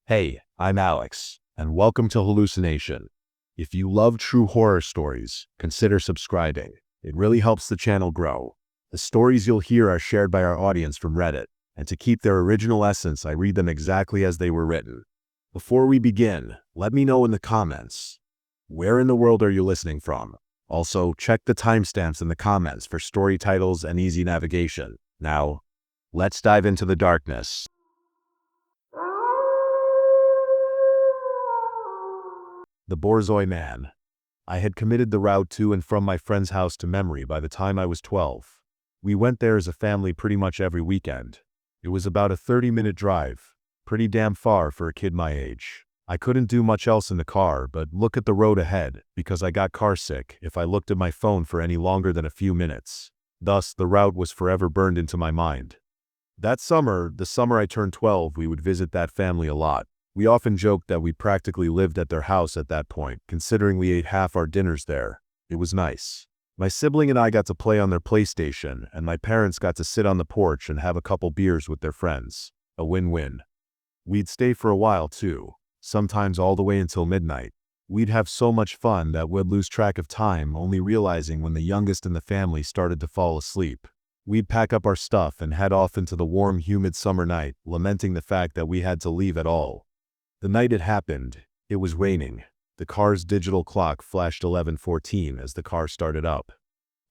Hey, I'm Alex, and welcome to Hallucination. If you love true horror stories, consider subscribing. It really helps the channel grow. The stories you'll hear are shared by our audience from Reddit, and to keep their original essence, I read them exactly as they were written. Before we begin, let me know in the comments, where in the world are you listening from? Also, check the timestamps in the comments for story titles and easy navigation. Now, let's dive into the darkness. The Borzoi Man. I had committed the route to and from my friend's house to memory by the time I was 12. We went there as a family pretty much every weekend. It was about a 30-minute drive, pretty damn far for a kid my age. I couldn't do much else in the car but look at the road ahead because I got carsick if I looked at my phone for any longer than a few minutes. Thus, the route was forever burned into my mind. That summer, the summer I turned 12, we would visit that family a lot. We often joked that we practically lived at their house at that point, considering we ate half our dinners there. It was nice. My sibling and I got to play on their PlayStation, and my parents got to sit on the porch and have a couple beers with their friends. A win-win. We'd stay for a while too, sometimes all the way until midnight. We'd have so much fun that we'd lose track of time, only realizing when the youngest in the family started to fall asleep. We'd pack up our stuff and head off into the warm, humid summer night, lamenting the fact that we had to leave at all. The night it happened, it was raining. The car's digital clock flashed 11:14 as the car started up.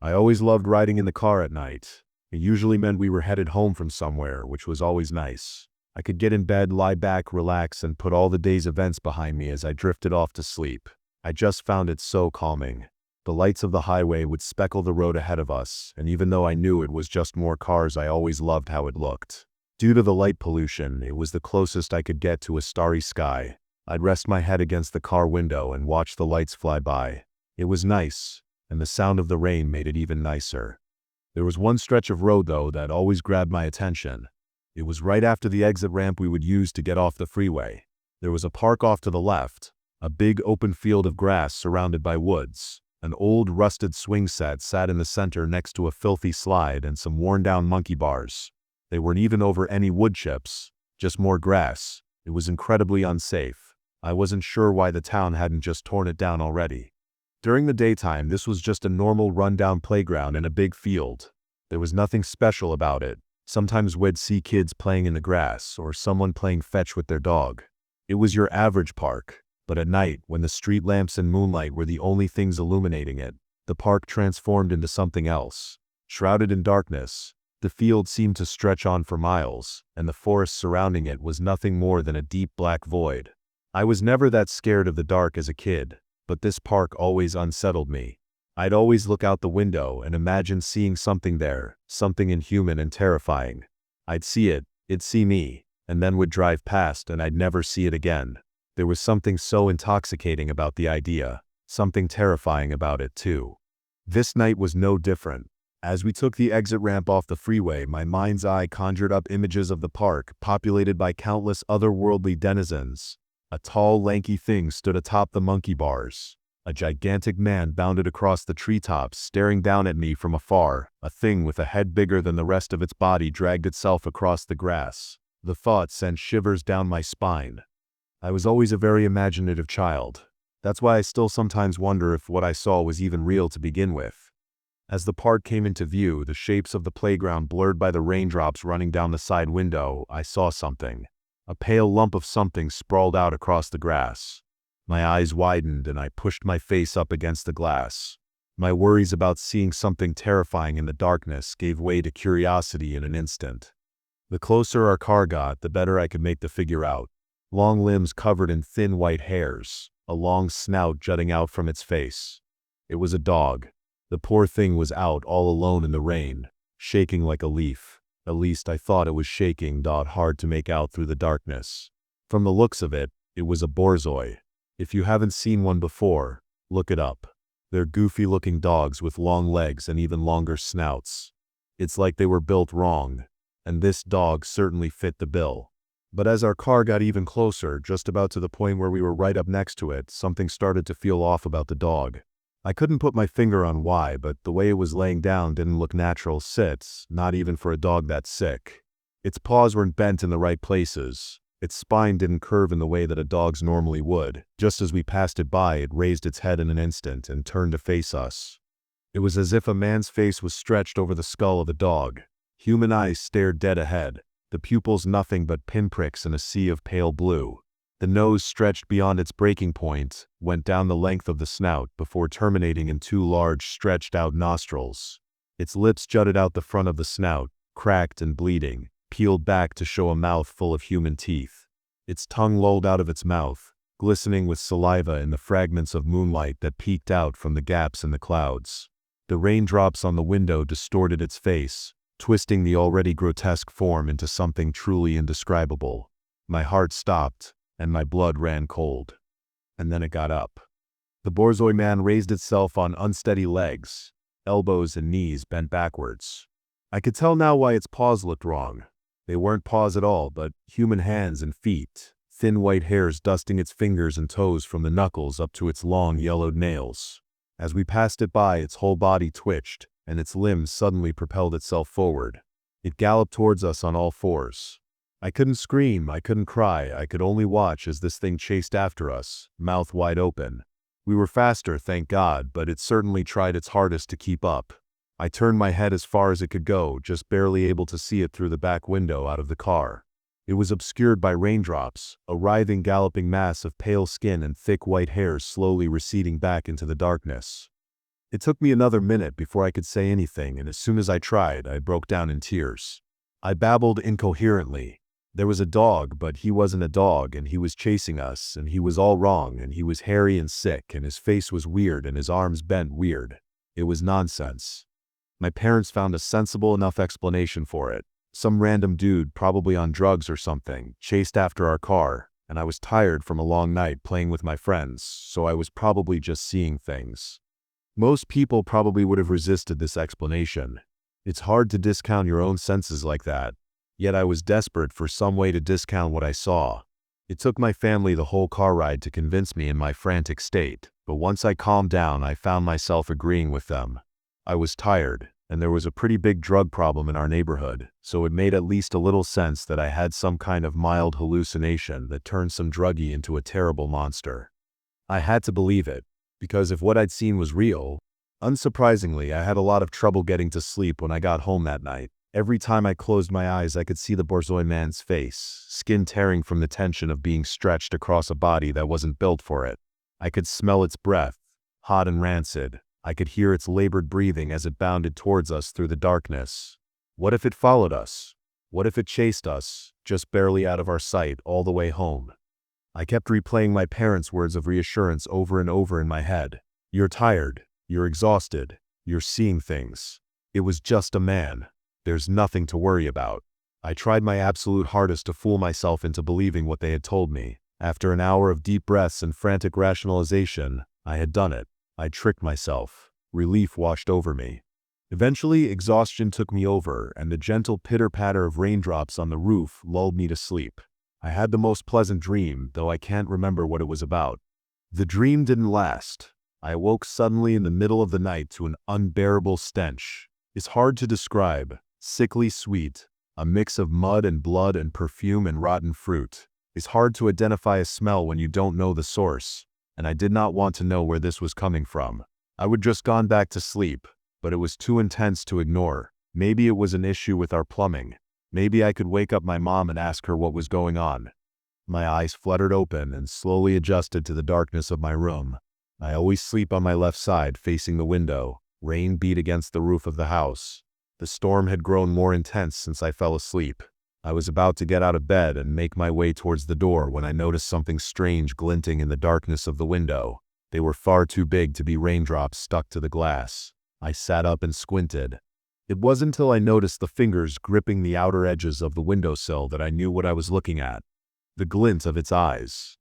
I always loved riding in the car at night. It usually meant we were headed home from somewhere, which was always nice. I could get in bed, lie back, relax, and put all the day's events behind me as I drifted off to sleep. I just found it so calming. The lights of the highway would speckle the road ahead of us, and even though I knew it was just more cars, I always loved how it looked. Due to the light pollution, it was the closest I could get to a starry sky. I'd rest my head against the car window and watch the lights fly by. It was nice, and the sound of the rain made it even nicer. There was one stretch of road, though, that always grabbed my attention. It was right after the exit ramp we would use to get off the freeway. There was a park off to the left, a big open field of grass surrounded by woods. An old rusted swing set sat in the center next to a filthy slide and some worn-down monkey bars. They weren't even over any wood chips, just more grass. It was incredibly unsafe. I wasn't sure why the town hadn't just torn it down already. During the daytime, this was just a normal run-down playground in a big field. There was nothing special about it. Sometimes we'd see kids playing in the grass or someone playing fetch with their dog. It was your average park, but at night, when the street lamps and moonlight were the only things illuminating it, the park transformed into something else. Shrouded in darkness, the field seemed to stretch on for miles, and the forest surrounding it was nothing more than a deep black void. I was never that scared of the dark as a kid, but this park always unsettled me. I'd always look out the window and imagine seeing something there, something inhuman and terrifying. I'd see it, it'd see me, and then would drive past and I'd never see it again. There was something so intoxicating about the idea, something terrifying about it too. This night was no different. As we took the exit ramp off the freeway, my mind's eye conjured up images of the park, populated by countless otherworldly denizens. A tall, lanky thing stood atop the monkey bars. A gigantic man bounded across the treetops, staring down at me from afar. A thing with a head bigger than the rest of its body dragged itself across the grass. The thought sent shivers down my spine. I was always a very imaginative child. That's why I still sometimes wonder if what I saw was even real to begin with. As the park came into view, the shapes of the playground blurred by the raindrops running down the side window, I saw something. A pale lump of something sprawled out across the grass. My eyes widened and I pushed my face up against the glass. My worries about seeing something terrifying in the darkness gave way to curiosity in an instant. The closer our car got, the better I could make the figure out. Long limbs covered in thin white hairs, a long snout jutting out from its face. It was a dog. The poor thing was out all alone in the rain, shaking like a leaf. At least I thought it was shaking, hard to make out through the darkness. From the looks of it, it was a borzoi. If you haven't seen one before, look it up. They're goofy-looking dogs with long legs and even longer snouts. It's like they were built wrong, and this dog certainly fit the bill. But as our car got even closer, just about to the point where we were right up next to it, something started to feel off about the dog. I couldn't put my finger on why, but the way it was laying down didn't look natural sits, not even for a dog that sick. Its paws weren't bent in the right places. Its spine didn't curve in the way that a dog's normally would. Just as we passed it by, it raised its head in an instant and turned to face us. It was as if a man's face was stretched over the skull of the dog. Human eyes stared dead ahead, the pupils nothing but pinpricks in a sea of pale blue. The nose stretched beyond its breaking point, went down the length of the snout before terminating in two large, stretched-out nostrils. Its lips jutted out the front of the snout, cracked and bleeding, peeled back to show a mouth full of human teeth. Its tongue lolled out of its mouth, glistening with saliva in the fragments of moonlight that peeked out from the gaps in the clouds. The raindrops on the window distorted its face, twisting the already grotesque form into something truly indescribable. My heart stopped, and my blood ran cold. And then it got up. The Borzoi man raised itself on unsteady legs, elbows and knees bent backwards. I could tell now why its paws looked wrong. They weren't paws at all, but human hands and feet, thin white hairs dusting its fingers and toes from the knuckles up to its long yellowed nails. As we passed it by, its whole body twitched, and its limbs suddenly propelled itself forward. It galloped towards us on all fours. I couldn't scream, I couldn't cry, I could only watch as this thing chased after us, mouth wide open. We were faster, thank God, but it certainly tried its hardest to keep up. I turned my head as far as it could go, just barely able to see it through the back window out of the car. It was obscured by raindrops, a writhing galloping mass of pale skin and thick white hairs slowly receding back into the darkness. It took me another minute before I could say anything, and as soon as I tried, I broke down in tears. I babbled incoherently. There was a dog, but he wasn't a dog, and he was chasing us, and he was all wrong, and he was hairy and sick, and his face was weird, and his arms bent weird. It was nonsense. My parents found a sensible enough explanation for it. Some random dude, probably on drugs or something, chased after our car, and I was tired from a long night playing with my friends, so I was probably just seeing things. Most people probably would have resisted this explanation. It's hard to discount your own senses like that. Yet I was desperate for some way to discount what I saw. It took my family the whole car ride to convince me in my frantic state, but once I calmed down, I found myself agreeing with them. I was tired, and there was a pretty big drug problem in our neighborhood, so it made at least a little sense that I had some kind of mild hallucination that turned some druggie into a terrible monster. I had to believe it, because if what I'd seen was real, unsurprisingly, I had a lot of trouble getting to sleep when I got home that night. Every time I closed my eyes, I could see the Borzoi man's face, skin tearing from the tension of being stretched across a body that wasn't built for it. I could smell its breath, hot and rancid. I could hear its labored breathing as it bounded towards us through the darkness. What if it followed us? What if it chased us, just barely out of our sight, all the way home? I kept replaying my parents' words of reassurance over and over in my head. You're tired. You're exhausted. You're seeing things. It was just a man. There's nothing to worry about. I tried my absolute hardest to fool myself into believing what they had told me. After an hour of deep breaths and frantic rationalization, I had done it. I tricked myself. Relief washed over me. Eventually, exhaustion took me over, and the gentle pitter-patter of raindrops on the roof lulled me to sleep. I had the most pleasant dream, though I can't remember what it was about. The dream didn't last. I awoke suddenly in the middle of the night to an unbearable stench. It's hard to describe. Sickly sweet, a mix of mud and blood and perfume and rotten fruit. It's hard to identify a smell when you don't know the source, and I did not want to know where this was coming from. I would just gone back to sleep, but it was too intense to ignore. Maybe it was an issue with our plumbing. Maybe I could wake up my mom and ask her what was going on. My eyes fluttered open and slowly adjusted to the darkness of my room. I always sleep on my left side, facing the window. Rain beat against the roof of the house. The storm had grown more intense since I fell asleep. I was about to get out of bed and make my way towards the door when I noticed something strange glinting in the darkness of the window. They were far too big to be raindrops stuck to the glass. I sat up and squinted. It wasn't until I noticed the fingers gripping the outer edges of the windowsill that I knew what I was looking at. The glint of its eyes.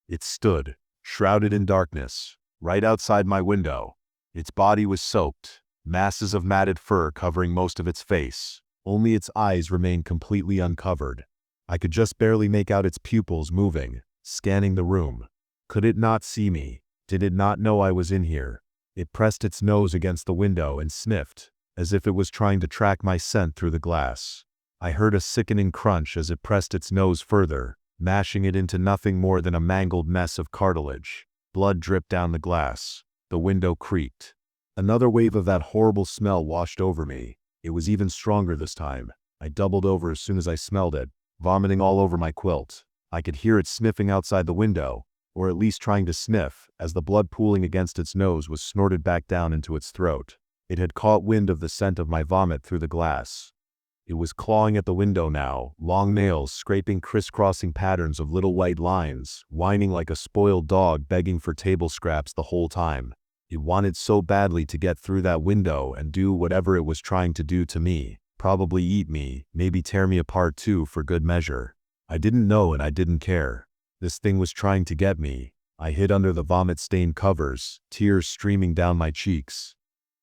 It stood, shrouded in darkness, right outside my window. Its body was soaked. Masses of matted fur covering most of its face. Only its eyes remained completely uncovered. I could just barely make out its pupils moving, scanning the room. Could it not see me? Did it not know I was in here? It pressed its nose against the window and sniffed, as if it was trying to track my scent through the glass. I heard a sickening crunch as it pressed its nose further, mashing it into nothing more than a mangled mess of cartilage. Blood dripped down the glass. The window creaked. Another wave of that horrible smell washed over me. It was even stronger this time. I doubled over as soon as I smelled it, vomiting all over my quilt. I could hear it sniffing outside the window, or at least trying to sniff, as the blood pooling against its nose was snorted back down into its throat. It had caught wind of the scent of my vomit through the glass. It was clawing at the window now, long nails scraping crisscrossing patterns of little white lines, whining like a spoiled dog begging for table scraps the whole time. It wanted so badly to get through that window and do whatever it was trying to do to me. Probably eat me, maybe tear me apart too for good measure. I didn't know and I didn't care. This thing was trying to get me. I hid under the vomit-stained covers, tears streaming down my cheeks.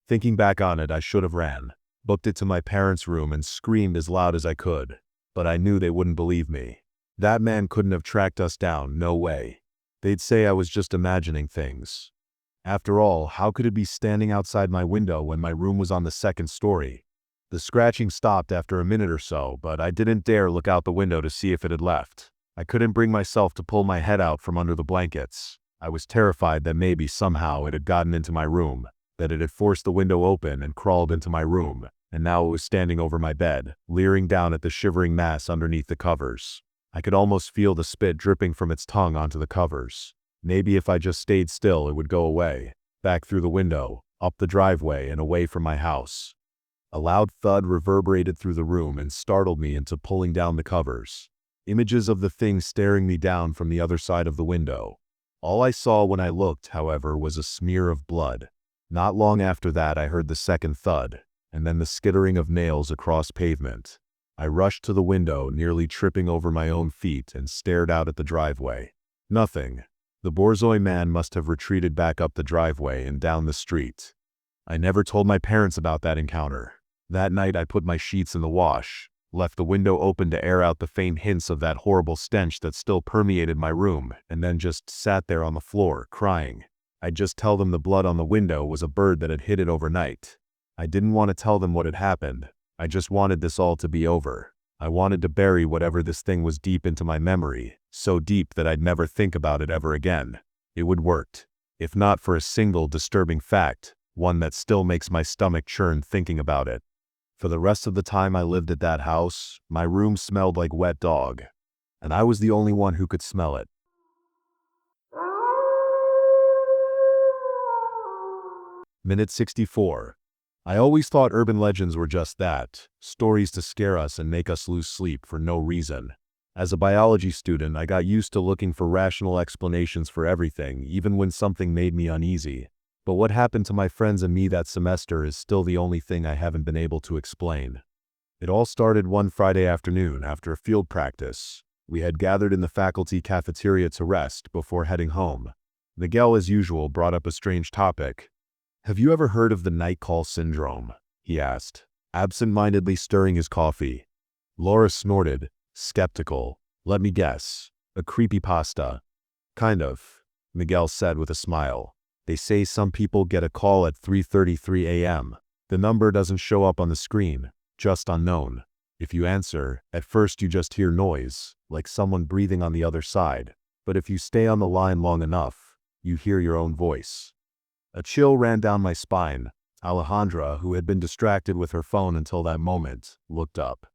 Thinking back on it, I should have ran, booked it to my parents' room and screamed as loud as I could. But I knew they wouldn't believe me. That man couldn't have tracked us down, no way. They'd say I was just imagining things. After all, how could it be standing outside my window when my room was on the second story? The scratching stopped after a minute or so, but I didn't dare look out the window to see if it had left. I couldn't bring myself to pull my head out from under the blankets. I was terrified that maybe somehow it had gotten into my room, that it had forced the window open and crawled into my room, and now it was standing over my bed, leering down at the shivering mass underneath the covers. I could almost feel the spit dripping from its tongue onto the covers. Maybe if I just stayed still it would go away, back through the window, up the driveway and away from my house. A loud thud reverberated through the room and startled me into pulling down the covers. Images of the thing staring me down from the other side of the window. All I saw when I looked, however, was a smear of blood. Not long after that I heard the second thud, and then the skittering of nails across pavement. I rushed to the window, nearly tripping over my own feet, and stared out at the driveway. Nothing. The Borzoi man must have retreated back up the driveway and down the street. I never told my parents about that encounter. That night I put my sheets in the wash, left the window open to air out the faint hints of that horrible stench that still permeated my room, and then just sat there on the floor, crying. I'd just tell them the blood on the window was a bird that had hit it overnight. I didn't want to tell them what had happened. I just wanted this all to be over. I wanted to bury whatever this thing was deep into my memory, so deep that I'd never think about it ever again. It would work, if not for a single disturbing fact, one that still makes my stomach churn thinking about it. For the rest of the time I lived at that house, my room smelled like wet dog, and I was the only one who could smell it. Minute 64. I always thought urban legends were just that, stories to scare us and make us lose sleep for no reason. As a biology student, I got used to looking for rational explanations for everything, even when something made me uneasy. But what happened to my friends and me that semester is still the only thing I haven't been able to explain. It all started one Friday afternoon after a field practice. We had gathered in the faculty cafeteria to rest before heading home. Miguel, as usual, brought up a strange topic. "Have you ever heard of the night call syndrome?" he asked, absent-mindedly stirring his coffee. Laura snorted, skeptical. "Let me guess. A creepypasta." "Kind of," Miguel said with a smile. "They say some people get a call at 3:33 a.m. The number doesn't show up on the screen, just unknown. If you answer, at first you just hear noise, like someone breathing on the other side. But if you stay on the line long enough, you hear your own voice." A chill ran down my spine. Alejandra, who had been distracted with her phone until that moment, looked up.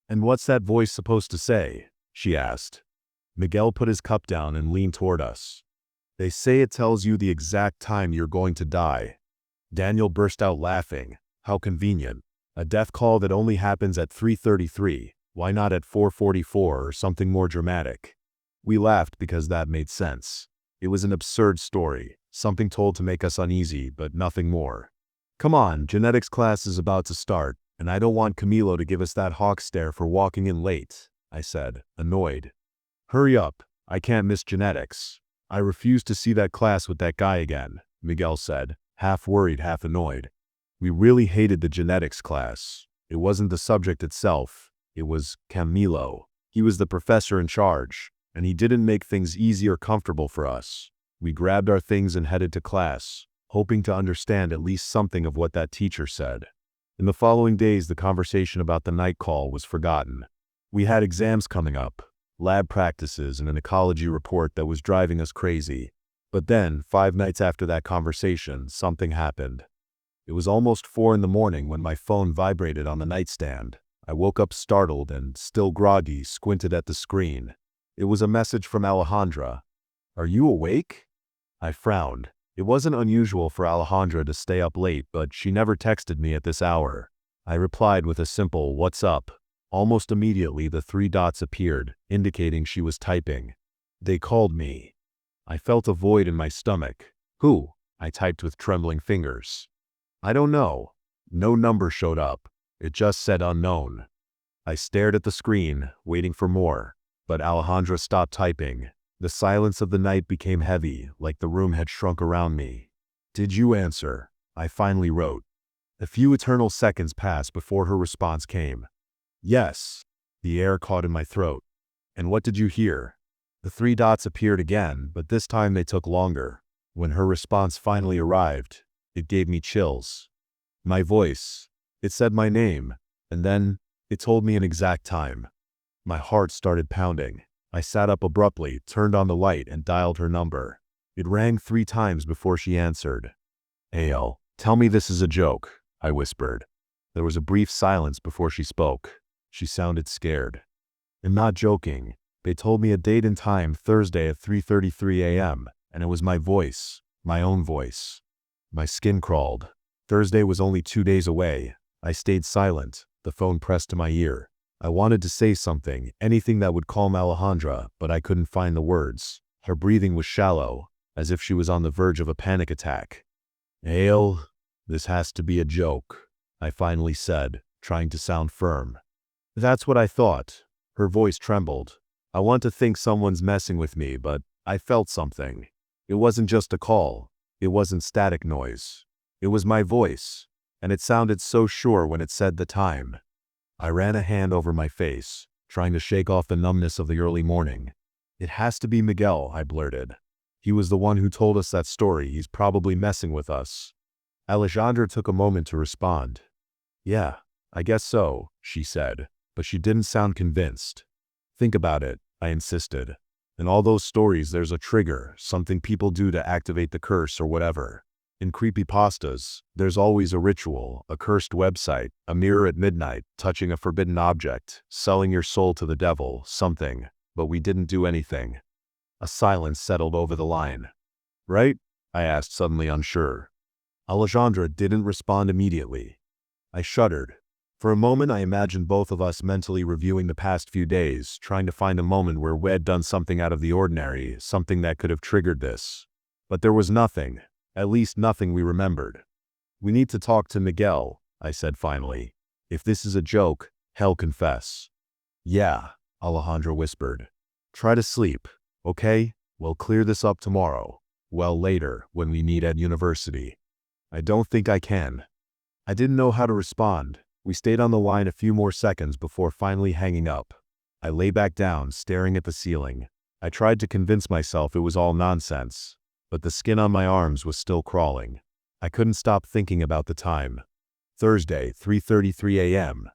"And what's that voice supposed to say?" she asked. Miguel put his cup down and leaned toward us. "They say it tells you the exact time you're going to die." Daniel burst out laughing. How convenient. A death call that only happens at 3:33. Why not at 4:44 or something more dramatic? We laughed because that made sense. It was an absurd story, something told to make us uneasy, but nothing more. "Come on, genetics class is about to start, and I don't want Camilo to give us that hawk stare for walking in late," I said, annoyed. "Hurry up, I can't miss genetics." "I refuse to see that class with that guy again," Miguel said, half worried, half annoyed. We really hated the genetics class. It wasn't the subject itself, it was Camilo. He was the professor in charge, and he didn't make things easy or comfortable for us. We grabbed our things and headed to class, hoping to understand at least something of what that teacher said. In the following days, the conversation about the night call was forgotten. We had exams coming up, lab practices, and an ecology report that was driving us crazy. But then, 5 nights after that conversation, something happened. It was almost 4 in the morning when my phone vibrated on the nightstand. I woke up startled and, still groggy, squinted at the screen. It was a message from Alejandra. "Are you awake?" I frowned. It wasn't unusual for Alejandra to stay up late, but she never texted me at this hour. I replied with a simple, "What's up?" Almost immediately, the 3 dots appeared, indicating she was typing. They called me. I felt a void in my stomach. "Who?" I typed with trembling fingers. "I don't know." No number showed up. It just said unknown. I stared at the screen, waiting for more. But Alejandra stopped typing. The silence of the night became heavy, like the room had shrunk around me. "Did you answer?" I finally wrote. A few eternal seconds passed before her response came. "Yes." The air caught in my throat. "And what did you hear?" The 3 dots appeared again, but this time they took longer. When her response finally arrived, it gave me chills. My voice. It said my name, and then it told me an exact time. My heart started pounding. I sat up abruptly, turned on the light, and dialed her number. It rang 3 times before she answered. "Ale, tell me this is a joke," I whispered. There was a brief silence before she spoke. She sounded scared. "I'm not joking. They told me a date and time, Thursday at 3:33 a.m., and it was my voice, my own voice." My skin crawled. Thursday was only 2 days away. I stayed silent, the phone pressed to my ear. I wanted to say something, anything that would calm Alejandra, but I couldn't find the words. Her breathing was shallow, as if she was on the verge of a panic attack. "Ale, this has to be a joke," I finally said, trying to sound firm. "That's what I thought." Her voice trembled. "I want to think someone's messing with me, but I felt something. It wasn't just a call. It wasn't static noise. It was my voice, and it sounded so sure when it said the time." I ran a hand over my face, trying to shake off the numbness of the early morning. "It has to be Miguel," I blurted. "He was the one who told us that story. He's probably messing with us." Alejandra took a moment to respond. "Yeah, I guess so," she said, but she didn't sound convinced. "Think about it," I insisted. "In all those stories there's a trigger, something people do to activate the curse or whatever. In creepypastas, there's always a ritual, a cursed website, a mirror at midnight, touching a forbidden object, selling your soul to the devil, something. But we didn't do anything." A silence settled over the line. "Right?" I asked, suddenly unsure. Alejandra didn't respond immediately. I shuddered. For a moment I imagined both of us mentally reviewing the past few days, trying to find a moment where we had done something out of the ordinary, something that could have triggered this. But there was nothing. At least nothing we remembered. "We need to talk to Miguel," I said finally. "If this is a joke, he'll confess." "Yeah," Alejandra whispered. "Try to sleep, okay? We'll clear this up tomorrow. Well, later, when we meet at university." "I don't think I can." I didn't know how to respond. We stayed on the line a few more seconds before finally hanging up. I lay back down, staring at the ceiling. I tried to convince myself it was all nonsense, but the skin on my arms was still crawling. I couldn't stop thinking about the time. Thursday, 3:33 a.m.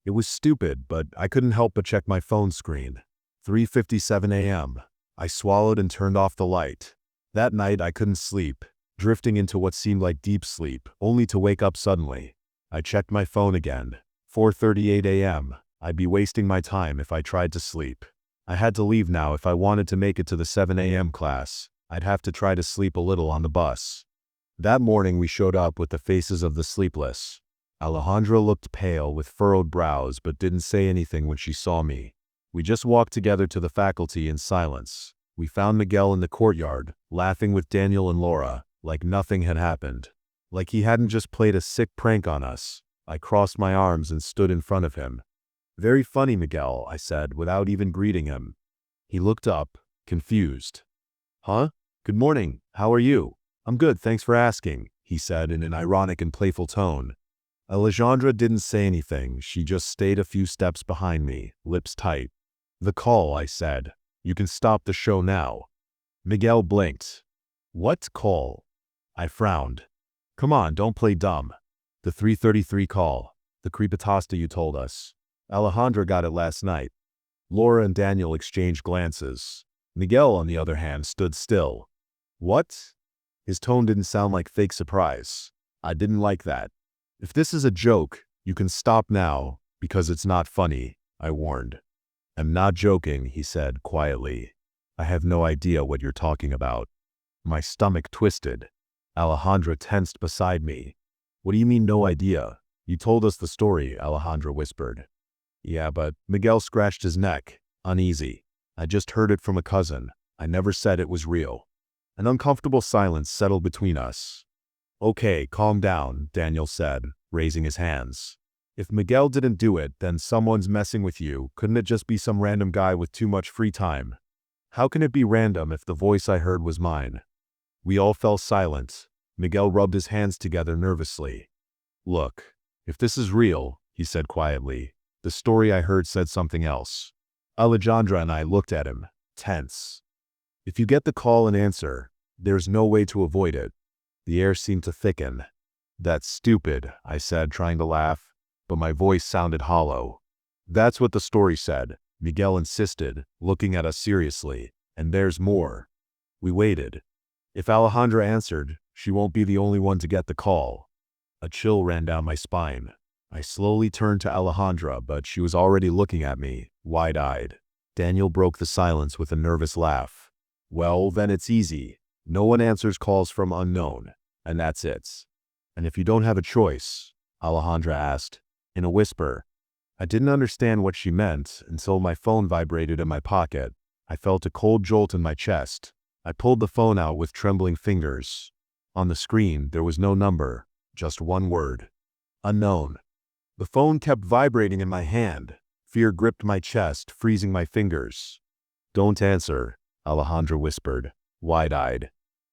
It was stupid, but I couldn't help but check my phone screen. 3:57 a.m. I swallowed and turned off the light. That night I couldn't sleep, drifting into what seemed like deep sleep, only to wake up suddenly. I checked my phone again. 4:38 a.m. I'd be wasting my time if I tried to sleep. I had to leave now if I wanted to make it to the 7 a.m. class. I'd have to try to sleep a little on the bus. That morning we showed up with the faces of the sleepless. Alejandra looked pale with furrowed brows but didn't say anything when she saw me. We just walked together to the faculty in silence. We found Miguel in the courtyard, laughing with Daniel and Laura, like nothing had happened. Like he hadn't just played a sick prank on us. I crossed my arms and stood in front of him. "Very funny, Miguel," I said, without even greeting him. He looked up, confused. "Huh? Good morning. How are you?" "I'm good, thanks for asking," he said in an ironic and playful tone. Alejandra didn't say anything. She just stayed a few steps behind me, lips tight. "The call," I said. "You can stop the show now." Miguel blinked. "What call?" I frowned. "Come on, don't play dumb." "The 3:33 call. The creepypasta you told us. Alejandra got it last night." Laura and Daniel exchanged glances. Miguel, on the other hand, stood still. What? His tone didn't sound like fake surprise. I didn't like that. If this is a joke, you can stop now, because it's not funny, I warned. I'm not joking, he said quietly. I have no idea what you're talking about. My stomach twisted. Alejandra tensed beside me. What do you mean no idea? You told us the story, Alejandra whispered. Yeah, but Miguel scratched his neck, uneasy. I just heard it from a cousin. I never said it was real. An uncomfortable silence settled between us. Okay, calm down, Daniel said, raising his hands. If Miguel didn't do it, then someone's messing with you. Couldn't it just be some random guy with too much free time? How can it be random if the voice I heard was mine? We all fell silent. Miguel rubbed his hands together nervously. Look, if this is real, he said quietly, the story I heard said something else. Alejandra and I looked at him, tense. If you get the call and answer, there's no way to avoid it. The air seemed to thicken. That's stupid, I said, trying to laugh, but my voice sounded hollow. That's what the story said, Miguel insisted, looking at us seriously, and there's more. We waited. If Alejandra answered, she won't be the only one to get the call. A chill ran down my spine. I slowly turned to Alejandra, but she was already looking at me, wide-eyed. Daniel broke the silence with a nervous laugh. Well, then it's easy. No one answers calls from unknown, and that's it. And if you don't have a choice, Alejandra asked, in a whisper. I didn't understand what she meant until my phone vibrated in my pocket. I felt a cold jolt in my chest. I pulled the phone out with trembling fingers. On the screen, there was no number, just one word. Unknown. The phone kept vibrating in my hand. Fear gripped my chest, freezing my fingers. Don't answer, Alejandra whispered, wide-eyed.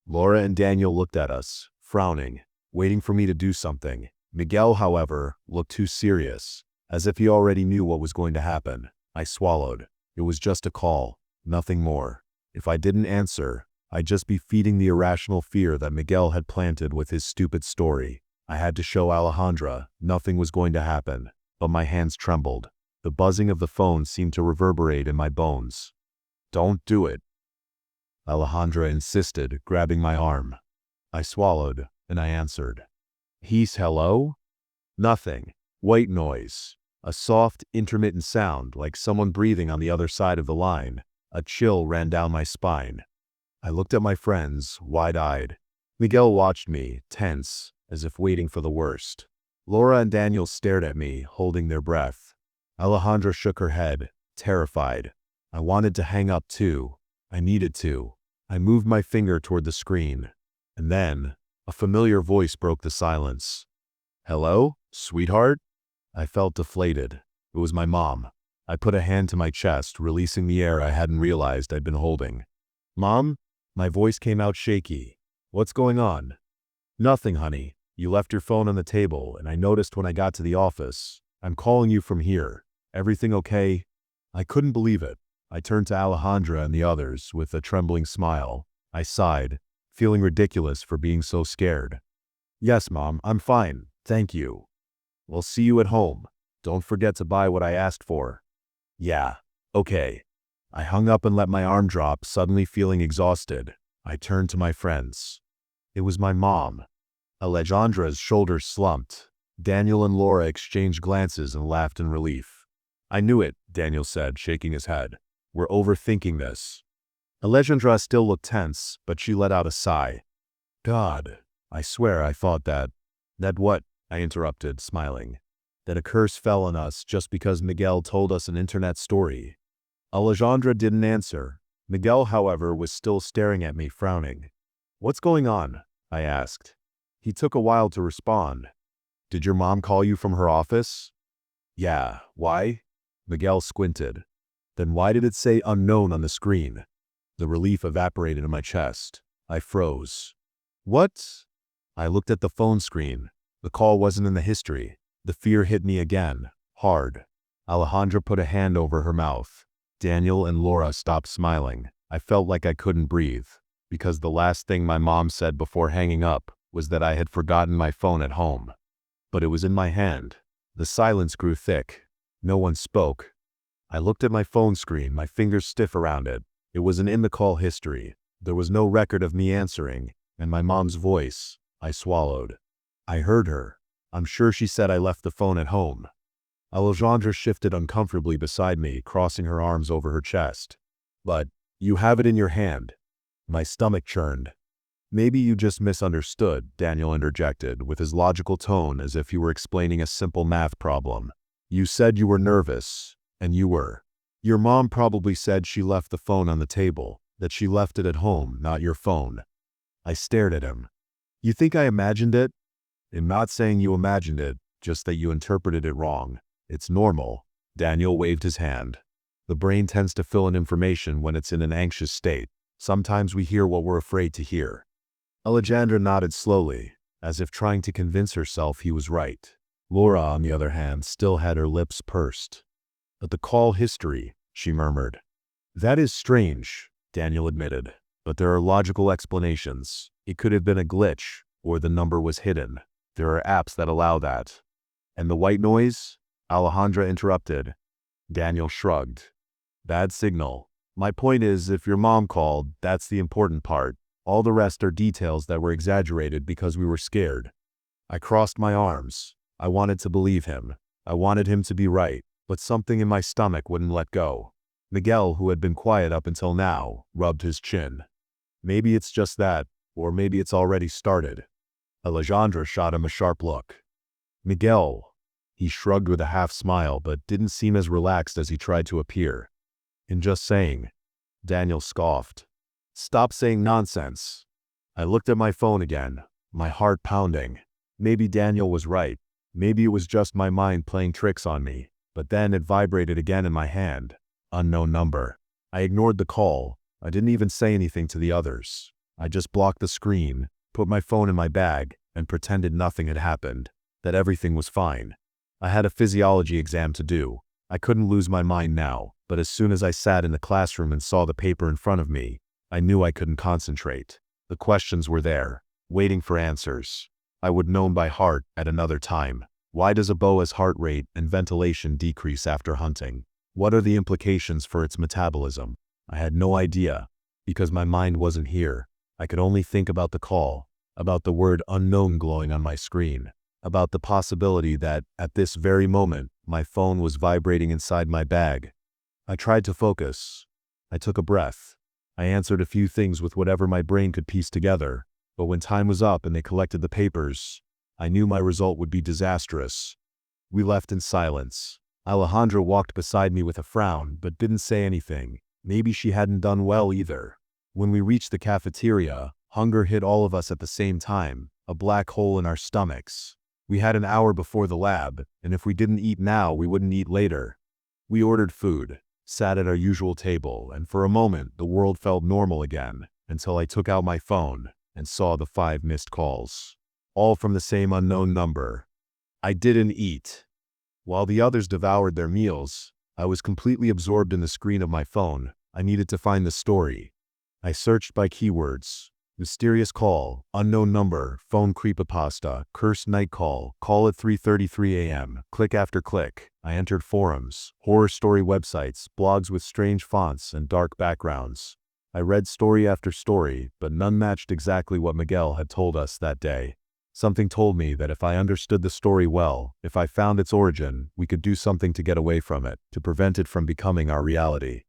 Laura and Daniel looked at us, frowning, waiting for me to do something. Miguel, however, looked too serious, as if he already knew what was going to happen. I swallowed. It was just a call, nothing more. If I didn't answer, I'd just be feeding the irrational fear that Miguel had planted with his stupid story. I had to show Alejandra nothing was going to happen, but my hands trembled. The buzzing of the phone seemed to reverberate in my bones. Don't do it, Alejandra insisted, grabbing my arm. I swallowed, and I answered. Hello? Nothing. White noise. A soft, intermittent sound like someone breathing on the other side of the line. A chill ran down my spine. I looked at my friends, wide-eyed. Miguel watched me, tense, as if waiting for the worst. Laura and Daniel stared at me, holding their breath. Alejandra shook her head, terrified. I wanted to hang up too. I needed to. I moved my finger toward the screen. And then, a familiar voice broke the silence. Hello, sweetheart? I felt deflated. It was my mom. I put a hand to my chest, releasing the air I hadn't realized I'd been holding. Mom? My voice came out shaky. What's going on? Nothing, honey. You left your phone on the table, and I noticed when I got to the office. I'm calling you from here. Everything okay? I couldn't believe it. I turned to Alejandra and the others with a trembling smile. I sighed, feeling ridiculous for being so scared. Yes, Mom, I'm fine. Thank you. We'll see you at home. Don't forget to buy what I asked for. Yeah, okay. I hung up and let my arm drop, suddenly feeling exhausted. I turned to my friends. It was my mom. Alejandra's shoulders slumped. Daniel and Laura exchanged glances and laughed in relief. I knew it, Daniel said, shaking his head. We're overthinking this. Alejandra still looked tense, but she let out a sigh. God, I swear I thought that. That what? I interrupted, smiling. That a curse fell on us just because Miguel told us an internet story. Alejandra didn't answer. Miguel, however, was still staring at me, frowning. What's going on? I asked. He took a while to respond. Did your mom call you from her office? Yeah, why? Miguel squinted. Then why did it say unknown on the screen? The relief evaporated in my chest. I froze. What? I looked at the phone screen. The call wasn't in the history. The fear hit me again, hard. Alejandra put a hand over her mouth. Daniel and Laura stopped smiling. I felt like I couldn't breathe, because the last thing my mom said before hanging up was that I had forgotten my phone at home. But it was in my hand. The silence grew thick. No one spoke. I looked at my phone screen, my fingers stiff around it. It was an in the call history. There was no record of me answering, and my mom's voice. I swallowed. I heard her. I'm sure she said I left the phone at home. Alejandra shifted uncomfortably beside me, crossing her arms over her chest. But, you have it in your hand. My stomach churned. Maybe you just misunderstood, Daniel interjected, with his logical tone as if he were explaining a simple math problem. You said you were nervous, and you were. Your mom probably said she left the phone on the table, that she left it at home, not your phone. I stared at him. You think I imagined it? I'm not saying you imagined it, just that you interpreted it wrong. It's normal. Daniel waved his hand. The brain tends to fill in information when it's in an anxious state. Sometimes we hear what we're afraid to hear. Alejandra nodded slowly, as if trying to convince herself he was right. Laura, on the other hand, still had her lips pursed. But the call history, she murmured. That is strange, Daniel admitted. But there are logical explanations. It could have been a glitch, or the number was hidden. There are apps that allow that. And the white noise? Alejandra interrupted. Daniel shrugged. Bad signal. My point is, if your mom called, that's the important part. All the rest are details that were exaggerated because we were scared. I crossed my arms. I wanted to believe him. I wanted him to be right, but something in my stomach wouldn't let go. Miguel, who had been quiet up until now, rubbed his chin. Maybe it's just that, or maybe it's already started. Alejandra shot him a sharp look. Miguel. He shrugged with a half smile, but didn't seem as relaxed as he tried to appear. In just saying. Daniel scoffed. Stop saying nonsense. I looked at my phone again, my heart pounding. Maybe Daniel was right. Maybe it was just my mind playing tricks on me. But then it vibrated again in my hand. Unknown number. I ignored the call. I didn't even say anything to the others. I just blocked the screen, put my phone in my bag, and pretended nothing had happened, that everything was fine. I had a physiology exam to do. I couldn't lose my mind now, but as soon as I sat in the classroom and saw the paper in front of me, I knew I couldn't concentrate. The questions were there, waiting for answers. I would know by heart at another time. Why does a boa's heart rate and ventilation decrease after hunting? What are the implications for its metabolism? I had no idea, because my mind wasn't here. I could only think about the call, about the word unknown glowing on my screen, about the possibility that, at this very moment, my phone was vibrating inside my bag. I tried to focus. I took a breath. I answered a few things with whatever my brain could piece together, but when time was up and they collected the papers, I knew my result would be disastrous. We left in silence. Alejandra walked beside me with a frown, but didn't say anything. Maybe she hadn't done well either. When we reached the cafeteria, hunger hit all of us at the same time, a black hole in our stomachs. We had an hour before the lab, and if we didn't eat now, we wouldn't eat later. We ordered food, sat at our usual table, and for a moment, the world felt normal again, until I took out my phone and saw the 5 missed calls. All from the same unknown number. I didn't eat. While the others devoured their meals, I was completely absorbed in the screen of my phone. I needed to find the story. I searched by keywords. Mysterious call, unknown number, phone creepypasta, cursed night call at 3:33 a.m., click after click. I entered forums, horror story websites, blogs with strange fonts and dark backgrounds. I read story after story, but none matched exactly what Miguel had told us that day. Something told me that if I understood the story well, if I found its origin, we could do something to get away from it, to prevent it from becoming our reality.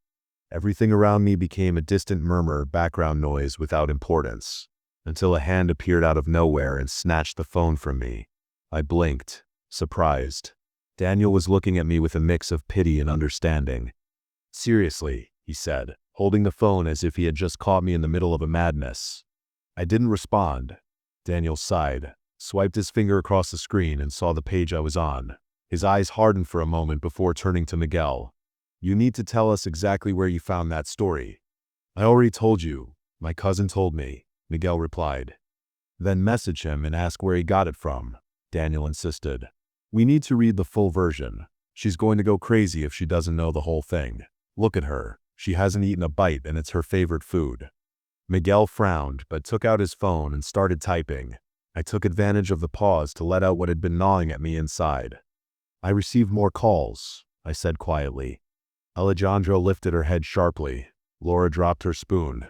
Everything around me became a distant murmur, background noise without importance, until a hand appeared out of nowhere and snatched the phone from me. I blinked, surprised. Daniel was looking at me with a mix of pity and understanding. Seriously, he said, holding the phone as if he had just caught me in the middle of a madness. I didn't respond. Daniel sighed, swiped his finger across the screen and saw the page I was on. His eyes hardened for a moment before turning to Miguel. You need to tell us exactly where you found that story. I already told you. My cousin told me, Miguel replied. Then message him and ask where he got it from, Daniel insisted. We need to read the full version. She's going to go crazy if she doesn't know the whole thing. Look at her. She hasn't eaten a bite and it's her favorite food. Miguel frowned, but took out his phone and started typing. I took advantage of the pause to let out what had been gnawing at me inside. I received more calls, I said quietly. Alejandro lifted her head sharply. Laura dropped her spoon.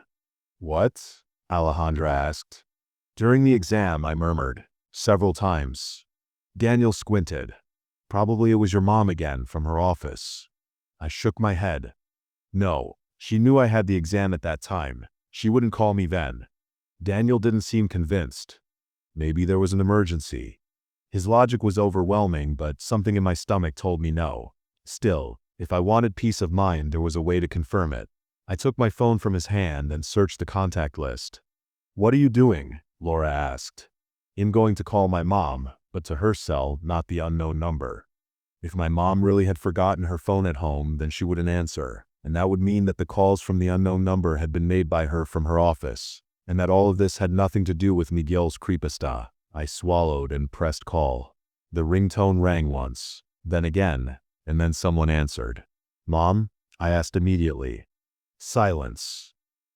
What? Alejandra asked. During the exam, I murmured. Several times. Daniel squinted. Probably it was your mom again, from her office. I shook my head. No, she knew I had the exam at that time. She wouldn't call me then. Daniel didn't seem convinced. Maybe there was an emergency. His logic was overwhelming, but something in my stomach told me no. Still, if I wanted peace of mind, there was a way to confirm it. I took my phone from his hand and searched the contact list. What are you doing? Laura asked. I'm going to call my mom, but to her cell, not the unknown number. If my mom really had forgotten her phone at home, then she wouldn't answer, and that would mean that the calls from the unknown number had been made by her from her office, and that all of this had nothing to do with Miguel's creepypasta. I swallowed and pressed call. The ringtone rang once, then again, and then someone answered. Mom? I asked immediately. Silence.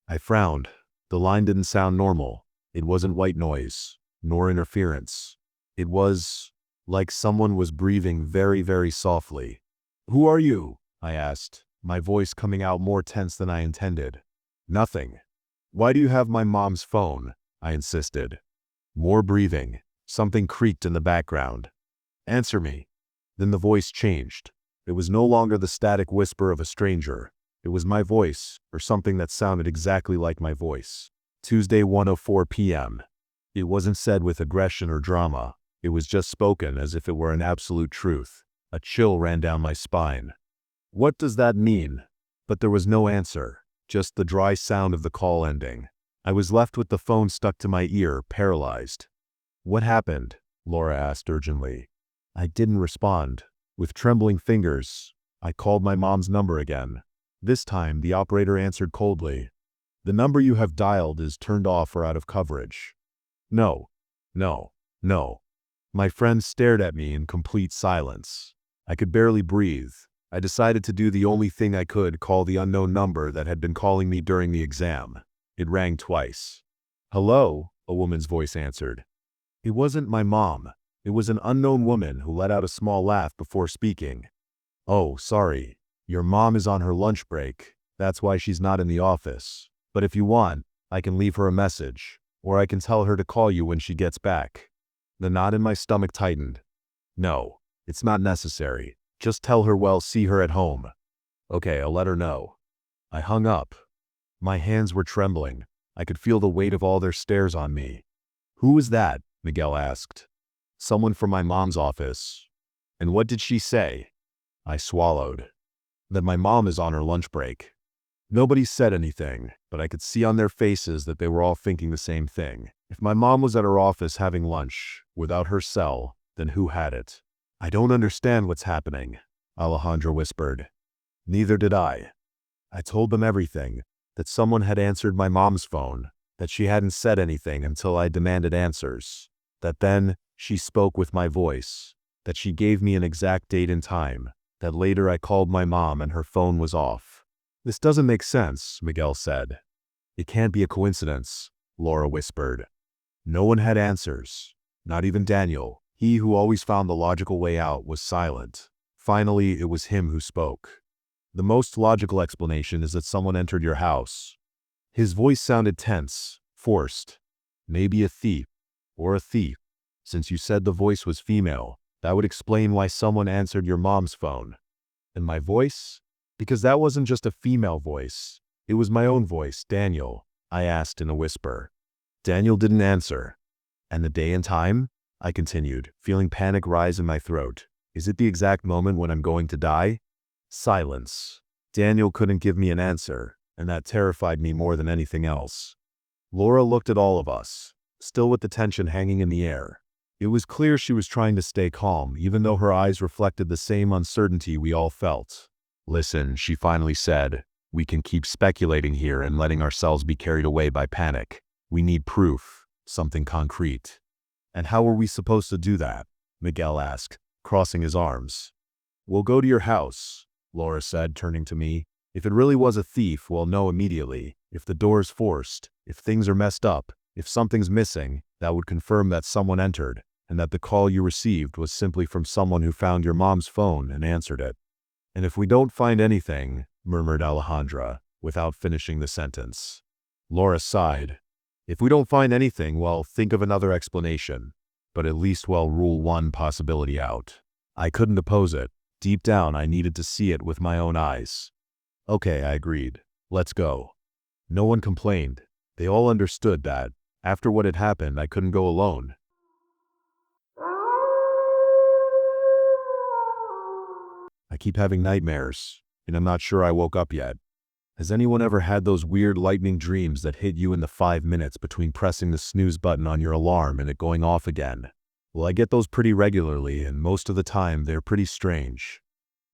I frowned. The line didn't sound normal. It wasn't white noise, nor interference. It was like someone was breathing very, very softly. Who are you? I asked, my voice coming out more tense than I intended. Nothing. Why do you have my mom's phone? I insisted. More breathing. Something creaked in the background. Answer me. Then the voice changed. It was no longer the static whisper of a stranger. It was my voice, or something that sounded exactly like my voice. Tuesday 1:04 p.m. It wasn't said with aggression or drama. It was just spoken as if it were an absolute truth. A chill ran down my spine. What does that mean? But there was no answer, just the dry sound of the call ending. I was left with the phone stuck to my ear, paralyzed. What happened? Laura asked urgently. I didn't respond. With trembling fingers, I called my mom's number again. This time, the operator answered coldly. The number you have dialed is turned off or out of coverage. No. My friend stared at me in complete silence. I could barely breathe. I decided to do the only thing I could, call the unknown number that had been calling me during the exam. It rang twice. Hello, a woman's voice answered. It wasn't my mom. It was an unknown woman who let out a small laugh before speaking. Oh, sorry. Your mom is on her lunch break. That's why she's not in the office. But if you want, I can leave her a message, or I can tell her to call you when she gets back. The knot in my stomach tightened. No, it's not necessary. Just tell her we'll see her at home. Okay, I'll let her know. I hung up. My hands were trembling. I could feel the weight of all their stares on me. Who was that? Miguel asked. Someone from my mom's office. And what did she say? I swallowed. That my mom is on her lunch break. Nobody said anything, but I could see on their faces that they were all thinking the same thing. If my mom was at her office having lunch, without her cell, then who had it? I don't understand what's happening, Alejandra whispered. Neither did I. I told them everything, that someone had answered my mom's phone, that she hadn't said anything until I demanded answers, that then she spoke with my voice, that she gave me an exact date and time, that later I called my mom and her phone was off. This doesn't make sense, Miguel said. It can't be a coincidence, Laura whispered. No one had answers, not even Daniel. He who always found the logical way out was silent. Finally, it was him who spoke. The most logical explanation is that someone entered your house. His voice sounded tense, forced. Maybe a thief, or a thief. Since you said the voice was female, that would explain why someone answered your mom's phone. And my voice? Because that wasn't just a female voice. It was my own voice, Daniel, I asked in a whisper. Daniel didn't answer. And the day and time? I continued, feeling panic rise in my throat. Is it the exact moment when I'm going to die? Silence. Daniel couldn't give me an answer, and that terrified me more than anything else. Laura looked at all of us, still with the tension hanging in the air. It was clear she was trying to stay calm, even though her eyes reflected the same uncertainty we all felt. Listen, she finally said, we can keep speculating here and letting ourselves be carried away by panic. We need proof, something concrete. And how are we supposed to do that? Miguel asked, crossing his arms. We'll go to your house, Laura said, turning to me. If it really was a thief, we'll know immediately. If the door's forced, if things are messed up, if something's missing, that would confirm that someone entered, and that the call you received was simply from someone who found your mom's phone and answered it. And if we don't find anything, murmured Alejandra, without finishing the sentence. Laura sighed. If we don't find anything, well, think of another explanation. But at least we'll rule one possibility out. I couldn't oppose it. Deep down, I needed to see it with my own eyes. Okay, I agreed. Let's go. No one complained. They all understood that, after what had happened, I couldn't go alone. I keep having nightmares, and I'm not sure I woke up yet. Has anyone ever had those weird lightning dreams that hit you in the 5 minutes between pressing the snooze button on your alarm and it going off again? Well, I get those pretty regularly, and most of the time they're pretty strange.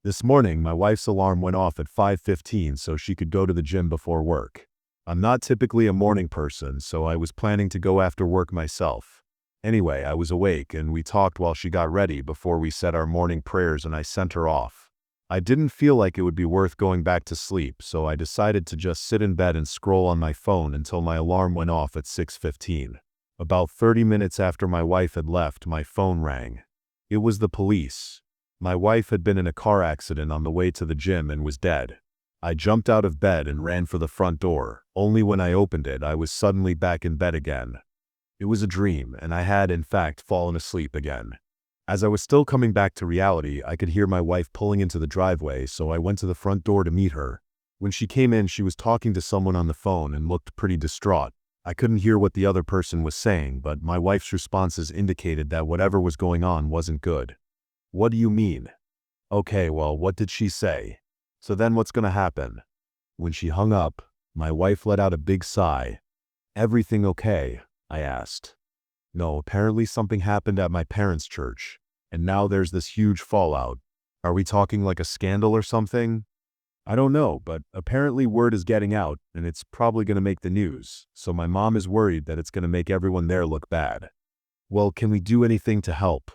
This morning, my wife's alarm went off at 5:15 so she could go to the gym before work. I'm not typically a morning person, so I was planning to go after work myself. Anyway, I was awake and we talked while she got ready before we said our morning prayers and I sent her off. I didn't feel like it would be worth going back to sleep, so I decided to just sit in bed and scroll on my phone until my alarm went off at 6:15. About 30 minutes after my wife had left, my phone rang. It was the police. My wife had been in a car accident on the way to the gym and was dead. I jumped out of bed and ran for the front door. Only when I opened it, I was suddenly back in bed again. It was a dream, and I had, in fact, fallen asleep again. As I was still coming back to reality, I could hear my wife pulling into the driveway, so I went to the front door to meet her. When she came in, she was talking to someone on the phone and looked pretty distraught. I couldn't hear what the other person was saying, but my wife's responses indicated that whatever was going on wasn't good. What do you mean? Okay, well, what did she say? So then what's gonna happen? When she hung up, my wife let out a big sigh. Everything okay? I asked. No, apparently something happened at my parents' church, and now there's this huge fallout. Are we talking like a scandal or something? I don't know, but apparently word is getting out, and it's probably gonna make the news, so my mom is worried that it's gonna make everyone there look bad. Well, can we do anything to help?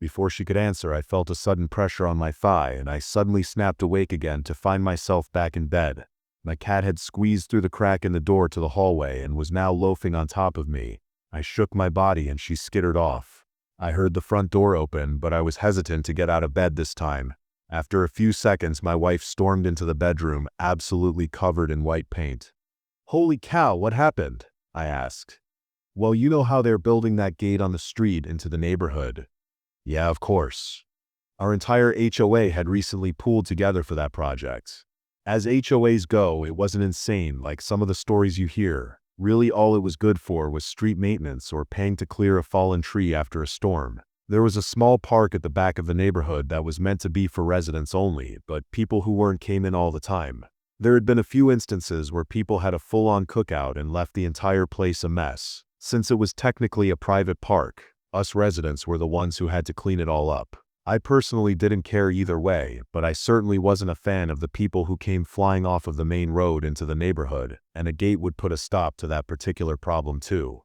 Before she could answer, I felt a sudden pressure on my thigh, and I suddenly snapped awake again to find myself back in bed. My cat had squeezed through the crack in the door to the hallway and was now loafing on top of me. I shook my body and she skittered off. I heard the front door open, but I was hesitant to get out of bed this time. After a few seconds, my wife stormed into the bedroom, absolutely covered in white paint. Holy cow, what happened? I asked. Well, you know how they're building that gate on the street into the neighborhood. Yeah, of course. Our entire HOA had recently pooled together for that project. As HOAs go, it wasn't insane like some of the stories you hear. Really, all it was good for was street maintenance or paying to clear a fallen tree after a storm. There was a small park at the back of the neighborhood that was meant to be for residents only, but people who weren't came in all the time. There had been a few instances where people had a full-on cookout and left the entire place a mess. Since it was technically a private park, us residents were the ones who had to clean it all up. I personally didn't care either way, but I certainly wasn't a fan of the people who came flying off of the main road into the neighborhood, and a gate would put a stop to that particular problem too.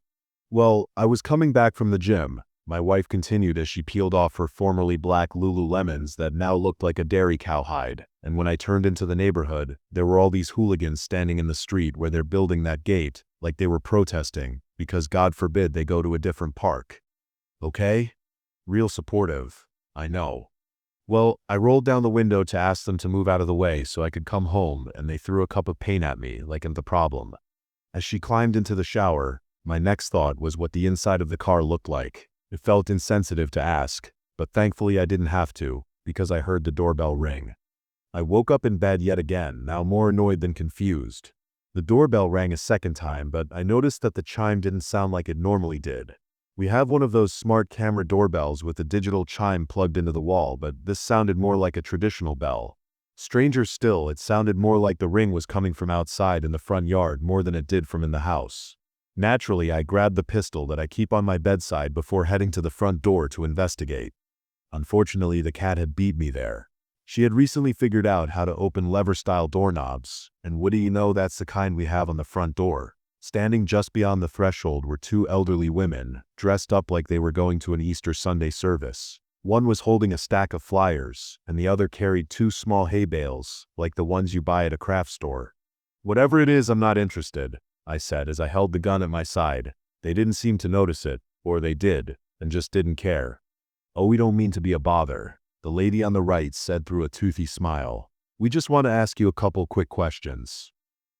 Well, I was coming back from the gym, my wife continued as she peeled off her formerly black Lululemons that now looked like a dairy cow hide, and when I turned into the neighborhood, there were all these hooligans standing in the street where they're building that gate, like they were protesting, because God forbid they go to a different park. Okay? Real supportive. I know. Well, I rolled down the window to ask them to move out of the way so I could come home, and they threw a cup of paint at me, like I'm the problem. As she climbed into the shower, my next thought was what the inside of the car looked like. It felt insensitive to ask, but thankfully I didn't have to, because I heard the doorbell ring. I woke up in bed yet again, now more annoyed than confused. The doorbell rang a second time, but I noticed that the chime didn't sound like it normally did. We have one of those smart camera doorbells with a digital chime plugged into the wall, but this sounded more like a traditional bell. Stranger still, it sounded more like the ring was coming from outside in the front yard more than it did from in the house. Naturally, I grabbed the pistol that I keep on my bedside before heading to the front door to investigate. Unfortunately, the cat had beat me there. She had recently figured out how to open lever-style doorknobs, and what do you know, that's the kind we have on the front door. Standing just beyond the threshold were two elderly women, dressed up like they were going to an Easter Sunday service. One was holding a stack of flyers, and the other carried two small hay bales, like the ones you buy at a craft store. Whatever it is, I'm not interested, I said as I held the gun at my side. They didn't seem to notice it, or they did, and just didn't care. Oh, we don't mean to be a bother. the lady on the right said through a toothy smile. "We just want to ask you a couple quick questions."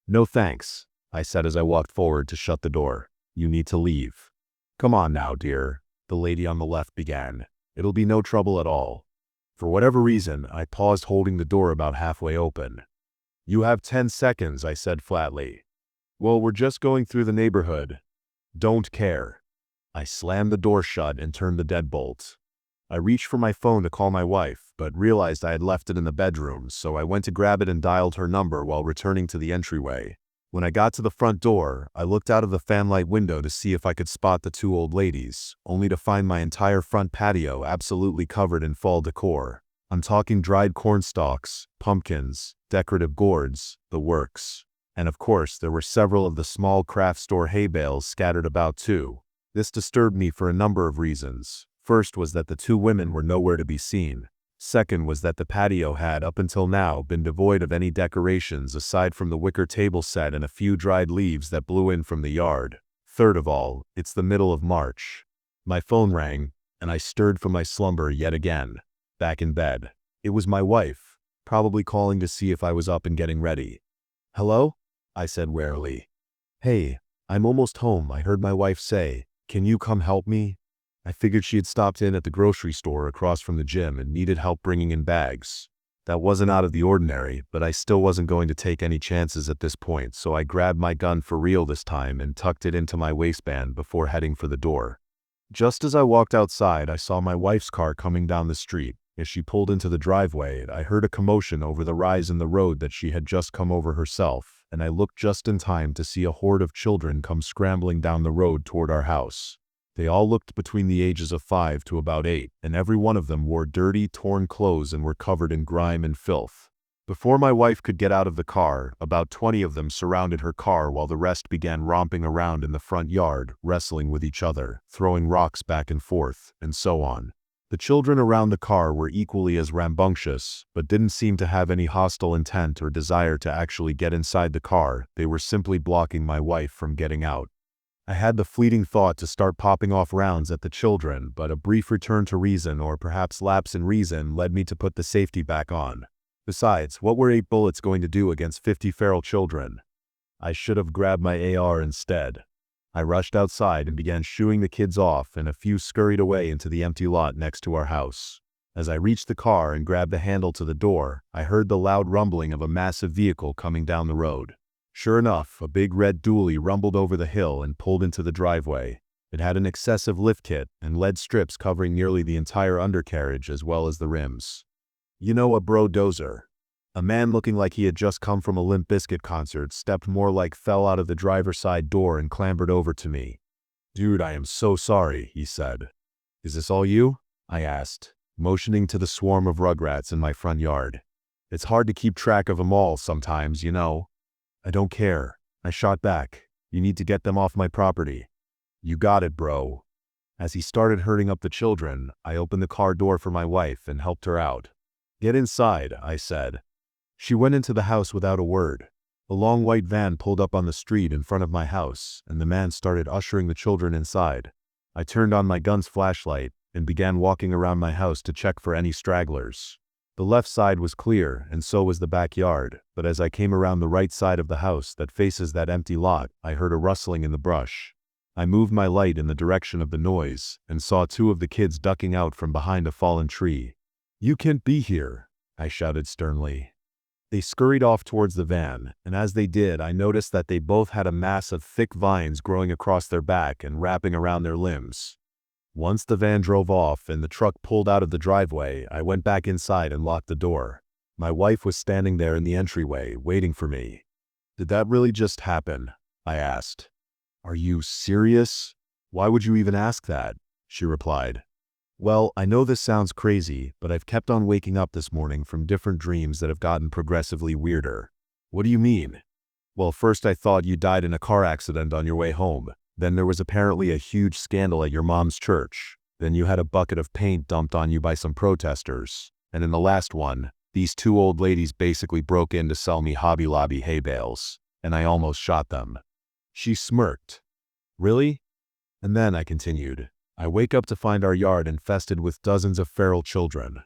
"No thanks," I said as I walked forward to shut the door. "You need to leave." "Come on now, dear," the lady on the left began. "It'll be no trouble at all." For whatever reason, I paused, holding the door about halfway open. "You have 10 seconds, I said flatly. "Well, we're just going through the neighborhood." "Don't care." I slammed the door shut and turned the deadbolt. I reached for my phone to call my wife, but realized I had left it in the bedroom, so I went to grab it and dialed her number while returning to the entryway. When I got to the front door, I looked out of the fanlight window to see if I could spot the two old ladies, only to find my entire front patio absolutely covered in fall decor. I'm talking dried corn stalks, pumpkins, decorative gourds, the works. And of course, there were several of the small craft store hay bales scattered about too. This disturbed me for a number of reasons. First was that the two women were nowhere to be seen. Second was that the patio had, up until now, been devoid of any decorations aside from the wicker table set and a few dried leaves that blew in from the yard. Third of all, it's the middle of March. My phone rang, and I stirred from my slumber yet again. Back in bed. It was my wife, probably calling to see if I was up and getting ready. "Hello?" I said warily. "Hey, I'm almost home," I heard my wife say. "Can you come help me?" I figured she had stopped in at the grocery store across from the gym and needed help bringing in bags. That wasn't out of the ordinary, but I still wasn't going to take any chances at this point, so I grabbed my gun for real this time and tucked it into my waistband before heading for the door. Just as I walked outside, I saw my wife's car coming down the street. As she pulled into the driveway, I heard a commotion over the rise in the road that she had just come over herself, and I looked just in time to see a horde of children come scrambling down the road toward our house. They all looked between the ages of 5 to about 8, and every one of them wore dirty, torn clothes and were covered in grime and filth. Before my wife could get out of the car, about 20 of them surrounded her car while the rest began romping around in the front yard, wrestling with each other, throwing rocks back and forth, and so on. The children around the car were equally as rambunctious, but didn't seem to have any hostile intent or desire to actually get inside the car. They were simply blocking my wife from getting out. I had the fleeting thought to start popping off rounds at the children, but a brief return to reason, or perhaps lapse in reason, led me to put the safety back on. Besides, what were 8 bullets going to do against 50 feral children? I should have grabbed my AR instead. I rushed outside and began shooing the kids off, and a few scurried away into the empty lot next to our house. As I reached the car and grabbed the handle to the door, I heard the loud rumbling of a massive vehicle coming down the road. Sure enough, a big red dually rumbled over the hill and pulled into the driveway. It had an excessive lift kit and lead strips covering nearly the entire undercarriage as well as the rims. You know, a bro-dozer. A man looking like he had just come from a Limp Bizkit concert stepped more like fell out of the driver's side door and clambered over to me. "Dude, I am so sorry," he said. "Is this all you?" I asked, motioning to the swarm of rugrats in my front yard. "It's hard to keep track of them all sometimes, you know." "I don't care," I shot back. "You need to get them off my property." "You got it, bro." As he started herding up the children, I opened the car door for my wife and helped her out. "Get inside," I said. She went into the house without a word. A long white van pulled up on the street in front of my house, and the man started ushering the children inside. I turned on my gun's flashlight and began walking around my house to check for any stragglers. The left side was clear, and so was the backyard, but as I came around the right side of the house that faces that empty lot, I heard a rustling in the brush. I moved my light in the direction of the noise, and saw 2 of the kids ducking out from behind a fallen tree. "You can't be here," I shouted sternly. They scurried off towards the van, and as they did, I noticed that they both had a mass of thick vines growing across their back and wrapping around their limbs. Once the van drove off and the truck pulled out of the driveway, I went back inside and locked the door. My wife was standing there in the entryway, waiting for me. "Did that really just happen?" I asked. "Are you serious? Why would you even ask that?" she replied. "Well, I know this sounds crazy, but I've kept on waking up this morning from different dreams that have gotten progressively weirder." "What do you mean?" "Well, first I thought you died in a car accident on your way home. Then there was apparently a huge scandal at your mom's church. Then you had a bucket of paint dumped on you by some protesters. And in the last one, these 2 old ladies basically broke in to sell me Hobby Lobby hay bales, and I almost shot them." She smirked. "Really?" "And then," I continued, "I wake up to find our yard infested with dozens of feral children."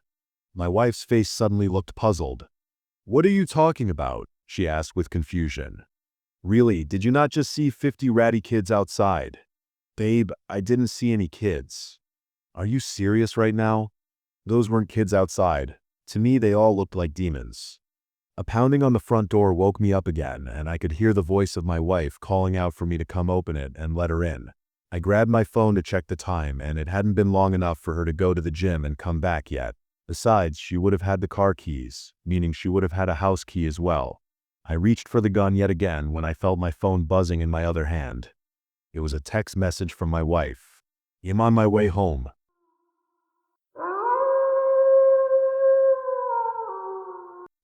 My wife's face suddenly looked puzzled. "What are you talking about?" she asked with confusion. "Really, did you not just see 50 ratty kids outside?" "Babe, I didn't see any kids." "Are you serious right now? Those weren't kids outside. To me, they all looked like demons." A pounding on the front door woke me up again, and I could hear the voice of my wife calling out for me to come open it and let her in. I grabbed my phone to check the time, and it hadn't been long enough for her to go to the gym and come back yet. Besides, she would have had the car keys, meaning she would have had a house key as well. I reached for the gun yet again when I felt my phone buzzing in my other hand. It was a text message from my wife. "I'm on my way home."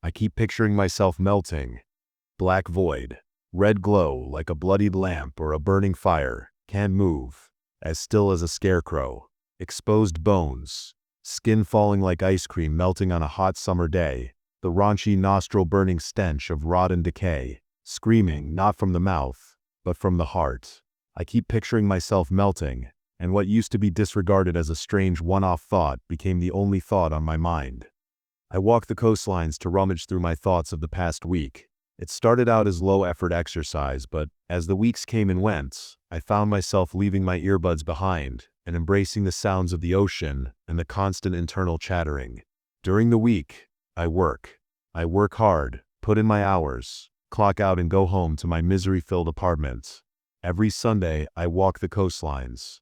I keep picturing myself melting. Black void. Red glow like a bloodied lamp or a burning fire. Can't move. As still as a scarecrow. Exposed bones. Skin falling like ice cream melting on a hot summer day. The raunchy nostril-burning stench of rot and decay. Screaming, not from the mouth, but from the heart. I keep picturing myself melting, and what used to be disregarded as a strange one-off thought became the only thought on my mind. I walked the coastlines to rummage through my thoughts of the past week. It started out as low-effort exercise, but as the weeks came and went, I found myself leaving my earbuds behind and embracing the sounds of the ocean and the constant internal chattering. During the week, I work. I work hard, put in my hours, clock out and go home to my misery-filled apartment. Every Sunday, I walk the coastlines.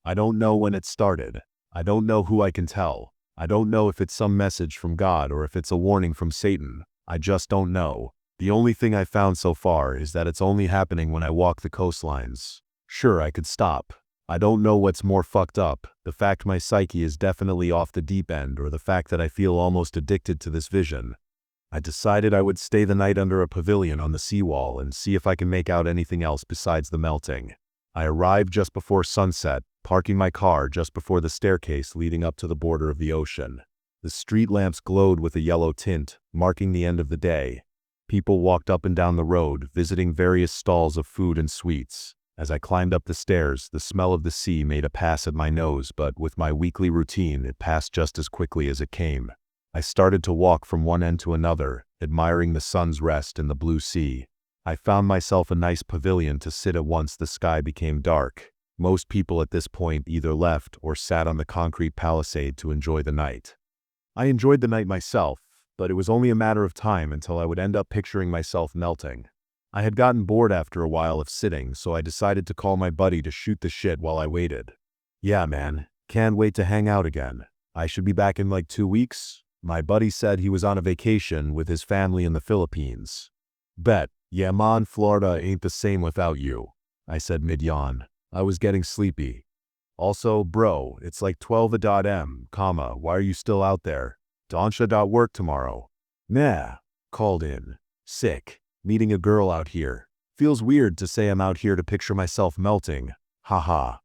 I don't know when it started. I don't know who I can tell. I don't know if it's some message from God or if it's a warning from Satan. I just don't know. The only thing I've found so far is that it's only happening when I walk the coastlines. Sure, I could stop. I don't know what's more fucked up, the fact my psyche is definitely off the deep end or the fact that I feel almost addicted to this vision. I decided I would stay the night under a pavilion on the seawall and see if I can make out anything else besides the melting. I arrived just before sunset, parking my car just before the staircase leading up to the border of the ocean. The street lamps glowed with a yellow tint, marking the end of the day. People walked up and down the road, visiting various stalls of food and sweets. As I climbed up the stairs, the smell of the sea made a pass at my nose, but with my weekly routine, it passed just as quickly as it came. I started to walk from one end to another, admiring the sun's rest in the blue sea. I found myself a nice pavilion to sit at once the sky became dark. Most people at this point either left or sat on the concrete palisade to enjoy the night. I enjoyed the night myself, but it was only a matter of time until I would end up picturing myself melting. I had gotten bored after a while of sitting, so I decided to call my buddy to shoot the shit while I waited. "Yeah, man, can't wait to hang out again. I should be back in like 2 weeks." My buddy said he was on a vacation with his family in the Philippines. "Bet, yeah man, Florida ain't the same without you," I said mid-yawn. I was getting sleepy. "Also, bro, it's like 12 a.m., why are you still out there? Donsha work tomorrow." "Nah," called in. "Sick. Meeting a girl out here. Feels weird to say I'm out here to picture myself melting. Haha."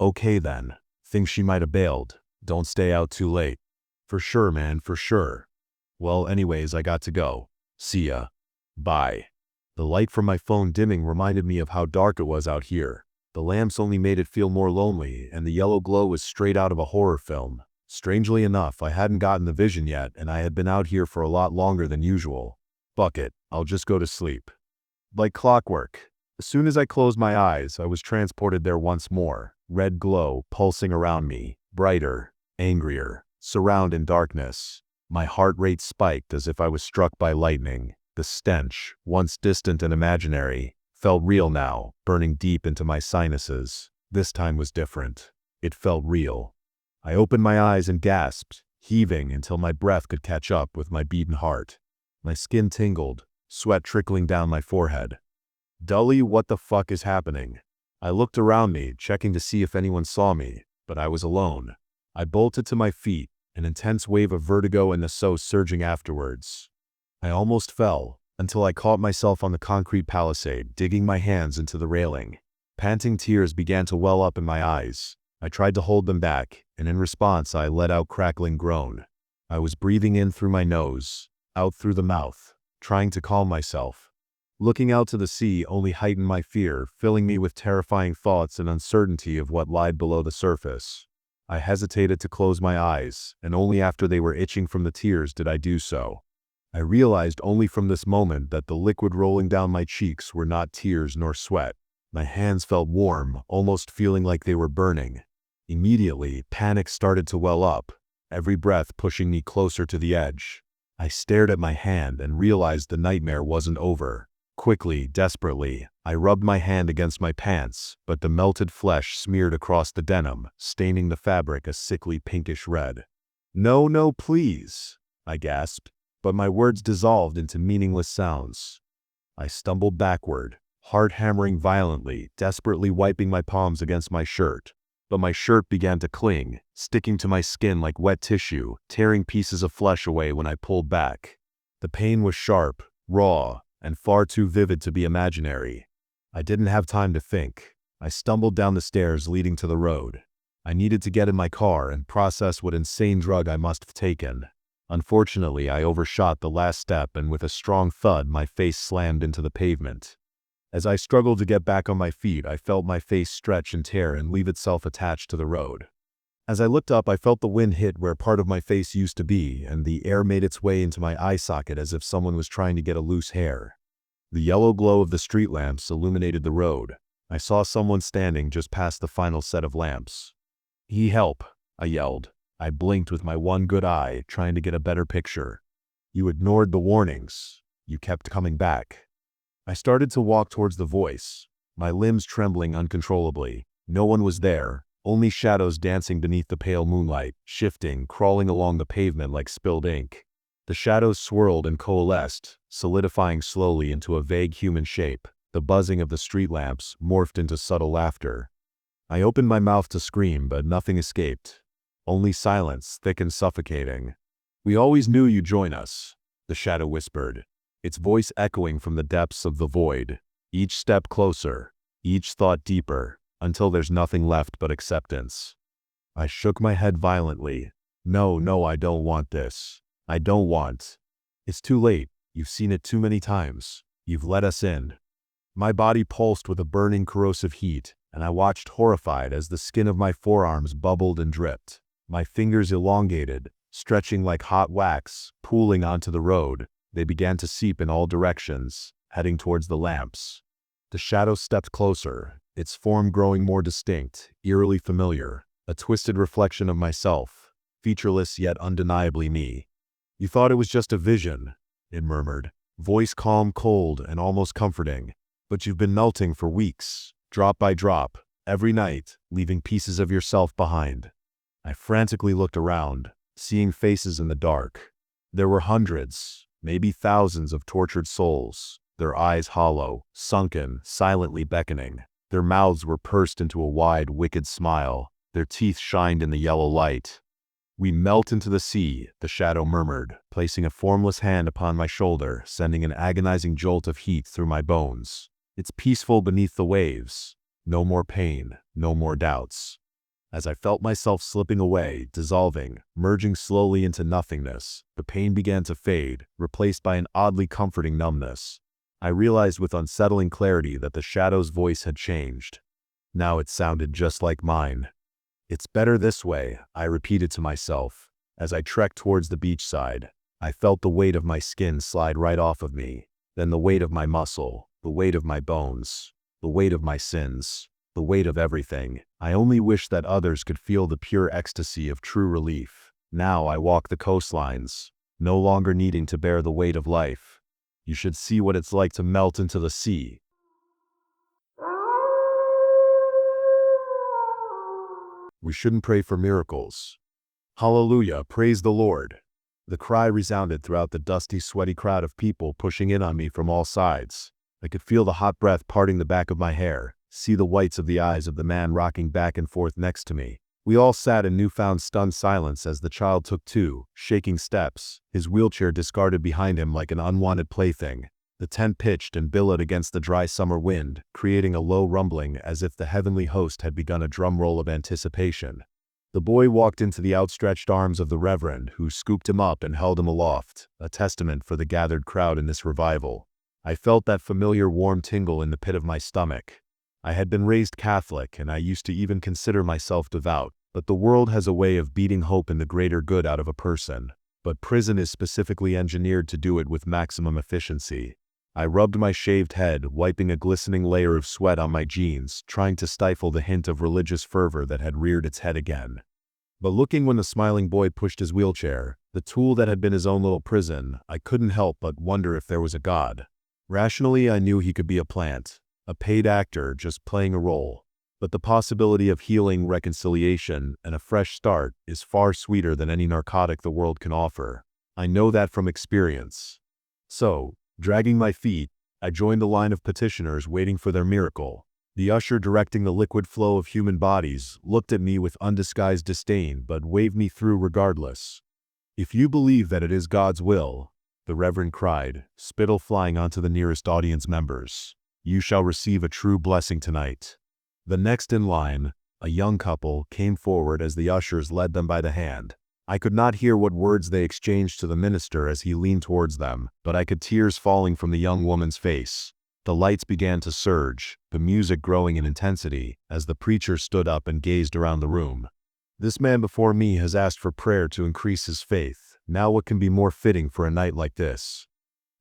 Okay then. Think she might have bailed. Don't stay out too late." "For sure, man, for sure." "Well, anyways, I got to go. See ya. Bye." The light from my phone dimming reminded me of how dark it was out here. The lamps only made it feel more lonely, and the yellow glow was straight out of a horror film. Strangely enough, I hadn't gotten the vision yet, and I had been out here for a lot longer than usual. Fuck it, I'll just go to sleep. Like clockwork. As soon as I closed my eyes, I was transported there once more. Red glow pulsing around me, brighter, angrier, surround in darkness. My heart rate spiked as if I was struck by lightning. The stench, once distant and imaginary, felt real now, burning deep into my sinuses. This time was different. It felt real. I opened my eyes and gasped, heaving until my breath could catch up with my beating heart. My skin tingled, sweat trickling down my forehead. Dully, what the fuck is happening? I looked around me, checking to see if anyone saw me, but I was alone. I bolted to my feet, an intense wave of vertigo and the so surging afterwards. I almost fell, until I caught myself on the concrete palisade, digging my hands into the railing. Panting tears began to well up in my eyes. I tried to hold them back, and in response I let out a crackling groan. I was breathing in through my nose, out through the mouth, trying to calm myself. Looking out to the sea only heightened my fear, filling me with terrifying thoughts and uncertainty of what lied below the surface. I hesitated to close my eyes, and only after they were itching from the tears did I do so. I realized only from this moment that the liquid rolling down my cheeks were not tears nor sweat. My hands felt warm, almost feeling like they were burning. Immediately, panic started to well up, every breath pushing me closer to the edge. I stared at my hand and realized the nightmare wasn't over. Quickly, desperately, I rubbed my hand against my pants, but the melted flesh smeared across the denim, staining the fabric a sickly pinkish red. "No, no, please," I gasped, but my words dissolved into meaningless sounds. I stumbled backward, heart hammering violently, desperately wiping my palms against my shirt. But my shirt began to cling, sticking to my skin like wet tissue, tearing pieces of flesh away when I pulled back. The pain was sharp, raw, and far too vivid to be imaginary. I didn't have time to think. I stumbled down the stairs leading to the road. I needed to get in my car and process what insane drug I must have taken. Unfortunately, I overshot the last step and with a strong thud, my face slammed into the pavement. As I struggled to get back on my feet, I felt my face stretch and tear and leave itself attached to the road. As I looked up, I felt the wind hit where part of my face used to be, and the air made its way into my eye socket as if someone was trying to get a loose hair. The yellow glow of the street lamps illuminated the road. I saw someone standing just past the final set of lamps. Help," I yelled. I blinked with my one good eye, trying to get a better picture. "You ignored the warnings. You kept coming back." I started to walk towards the voice, my limbs trembling uncontrollably. No one was there, only shadows dancing beneath the pale moonlight, shifting, crawling along the pavement like spilled ink. The shadows swirled and coalesced, solidifying slowly into a vague human shape. The buzzing of the street lamps morphed into subtle laughter. I opened my mouth to scream, but nothing escaped. Only silence, thick and suffocating. "We always knew you'd join us," the shadow whispered, its voice echoing from the depths of the void. Each step closer, each thought deeper, until there's nothing left but acceptance. I shook my head violently. "No, no, I don't want this. I don't want." "It's too late. You've seen it too many times. You've let us in." My body pulsed with a burning corrosive heat, and I watched horrified as the skin of my forearms bubbled and dripped. My fingers elongated, stretching like hot wax, pooling onto the road. They began to seep in all directions, heading towards the lamps. The shadow stepped closer, its form growing more distinct, eerily familiar, a twisted reflection of myself, featureless yet undeniably me. "You thought it was just a vision," it murmured, voice calm, cold, and almost comforting. "But you've been melting for weeks, drop by drop, every night, leaving pieces of yourself behind." I frantically looked around, seeing faces in the dark. There were hundreds, maybe thousands of tortured souls, their eyes hollow, sunken, silently beckoning. Their mouths were pursed into a wide, wicked smile. Their teeth shined in the yellow light. "We melt into the sea," the shadow murmured, placing a formless hand upon my shoulder, sending an agonizing jolt of heat through my bones. "It's peaceful beneath the waves. No more pain, no more doubts." As I felt myself slipping away, dissolving, merging slowly into nothingness, the pain began to fade, replaced by an oddly comforting numbness. I realized with unsettling clarity that the shadow's voice had changed. Now it sounded just like mine. "It's better this way," I repeated to myself. As I trekked towards the beachside, I felt the weight of my skin slide right off of me, then the weight of my muscle, the weight of my bones, the weight of my sins, the weight of everything. I only wish that others could feel the pure ecstasy of true relief. Now I walk the coastlines, no longer needing to bear the weight of life. You should see what it's like to melt into the sea. We shouldn't pray for miracles. Hallelujah, praise the Lord. The cry resounded throughout the dusty, sweaty crowd of people pushing in on me from all sides. I could feel the hot breath parting the back of my hair, see the whites of the eyes of the man rocking back and forth next to me. We all sat in newfound stunned silence as the child took 2 shaking steps, his wheelchair discarded behind him like an unwanted plaything. The tent pitched and billowed against the dry summer wind, creating a low rumbling as if the heavenly host had begun a drum roll of anticipation. The boy walked into the outstretched arms of the Reverend, who scooped him up and held him aloft, a testament for the gathered crowd in this revival. I felt that familiar warm tingle in the pit of my stomach. I had been raised Catholic, and I used to even consider myself devout, but the world has a way of beating hope in the greater good out of a person. But prison is specifically engineered to do it with maximum efficiency. I rubbed my shaved head, wiping a glistening layer of sweat on my jeans, trying to stifle the hint of religious fervor that had reared its head again. But looking when the smiling boy pushed his wheelchair, the tool that had been his own little prison, I couldn't help but wonder if there was a god. Rationally, I knew he could be a plant, a paid actor just playing a role. But the possibility of healing, reconciliation, and a fresh start is far sweeter than any narcotic the world can offer. I know that from experience. So, dragging my feet, I joined the line of petitioners waiting for their miracle. The usher directing the liquid flow of human bodies looked at me with undisguised disdain but waved me through regardless. "If you believe that it is God's will," the Reverend cried, spittle flying onto the nearest audience members, "you shall receive a true blessing tonight." The next in line, a young couple, came forward as the ushers led them by the hand. I could not hear what words they exchanged to the minister as he leaned towards them, but I could tears falling from the young woman's face. The lights began to surge, the music growing in intensity, as the preacher stood up and gazed around the room. This man before me has asked for prayer to increase his faith. Now what can be more fitting for a night like this?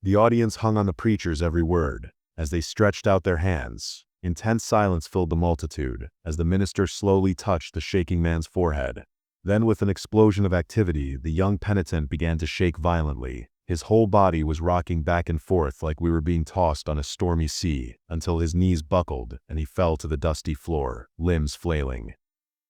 The audience hung on the preacher's every word, as they stretched out their hands. Intense silence filled the multitude, as the minister slowly touched the shaking man's forehead. Then with an explosion of activity, the young penitent began to shake violently. His whole body was rocking back and forth like we were being tossed on a stormy sea, until his knees buckled and he fell to the dusty floor, limbs flailing.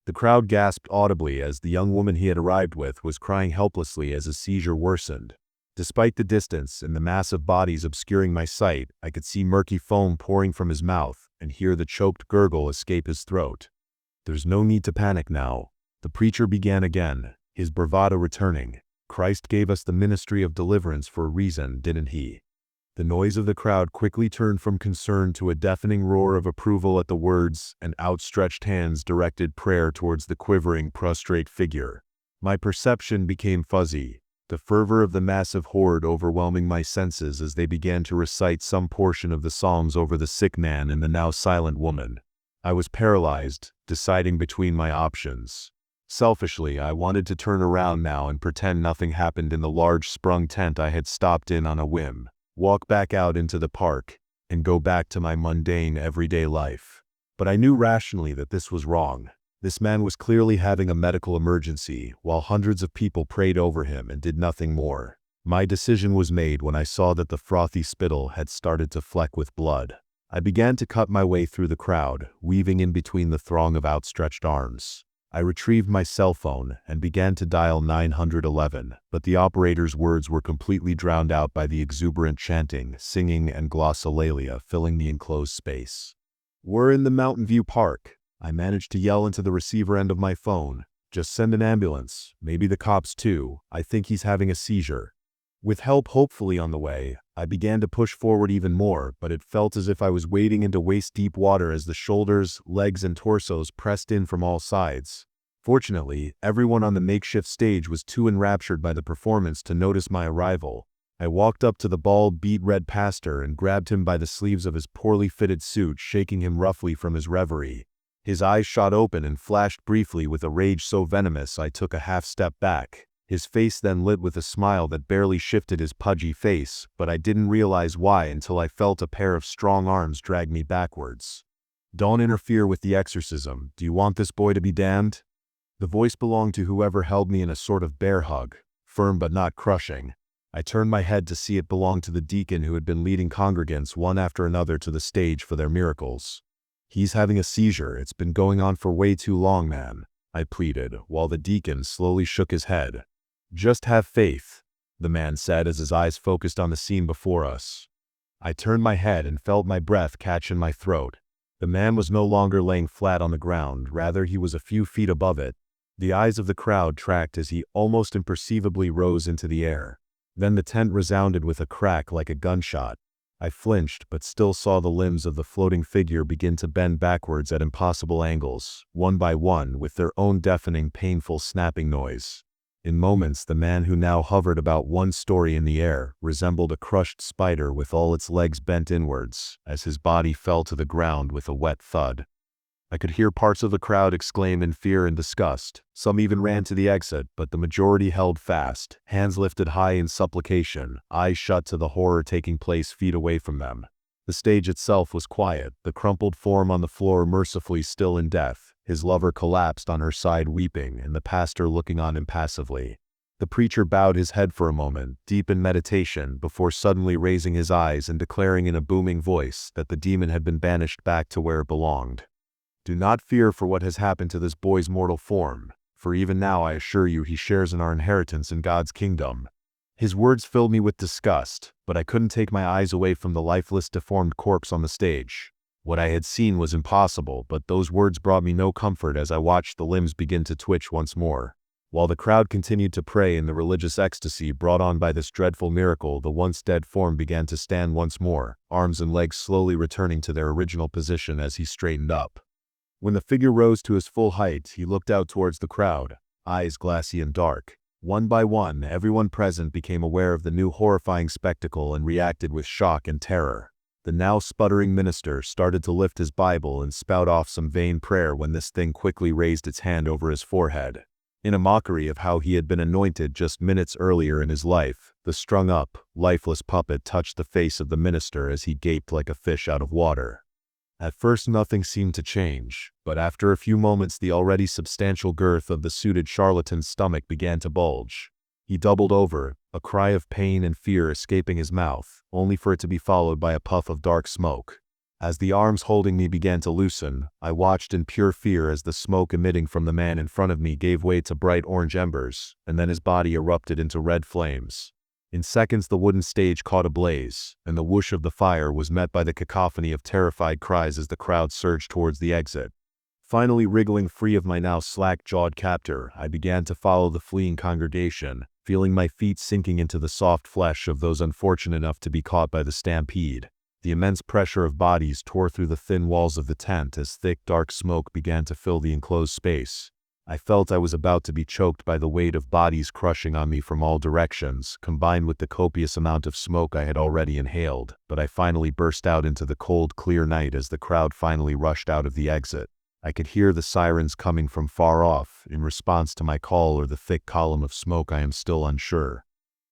The crowd gasped audibly as the young woman he had arrived with was crying helplessly as his seizure worsened. Despite the distance and the mass of bodies obscuring my sight, I could see murky foam pouring from his mouth and hear the choked gurgle escape his throat. "There's no need to panic now," the preacher began again, his bravado returning. "Christ gave us the ministry of deliverance for a reason, didn't he?" The noise of the crowd quickly turned from concern to a deafening roar of approval at the words, and outstretched hands directed prayer towards the quivering, prostrate figure. My perception became fuzzy, the fervor of the massive horde overwhelming my senses as they began to recite some portion of the Psalms over the sick man and the now silent woman. I was paralyzed, deciding between my options. Selfishly, I wanted to turn around now and pretend nothing happened in the large sprung tent I had stopped in on a whim, walk back out into the park, and go back to my mundane everyday life. But I knew rationally that this was wrong. This man was clearly having a medical emergency, while hundreds of people prayed over him and did nothing more. My decision was made when I saw that the frothy spittle had started to fleck with blood. I began to cut my way through the crowd, weaving in between the throng of outstretched arms. I retrieved my cell phone and began to dial 911, but the operator's words were completely drowned out by the exuberant chanting, singing, and glossolalia filling the enclosed space. "We're in the Mountain View Park," I managed to yell into the receiver end of my phone. "Just send an ambulance, maybe the cops too. I think he's having a seizure." With help hopefully on the way, I began to push forward even more, but it felt as if I was wading into waist-deep water as the shoulders, legs, and torsos pressed in from all sides. Fortunately, everyone on the makeshift stage was too enraptured by the performance to notice my arrival. I walked up to the bald, beet-red pastor and grabbed him by the sleeves of his poorly fitted suit, shaking him roughly from his reverie. His eyes shot open and flashed briefly with a rage so venomous I took a half step back. His face then lit with a smile that barely shifted his pudgy face, but I didn't realize why until I felt a pair of strong arms drag me backwards. "Don't interfere with the exorcism. Do you want this boy to be damned?" The voice belonged to whoever held me in a sort of bear hug, firm but not crushing. I turned my head to see it belonged to the deacon who had been leading congregants one after another to the stage for their miracles. "He's having a seizure. It's been going on for way too long, man," I pleaded, while the deacon slowly shook his head. "Just have faith," the man said as his eyes focused on the scene before us. I turned my head and felt my breath catch in my throat. The man was no longer laying flat on the ground, rather he was a few feet above it. The eyes of the crowd tracked as he almost imperceivably rose into the air. Then the tent resounded with a crack like a gunshot. I flinched, but still saw the limbs of the floating figure begin to bend backwards at impossible angles, one by one, with their own deafening, painful snapping noise. In moments, the man who now hovered about 1 story in the air resembled a crushed spider with all its legs bent inwards, as his body fell to the ground with a wet thud. I could hear parts of the crowd exclaim in fear and disgust. Some even ran to the exit, but the majority held fast, hands lifted high in supplication, eyes shut to the horror taking place feet away from them. The stage itself was quiet, the crumpled form on the floor mercifully still in death, his lover collapsed on her side weeping, and the pastor looking on impassively. The preacher bowed his head for a moment, deep in meditation, before suddenly raising his eyes and declaring in a booming voice that the demon had been banished back to where it belonged. "Do not fear for what has happened to this boy's mortal form, for even now I assure you he shares in our inheritance in God's kingdom." His words filled me with disgust, but I couldn't take my eyes away from the lifeless, deformed corpse on the stage. What I had seen was impossible, but those words brought me no comfort as I watched the limbs begin to twitch once more. While the crowd continued to pray in the religious ecstasy brought on by this dreadful miracle, the once dead form began to stand once more, arms and legs slowly returning to their original position as he straightened up. When the figure rose to his full height, he looked out towards the crowd, eyes glassy and dark. One by one, everyone present became aware of the new horrifying spectacle and reacted with shock and terror. The now sputtering minister started to lift his Bible and spout off some vain prayer when this thing quickly raised its hand over his forehead. In a mockery of how he had been anointed just minutes earlier in his life, the strung-up, lifeless puppet touched the face of the minister as he gaped like a fish out of water. At first nothing seemed to change, but after a few moments the already substantial girth of the suited charlatan's stomach began to bulge. He doubled over, a cry of pain and fear escaping his mouth, only for it to be followed by a puff of dark smoke. As the arms holding me began to loosen, I watched in pure fear as the smoke emitting from the man in front of me gave way to bright orange embers, and then his body erupted into red flames. In seconds the wooden stage caught ablaze, and the whoosh of the fire was met by the cacophony of terrified cries as the crowd surged towards the exit. Finally wriggling free of my now slack-jawed captor, I began to follow the fleeing congregation, feeling my feet sinking into the soft flesh of those unfortunate enough to be caught by the stampede. The immense pressure of bodies tore through the thin walls of the tent as thick dark smoke began to fill the enclosed space. I felt I was about to be choked by the weight of bodies crushing on me from all directions, combined with the copious amount of smoke I had already inhaled, but I finally burst out into the cold, clear night as the crowd finally rushed out of the exit. I could hear the sirens coming from far off, in response to my call, or the thick column of smoke I am still unsure.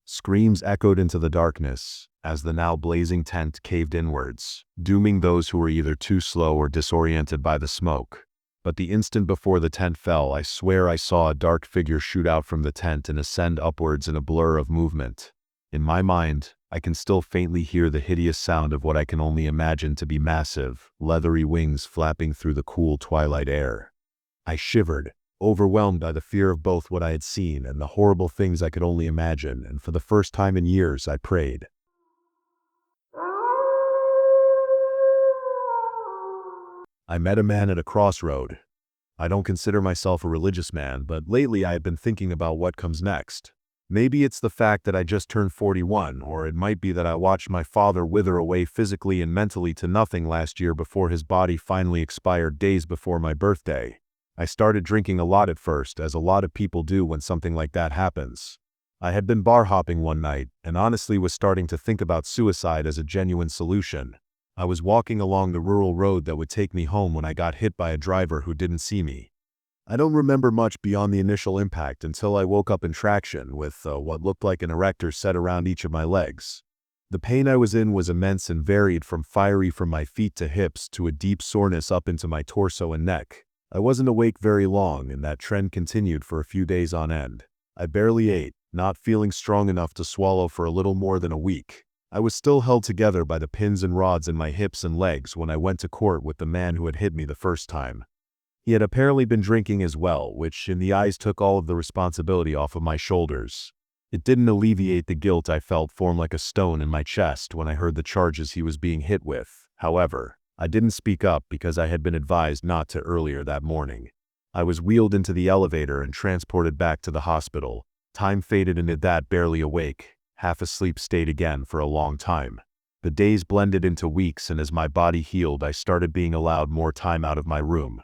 Screams echoed into the darkness, as the now blazing tent caved inwards, dooming those who were either too slow or disoriented by the smoke. But the instant before the tent fell, I swear I saw a dark figure shoot out from the tent and ascend upwards in a blur of movement. In my mind, I can still faintly hear the hideous sound of what I can only imagine to be massive, leathery wings flapping through the cool twilight air. I shivered, overwhelmed by the fear of both what I had seen and the horrible things I could only imagine, and for the first time in years I prayed. I met a man at a crossroad. I don't consider myself a religious man, but lately I have been thinking about what comes next. Maybe it's the fact that I just turned 41, or it might be that I watched my father wither away physically and mentally to nothing last year before his body finally expired days before my birthday. I started drinking a lot at first, as a lot of people do when something like that happens. I had been bar hopping one night, and honestly was starting to think about suicide as a genuine solution. I was walking along the rural road that would take me home when I got hit by a driver who didn't see me. I don't remember much beyond the initial impact until I woke up in traction with what looked like an erector set around each of my legs. The pain I was in was immense and varied from fiery from my feet to hips to a deep soreness up into my torso and neck. I wasn't awake very long, and that trend continued for a few days on end. I barely ate, not feeling strong enough to swallow for a little more than a week. I was still held together by the pins and rods in my hips and legs when I went to court with the man who had hit me the first time. He had apparently been drinking as well, which in the eyes took all of the responsibility off of my shoulders. It didn't alleviate the guilt I felt form like a stone in my chest when I heard the charges he was being hit with. However, I didn't speak up because I had been advised not to earlier that morning. I was wheeled into the elevator and transported back to the hospital. Time faded into that barely awake, half asleep state again for a long time. The days blended into weeks, and as my body healed, I started being allowed more time out of my room.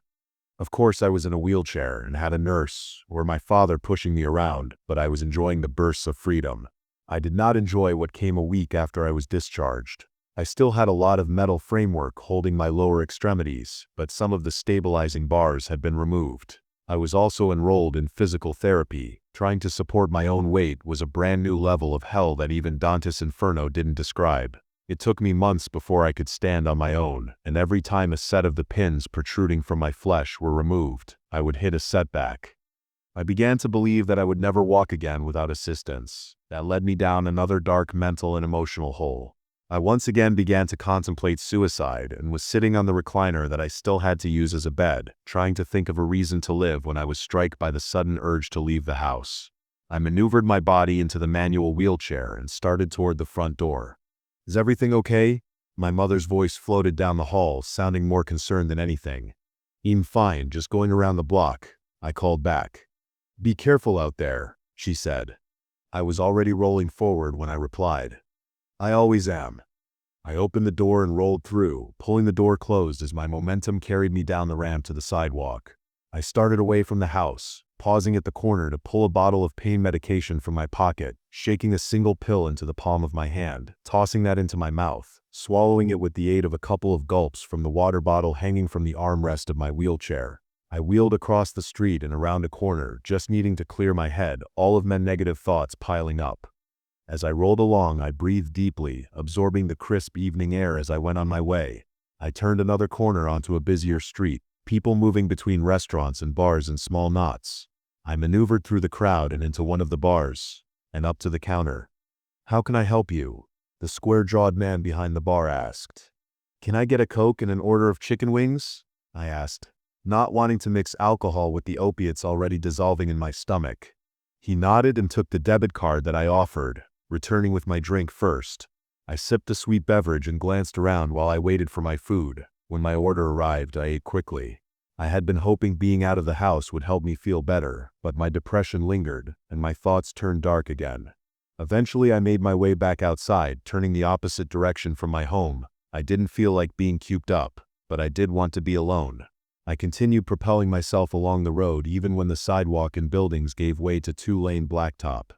Of course, I was in a wheelchair and had a nurse, or my father pushing me around, but I was enjoying the bursts of freedom. I did not enjoy what came a week after I was discharged. I still had a lot of metal framework holding my lower extremities, but some of the stabilizing bars had been removed. I was also enrolled in physical therapy. Trying to support my own weight was a brand new level of hell that even Dante's Inferno didn't describe. It took me months before I could stand on my own, and every time a set of the pins protruding from my flesh were removed, I would hit a setback. I began to believe that I would never walk again without assistance. That led me down another dark mental and emotional hole. I once again began to contemplate suicide and was sitting on the recliner that I still had to use as a bed, trying to think of a reason to live when I was struck by the sudden urge to leave the house. I maneuvered my body into the manual wheelchair and started toward the front door. "Is everything okay?" My mother's voice floated down the hall, sounding more concerned than anything. "I'm fine, just going around the block," I called back. "Be careful out there," she said. I was already rolling forward when I replied, "I always am." I opened the door and rolled through, pulling the door closed as my momentum carried me down the ramp to the sidewalk. I started away from the house, pausing at the corner to pull a bottle of pain medication from my pocket, shaking a single pill into the palm of my hand, tossing that into my mouth, swallowing it with the aid of a couple of gulps from the water bottle hanging from the armrest of my wheelchair. I wheeled across the street and around a corner, just needing to clear my head, all of my negative thoughts piling up. As I rolled along, I breathed deeply, absorbing the crisp evening air as I went on my way. I turned another corner onto a busier street, people moving between restaurants and bars in small knots. I maneuvered through the crowd and into one of the bars, and up to the counter. "How can I help you?" the square-jawed man behind the bar asked. "Can I get a Coke and an order of chicken wings?" I asked, not wanting to mix alcohol with the opiates already dissolving in my stomach. He nodded and took the debit card that I offered, returning with my drink first. I sipped the sweet beverage and glanced around while I waited for my food. When my order arrived, I ate quickly. I had been hoping being out of the house would help me feel better, but my depression lingered, and my thoughts turned dark again. Eventually, I made my way back outside, turning the opposite direction from my home. I didn't feel like being cooped up, but I did want to be alone. I continued propelling myself along the road even when the sidewalk and buildings gave way to two-lane blacktop.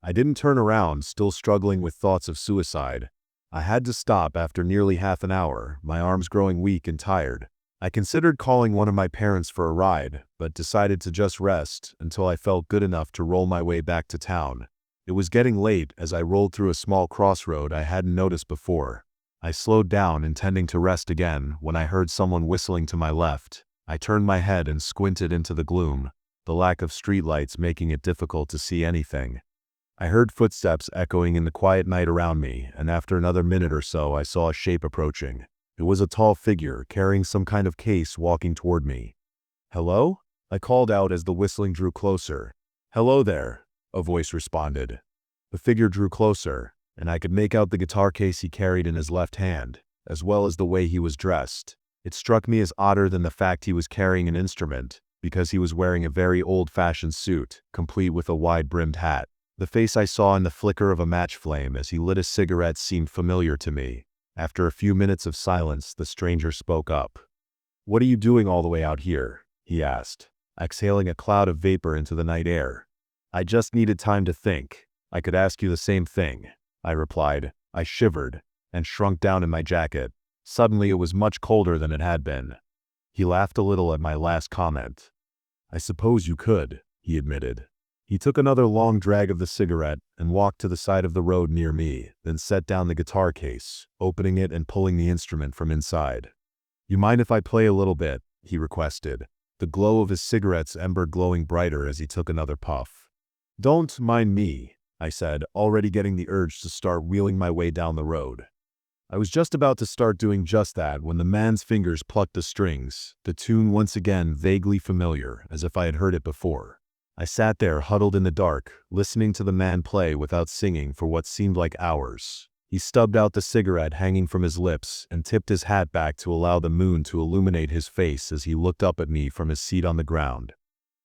I didn't turn around, still struggling with thoughts of suicide. I had to stop after nearly half an hour, my arms growing weak and tired. I considered calling one of my parents for a ride, but decided to just rest until I felt good enough to roll my way back to town. It was getting late as I rolled through a small crossroad I hadn't noticed before. I slowed down, intending to rest again, when I heard someone whistling to my left. I turned my head and squinted into the gloom, the lack of streetlights making it difficult to see anything. I heard footsteps echoing in the quiet night around me, and after another minute or so I saw a shape approaching. It was a tall figure, carrying some kind of case, walking toward me. "Hello?" I called out as the whistling drew closer. "Hello there," a voice responded. The figure drew closer, and I could make out the guitar case he carried in his left hand, as well as the way he was dressed. It struck me as odder than the fact he was carrying an instrument, because he was wearing a very old-fashioned suit, complete with a wide-brimmed hat. The face I saw in the flicker of a match flame as he lit a cigarette seemed familiar to me. After a few minutes of silence, the stranger spoke up. "What are you doing all the way out here?" he asked, exhaling a cloud of vapor into the night air. "I just needed time to think. I could ask you the same thing," I replied. I shivered and shrunk down in my jacket. Suddenly it was much colder than it had been. He laughed a little at my last comment. "I suppose you could," he admitted. He took another long drag of the cigarette and walked to the side of the road near me, then set down the guitar case, opening it and pulling the instrument from inside. "You mind if I play a little bit?" he requested, the glow of his cigarette's ember glowing brighter as he took another puff. "Don't mind me," I said, already getting the urge to start wheeling my way down the road. I was just about to start doing just that when the man's fingers plucked the strings, the tune once again vaguely familiar, as if I had heard it before. I sat there huddled in the dark, listening to the man play without singing for what seemed like hours. He stubbed out the cigarette hanging from his lips and tipped his hat back to allow the moon to illuminate his face as he looked up at me from his seat on the ground.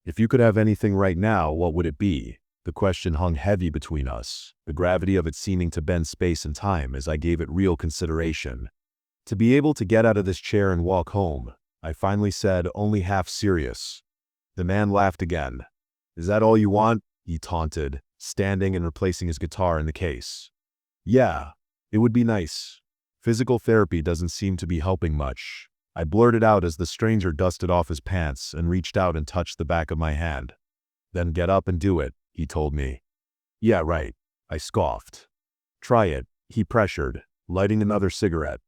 "If you could have anything right now, what would it be?" The question hung heavy between us, the gravity of it seeming to bend space and time as I gave it real consideration. "To be able to get out of this chair and walk home," I finally said, only half serious. The man laughed again. "Is that all you want?" he taunted, standing and replacing his guitar in the case. "Yeah, it would be nice." Physical therapy doesn't seem to be helping much. I blurted out as the stranger dusted off his pants and reached out and touched the back of my hand. Then get up and do it, he told me. Yeah, right, I scoffed. Try it, he pressured, lighting another cigarette.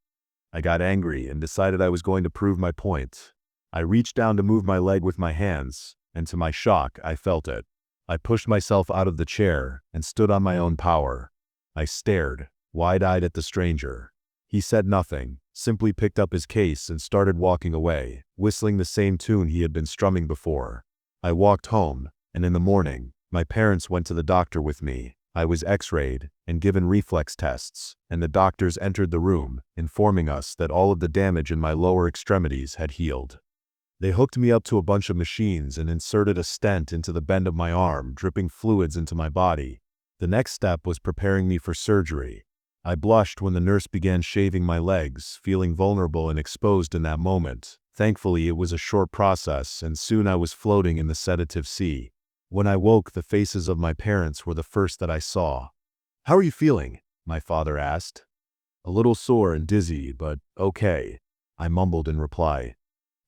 I got angry and decided I was going to prove my point. I reached down to move my leg with my hands, and to my shock, I felt it. I pushed myself out of the chair and stood on my own power. I stared, wide-eyed at the stranger. He said nothing, simply picked up his case and started walking away, whistling the same tune he had been strumming before. I walked home, and in the morning, my parents went to the doctor with me. I was x-rayed and given reflex tests, and the doctors entered the room, informing us that all of the damage in my lower extremities had healed. They hooked me up to a bunch of machines and inserted a stent into the bend of my arm, dripping fluids into my body. The next step was preparing me for surgery. I blushed when the nurse began shaving my legs, feeling vulnerable and exposed in that moment. Thankfully, it was a short process, and soon I was floating in the sedative sea. When I woke, the faces of my parents were the first that I saw. "How are you feeling?" my father asked. "A little sore and dizzy, but okay," I mumbled in reply.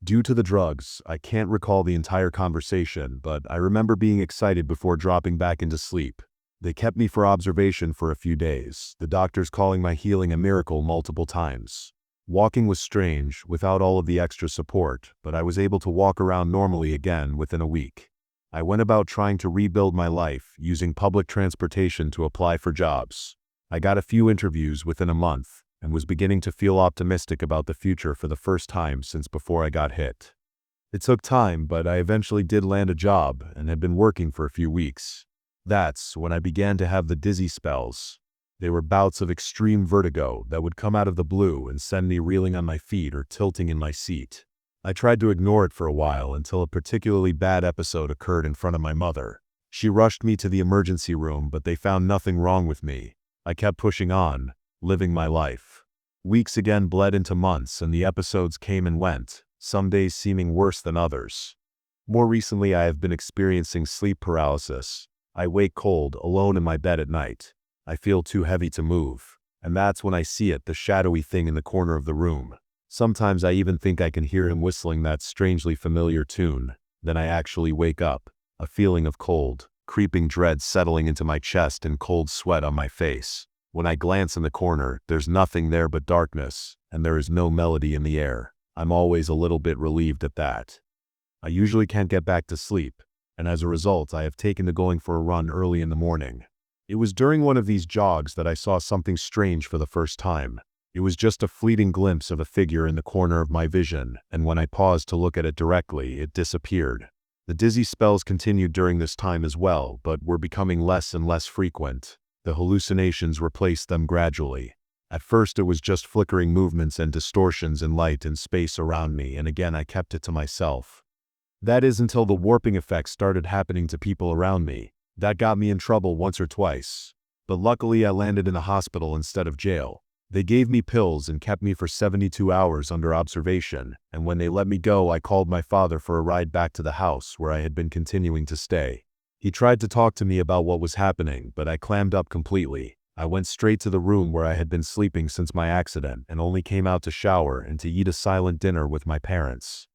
Due to the drugs, I can't recall the entire conversation, but I remember being excited before dropping back into sleep. They kept me for observation for a few days, the doctors calling my healing a miracle multiple times. Walking was strange, without all of the extra support, but I was able to walk around normally again within a week. I went about trying to rebuild my life, using public transportation to apply for jobs. I got a few interviews within a month, and was beginning to feel optimistic about the future for the first time since before I got hit. It took time, but I eventually did land a job and had been working for a few weeks. That's when I began to have the dizzy spells. They were bouts of extreme vertigo that would come out of the blue and send me reeling on my feet or tilting in my seat. I tried to ignore it for a while until a particularly bad episode occurred in front of my mother. She rushed me to the emergency room, but they found nothing wrong with me. I kept pushing on, living my life. Weeks again bled into months, and the episodes came and went, some days seeming worse than others. More recently, I have been experiencing sleep paralysis. I wake cold, alone in my bed at night. I feel too heavy to move, and that's when I see it, the shadowy thing in the corner of the room. Sometimes I even think I can hear him whistling that strangely familiar tune. Then I actually wake up, a feeling of cold, creeping dread settling into my chest and cold sweat on my face. When I glance in the corner, there's nothing there but darkness, and there is no melody in the air. I'm always a little bit relieved at that. I usually can't get back to sleep, and as a result, I have taken to going for a run early in the morning. It was during one of these jogs that I saw something strange for the first time. It was just a fleeting glimpse of a figure in the corner of my vision, and when I paused to look at it directly, it disappeared. The dizzy spells continued during this time as well, but were becoming less and less frequent. The hallucinations replaced them gradually. At first it was just flickering movements and distortions in light and space around me, and again I kept it to myself. That is until the warping effects started happening to people around me. That got me in trouble once or twice. But luckily I landed in a hospital instead of jail. They gave me pills and kept me for 72 hours under observation, and when they let me go, I called my father for a ride back to the house where I had been continuing to stay. He tried to talk to me about what was happening, but I clammed up completely. I went straight to the room where I had been sleeping since my accident and only came out to shower and to eat a silent dinner with my parents.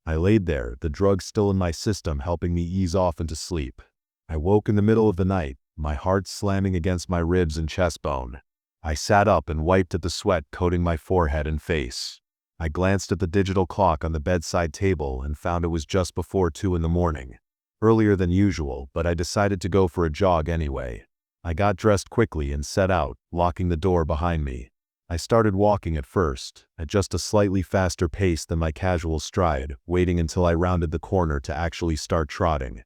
I laid there, the drugs still in my system helping me ease off into sleep. I woke in the middle of the night, my heart slamming against my ribs and chest bone. I sat up and wiped at the sweat coating my forehead and face. I glanced at the digital clock on the bedside table and found it was just before 2 in the morning. Earlier than usual, but I decided to go for a jog anyway. I got dressed quickly and set out, locking the door behind me. I started walking at first, at just a slightly faster pace than my casual stride, waiting until I rounded the corner to actually start trotting.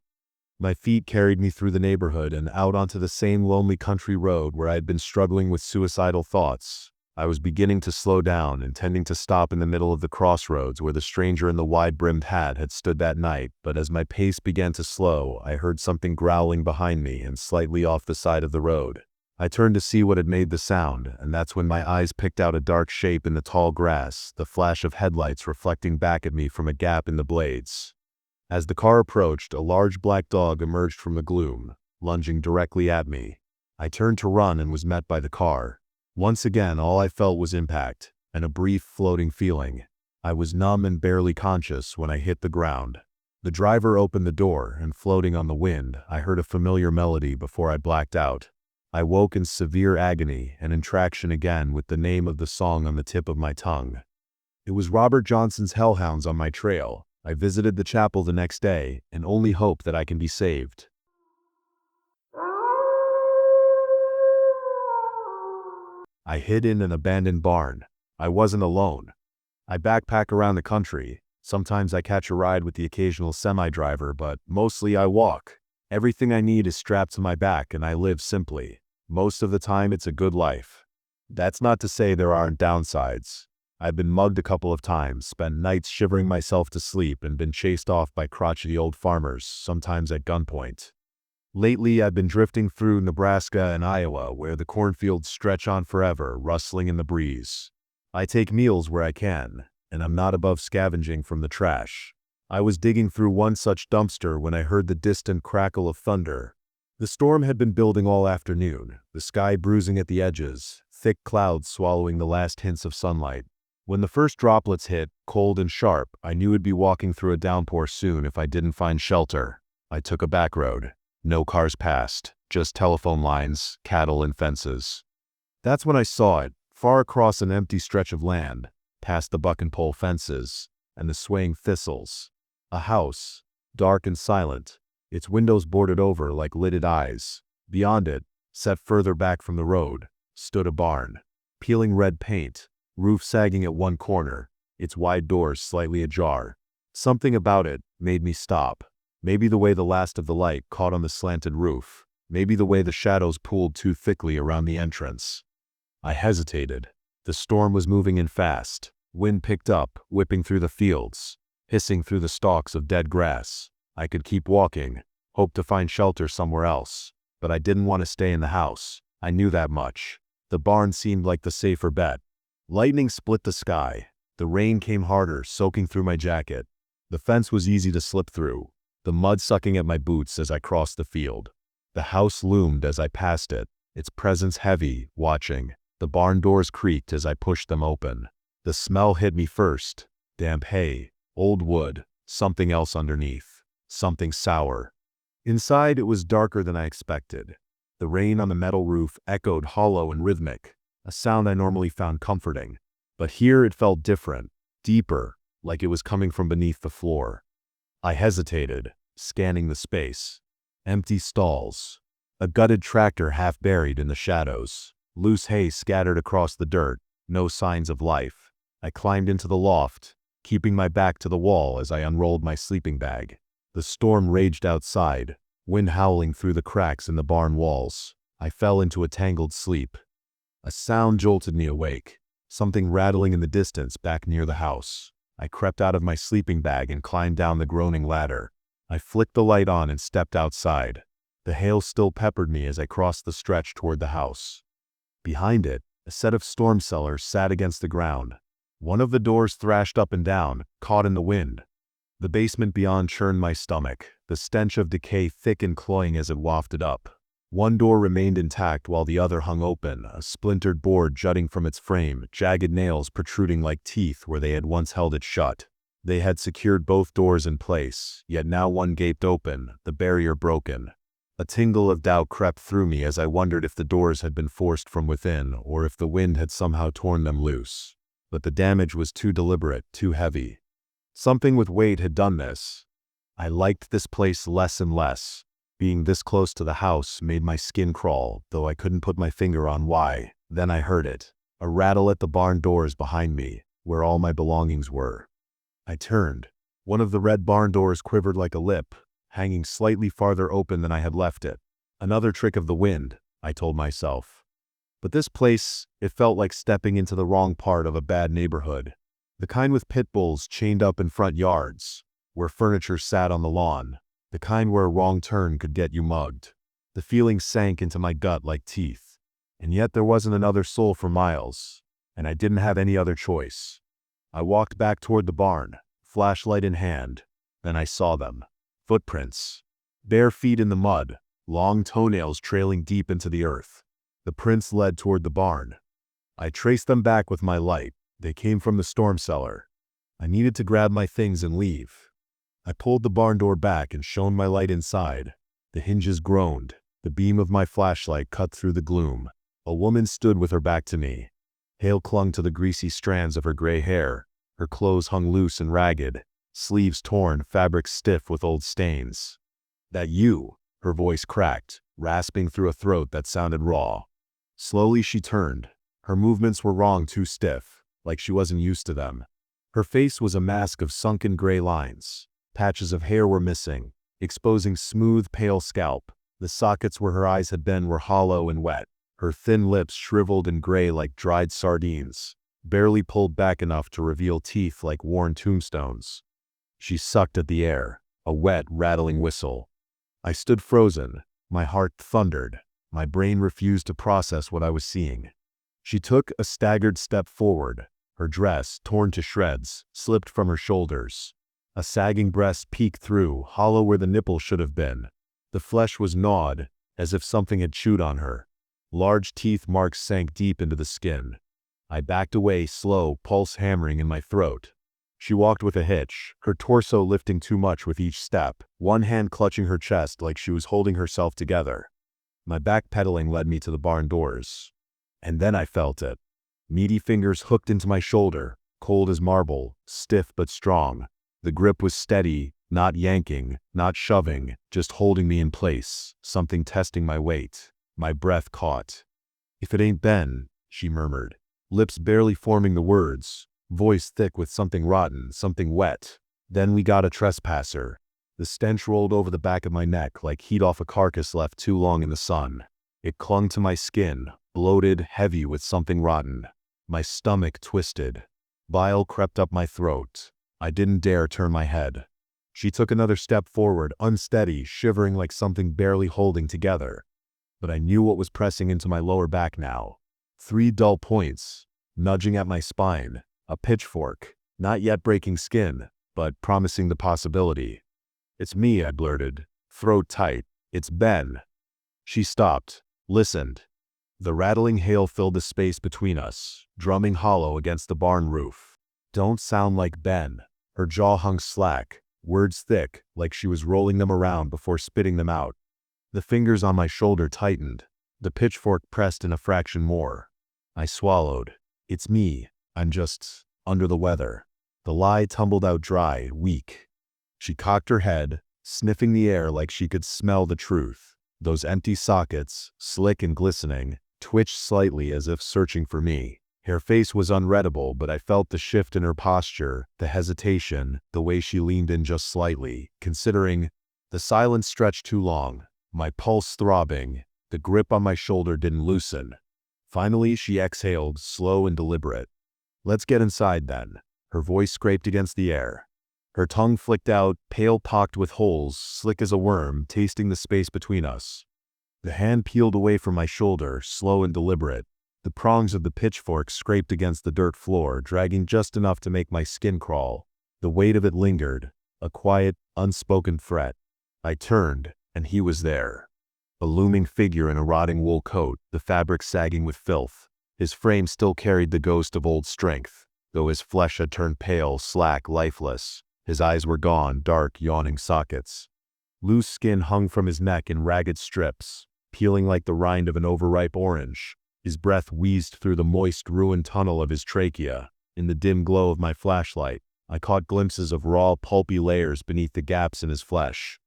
My feet carried me through the neighborhood and out onto the same lonely country road where I had been struggling with suicidal thoughts. I was beginning to slow down, intending to stop in the middle of the crossroads where the stranger in the wide-brimmed hat had stood that night, but as my pace began to slow, I heard something growling behind me and slightly off the side of the road. I turned to see what had made the sound, and that's when my eyes picked out a dark shape in the tall grass, the flash of headlights reflecting back at me from a gap in the blades. As the car approached, a large black dog emerged from the gloom, lunging directly at me. I turned to run and was met by the car. Once again, all I felt was impact, and a brief floating feeling. I was numb and barely conscious when I hit the ground. The driver opened the door, and floating on the wind, I heard a familiar melody before I blacked out. I woke in severe agony and in traction again with the name of the song on the tip of my tongue. It was Robert Johnson's Hellhounds on my trail. I visited the chapel the next day and only hope that I can be saved. I hid in an abandoned barn. I wasn't alone. I backpack around the country. Sometimes I catch a ride with the occasional semi-driver, but mostly I walk. Everything I need is strapped to my back and I live simply. Most of the time it's a good life. That's not to say there aren't downsides. I've been mugged a couple of times, spent nights shivering myself to sleep, and been chased off by crotchety old farmers, sometimes at gunpoint. Lately, I've been drifting through Nebraska and Iowa, where the cornfields stretch on forever, rustling in the breeze. I take meals where I can, and I'm not above scavenging from the trash. I was digging through one such dumpster when I heard the distant crackle of thunder. The storm had been building all afternoon, the sky bruising at the edges, thick clouds swallowing the last hints of sunlight. When the first droplets hit, cold and sharp, I knew I'd be walking through a downpour soon if I didn't find shelter. I took a back road. No cars passed, just telephone lines, cattle, and fences. That's when I saw it, far across an empty stretch of land, past the buck and pole fences, and the swaying thistles. A house, dark and silent, its windows boarded over like lidded eyes. Beyond it, set further back from the road, stood a barn. Peeling red paint, roof sagging at one corner, its wide doors slightly ajar. Something about it made me stop. Maybe the way the last of the light caught on the slanted roof. Maybe the way the shadows pooled too thickly around the entrance. I hesitated. The storm was moving in fast. Wind picked up, whipping through the fields, hissing through the stalks of dead grass. I could keep walking, hope to find shelter somewhere else. But I didn't want to stay in the house. I knew that much. The barn seemed like the safer bet. Lightning split the sky. The rain came harder, soaking through my jacket. The fence was easy to slip through, the mud sucking at my boots as I crossed the field. The house loomed as I passed it, its presence heavy, watching. The barn doors creaked as I pushed them open. The smell hit me first. Damp hay, old wood, something else underneath. Something sour. Inside it was darker than I expected. The rain on the metal roof echoed hollow and rhythmic, a sound I normally found comforting. But here it felt different, deeper, like it was coming from beneath the floor. I hesitated, scanning the space. Empty stalls. A gutted tractor half buried in the shadows. Loose hay scattered across the dirt, no signs of life. I climbed into the loft, keeping my back to the wall as I unrolled my sleeping bag. The storm raged outside, wind howling through the cracks in the barn walls. I fell into a tangled sleep. A sound jolted me awake, something rattling in the distance back near the house. I crept out of my sleeping bag and climbed down the groaning ladder. I flicked the light on and stepped outside. The hail still peppered me as I crossed the stretch toward the house. Behind it, a set of storm cellars sat against the ground. One of the doors thrashed up and down, caught in the wind. The basement beyond churned my stomach, the stench of decay thick and cloying as it wafted up. One door remained intact while the other hung open, a splintered board jutting from its frame, jagged nails protruding like teeth where they had once held it shut. They had secured both doors in place, yet now one gaped open, the barrier broken. A tingle of doubt crept through me as I wondered if the doors had been forced from within, or if the wind had somehow torn them loose. But the damage was too deliberate, too heavy. Something with weight had done this. I liked this place less and less. Being this close to the house made my skin crawl, though I couldn't put my finger on why. Then I heard it. A rattle at the barn doors behind me, where all my belongings were. I turned. One of the red barn doors quivered like a lip, hanging slightly farther open than I had left it. Another trick of the wind, I told myself. But this place, it felt like stepping into the wrong part of a bad neighborhood. The kind with pit bulls chained up in front yards, where furniture sat on the lawn. The kind where a wrong turn could get you mugged. The feeling sank into my gut like teeth. And yet there wasn't another soul for miles, and I didn't have any other choice. I walked back toward the barn, flashlight in hand. Then I saw them. Footprints. Bare feet in the mud, long toenails trailing deep into the earth. The prints led toward the barn. I traced them back with my light. They came from the storm cellar. I needed to grab my things and leave. I pulled the barn door back and shone my light inside. The hinges groaned. The beam of my flashlight cut through the gloom. A woman stood with her back to me. Hale clung to the greasy strands of her gray hair. Her clothes hung loose and ragged, sleeves torn, fabric stiff with old stains. "That you?" Her voice cracked, rasping through a throat that sounded raw. Slowly she turned. Her movements were wrong, too stiff, like she wasn't used to them. Her face was a mask of sunken gray lines. Patches of hair were missing, exposing smooth, pale scalp. The sockets where her eyes had been were hollow and wet. Her thin lips shriveled and gray like dried sardines, barely pulled back enough to reveal teeth like worn tombstones. She sucked at the air, a wet, rattling whistle. I stood frozen. My heart thundered. My brain refused to process what I was seeing. She took a staggered step forward. Her dress, torn to shreds, slipped from her shoulders. A sagging breast peeked through, hollow where the nipple should have been. The flesh was gnawed, as if something had chewed on her. Large teeth marks sank deep into the skin. I backed away, slow, pulse hammering in my throat. She walked with a hitch, her torso lifting too much with each step, one hand clutching her chest like she was holding herself together. My backpedaling led me to the barn doors. And then I felt it. Meaty fingers hooked into my shoulder, cold as marble, stiff but strong. The grip was steady, not yanking, not shoving, just holding me in place, something testing my weight. My breath caught. "If it ain't Ben," she murmured, lips barely forming the words, voice thick with something rotten, something wet. "Then we got a trespasser." The stench rolled over the back of my neck like heat off a carcass left too long in the sun. It clung to my skin, bloated, heavy with something rotten. My stomach twisted. Bile crept up my throat. I didn't dare turn my head. She took another step forward, unsteady, shivering like something barely holding together. But I knew what was pressing into my lower back now. 3 dull points, nudging at my spine. A pitchfork, not yet breaking skin, but promising the possibility. "It's me," I blurted, throat tight. "It's Ben." She stopped, listened. The rattling hail filled the space between us, drumming hollow against the barn roof. "Don't sound like Ben." Her jaw hung slack, words thick, like she was rolling them around before spitting them out. The fingers on my shoulder tightened. The pitchfork pressed in a fraction more. I swallowed. "It's me. I'm just under the weather." The lie tumbled out dry, weak. She cocked her head, sniffing the air like she could smell the truth. Those empty sockets, slick and glistening, twitched slightly as if searching for me. Her face was unreadable, but I felt the shift in her posture, the hesitation, the way she leaned in just slightly, considering. The silence stretched too long, my pulse throbbing. The grip on my shoulder didn't loosen. Finally, she exhaled, slow and deliberate. "Let's get inside then." Her voice scraped against the air. Her tongue flicked out, pale, pocked with holes, slick as a worm, tasting the space between us. The hand peeled away from my shoulder, slow and deliberate. The prongs of the pitchfork scraped against the dirt floor, dragging just enough to make my skin crawl. The weight of it lingered, a quiet, unspoken threat. I turned, and he was there. A looming figure in a rotting wool coat, the fabric sagging with filth. His frame still carried the ghost of old strength, though his flesh had turned pale, slack, lifeless. His eyes were gone, dark, yawning sockets. Loose skin hung from his neck in ragged strips, peeling like the rind of an overripe orange. His breath wheezed through the moist, ruined tunnel of his trachea. In the dim glow of my flashlight, I caught glimpses of raw, pulpy layers beneath the gaps in his flesh.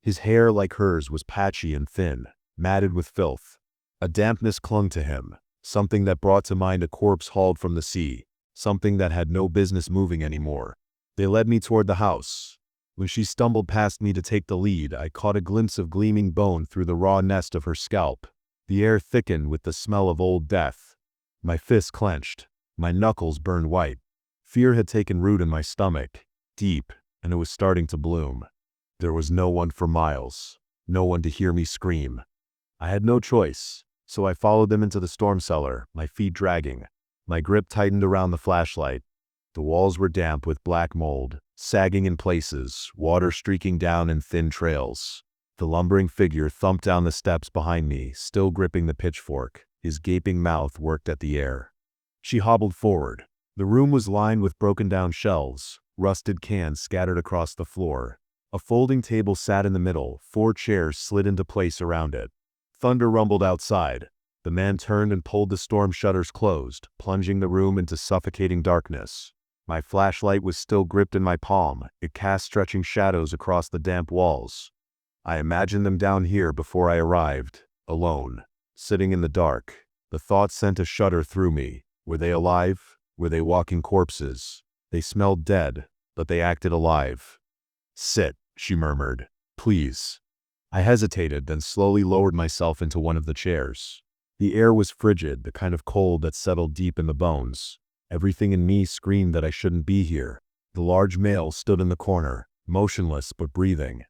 His hair, like hers, was patchy and thin, matted with filth. A dampness clung to him, something that brought to mind a corpse hauled from the sea, something that had no business moving anymore. They led me toward the house. When she stumbled past me to take the lead, I caught a glimpse of gleaming bone through the raw nest of her scalp. The air thickened with the smell of old death. My fists clenched. My knuckles burned white. Fear had taken root in my stomach, deep, and it was starting to bloom. There was no one for miles, no one to hear me scream. I had no choice, so I followed them into the storm cellar, my feet dragging. My grip tightened around the flashlight. The walls were damp with black mold, sagging in places, water streaking down in thin trails. The lumbering figure thumped down the steps behind me, still gripping the pitchfork. His gaping mouth worked at the air. She hobbled forward. The room was lined with broken down shelves, rusted cans scattered across the floor. A folding table sat in the middle, 4 chairs slid into place around it. Thunder rumbled outside. The man turned and pulled the storm shutters closed, plunging the room into suffocating darkness. My flashlight was still gripped in my palm. It cast stretching shadows across the damp walls. I imagined them down here before I arrived, alone, sitting in the dark. The thought sent a shudder through me. Were they alive? Were they walking corpses? They smelled dead, but they acted alive. "Sit," she murmured. "Please." I hesitated, then slowly lowered myself into one of the chairs. The air was frigid, the kind of cold that settled deep in the bones. Everything in me screamed that I shouldn't be here. The large male stood in the corner, motionless but breathing.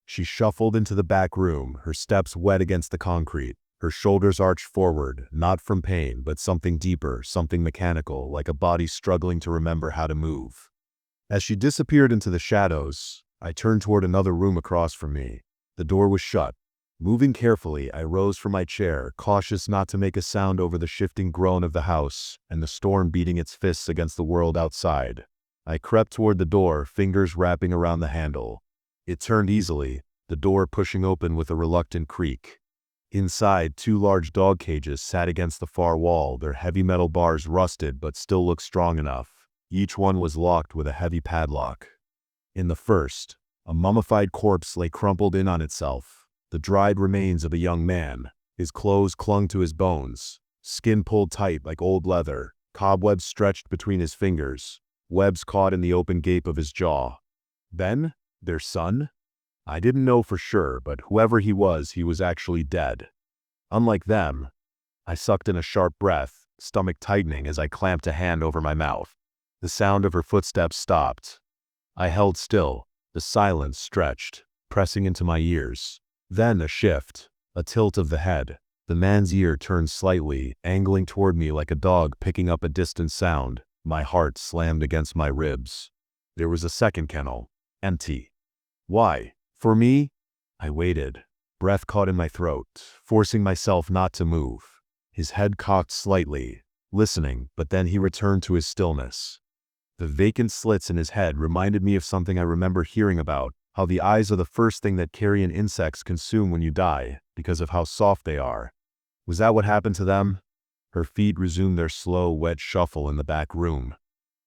She shuffled into the back room, her steps wet against the concrete. Her shoulders arched forward, not from pain, but something deeper, something mechanical, like a body struggling to remember how to move. As she disappeared into the shadows, I turned toward another room across from me. The door was shut. Moving carefully, I rose from my chair, cautious not to make a sound over the shifting groan of the house and the storm beating its fists against the world outside. I crept toward the door, fingers wrapping around the handle. It turned easily, the door pushing open with a reluctant creak. Inside, 2 large dog cages sat against the far wall, their heavy metal bars rusted but still looked strong enough. Each one was locked with a heavy padlock. In the first, a mummified corpse lay crumpled in on itself, the dried remains of a young man. His clothes clung to his bones, skin pulled tight like old leather, cobwebs stretched between his fingers, webs caught in the open gape of his jaw. Ben? Their son? I didn't know for sure, but whoever he was actually dead. Unlike them, I sucked in a sharp breath, stomach tightening as I clamped a hand over my mouth. The sound of her footsteps stopped. I held still, the silence stretched, pressing into my ears. Then a shift, a tilt of the head. The man's ear turned slightly, angling toward me like a dog picking up a distant sound. My heart slammed against my ribs. There was a second kennel, empty. Why? For me? I waited, breath caught in my throat, forcing myself not to move. His head cocked slightly, listening, but then he returned to his stillness. The vacant slits in his head reminded me of something I remember hearing about, how the eyes are the first thing that carrion insects consume when you die, because of how soft they are. Was that what happened to them? Her feet resumed their slow, wet shuffle in the back room.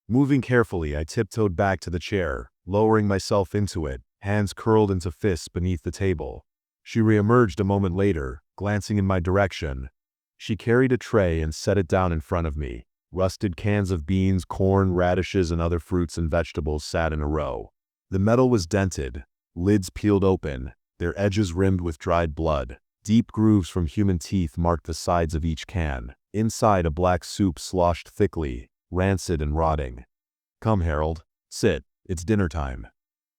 Moving carefully, I tiptoed back to the chair, lowering myself into it, hands curled into fists beneath the table. She reemerged a moment later, glancing in my direction. She carried a tray and set it down in front of me. Rusted cans of beans, corn, radishes, and other fruits and vegetables sat in a row. The metal was dented, lids peeled open, their edges rimmed with dried blood. Deep grooves from human teeth marked the sides of each can. Inside, a black soup sloshed thickly, rancid and rotting. "Come, Harold. Sit. It's dinner time."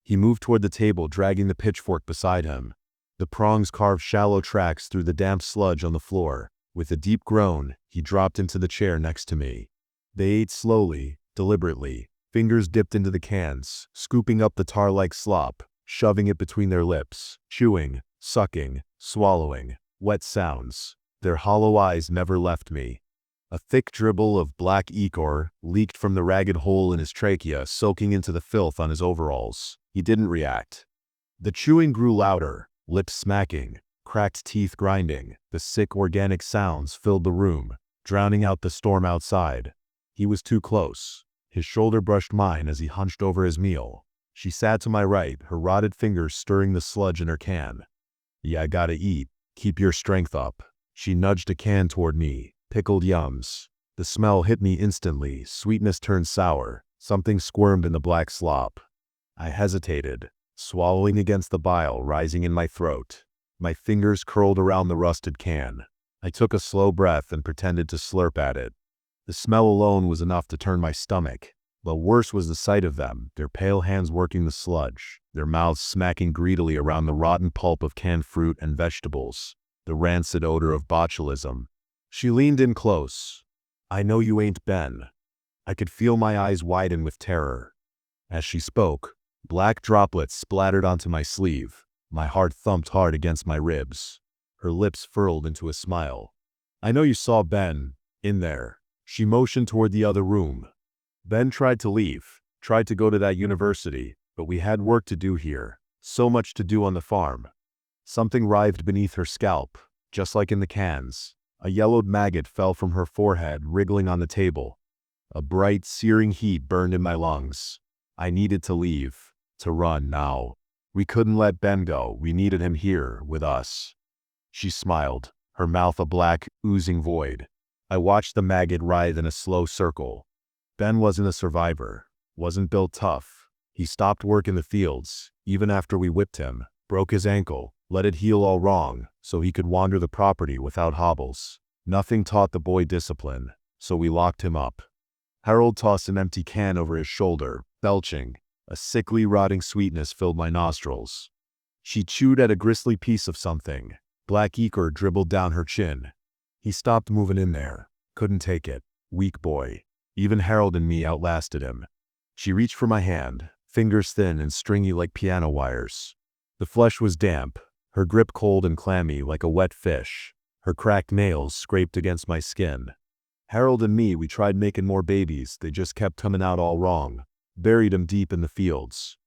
He moved toward the table, dragging the pitchfork beside him. The prongs carved shallow tracks through the damp sludge on the floor. With a deep groan, he dropped into the chair next to me. They ate slowly, deliberately, fingers dipped into the cans, scooping up the tar-like slop, shoving it between their lips, chewing, sucking, swallowing, wet sounds. Their hollow eyes never left me. A thick dribble of black ichor leaked from the ragged hole in his trachea, soaking into the filth on his overalls. He didn't react. The chewing grew louder, lips smacking, cracked teeth grinding. The sick organic sounds filled the room, drowning out the storm outside. He was too close. His shoulder brushed mine as he hunched over his meal. She sat to my right, her rotted fingers stirring the sludge in her can. "Yeah, gotta eat. Keep your strength up." She nudged a can toward me. Pickled yums. The smell hit me instantly. Sweetness turned sour. Something squirmed in the black slop. I hesitated, swallowing against the bile rising in my throat. My fingers curled around the rusted can. I took a slow breath and pretended to slurp at it. The smell alone was enough to turn my stomach. But worse was the sight of them, their pale hands working the sludge, their mouths smacking greedily around the rotten pulp of canned fruit and vegetables, the rancid odor of botulism. She leaned in close. "I know you ain't Ben." I could feel my eyes widen with terror. As she spoke, black droplets splattered onto my sleeve. My heart thumped hard against my ribs. Her lips furled into a smile. "I know you saw Ben, in there. She motioned toward the other room. Ben tried to leave, tried to go to that university, but we had work to do here. So much to do on the farm. Something writhed beneath her scalp, just like in the cans. A yellowed maggot fell from her forehead, wriggling on the table. A bright, searing heat burned in my lungs. I needed to leave, to run now. We couldn't let Ben go. We needed him here, with us. She smiled, her mouth a black, oozing void. I watched the maggot writhe in a slow circle. Ben wasn't a survivor, wasn't built tough. He stopped work in the fields, even after we whipped him, broke his ankle, let it heal all wrong, so he could wander the property without hobbles. Nothing taught the boy discipline, so we locked him up. Harold tossed an empty can over his shoulder, belching. A sickly, rotting sweetness filled my nostrils. She chewed at a gristly piece of something. Black ichor dribbled down her chin. He stopped moving in there. Couldn't take it. Weak boy. Even Harold and me outlasted him. She reached for my hand, fingers thin and stringy like piano wires. The flesh was damp, her grip cold and clammy like a wet fish. Her cracked nails scraped against my skin. Harold and me, we tried making more babies, they just kept coming out all wrong. Buried him deep in the fields.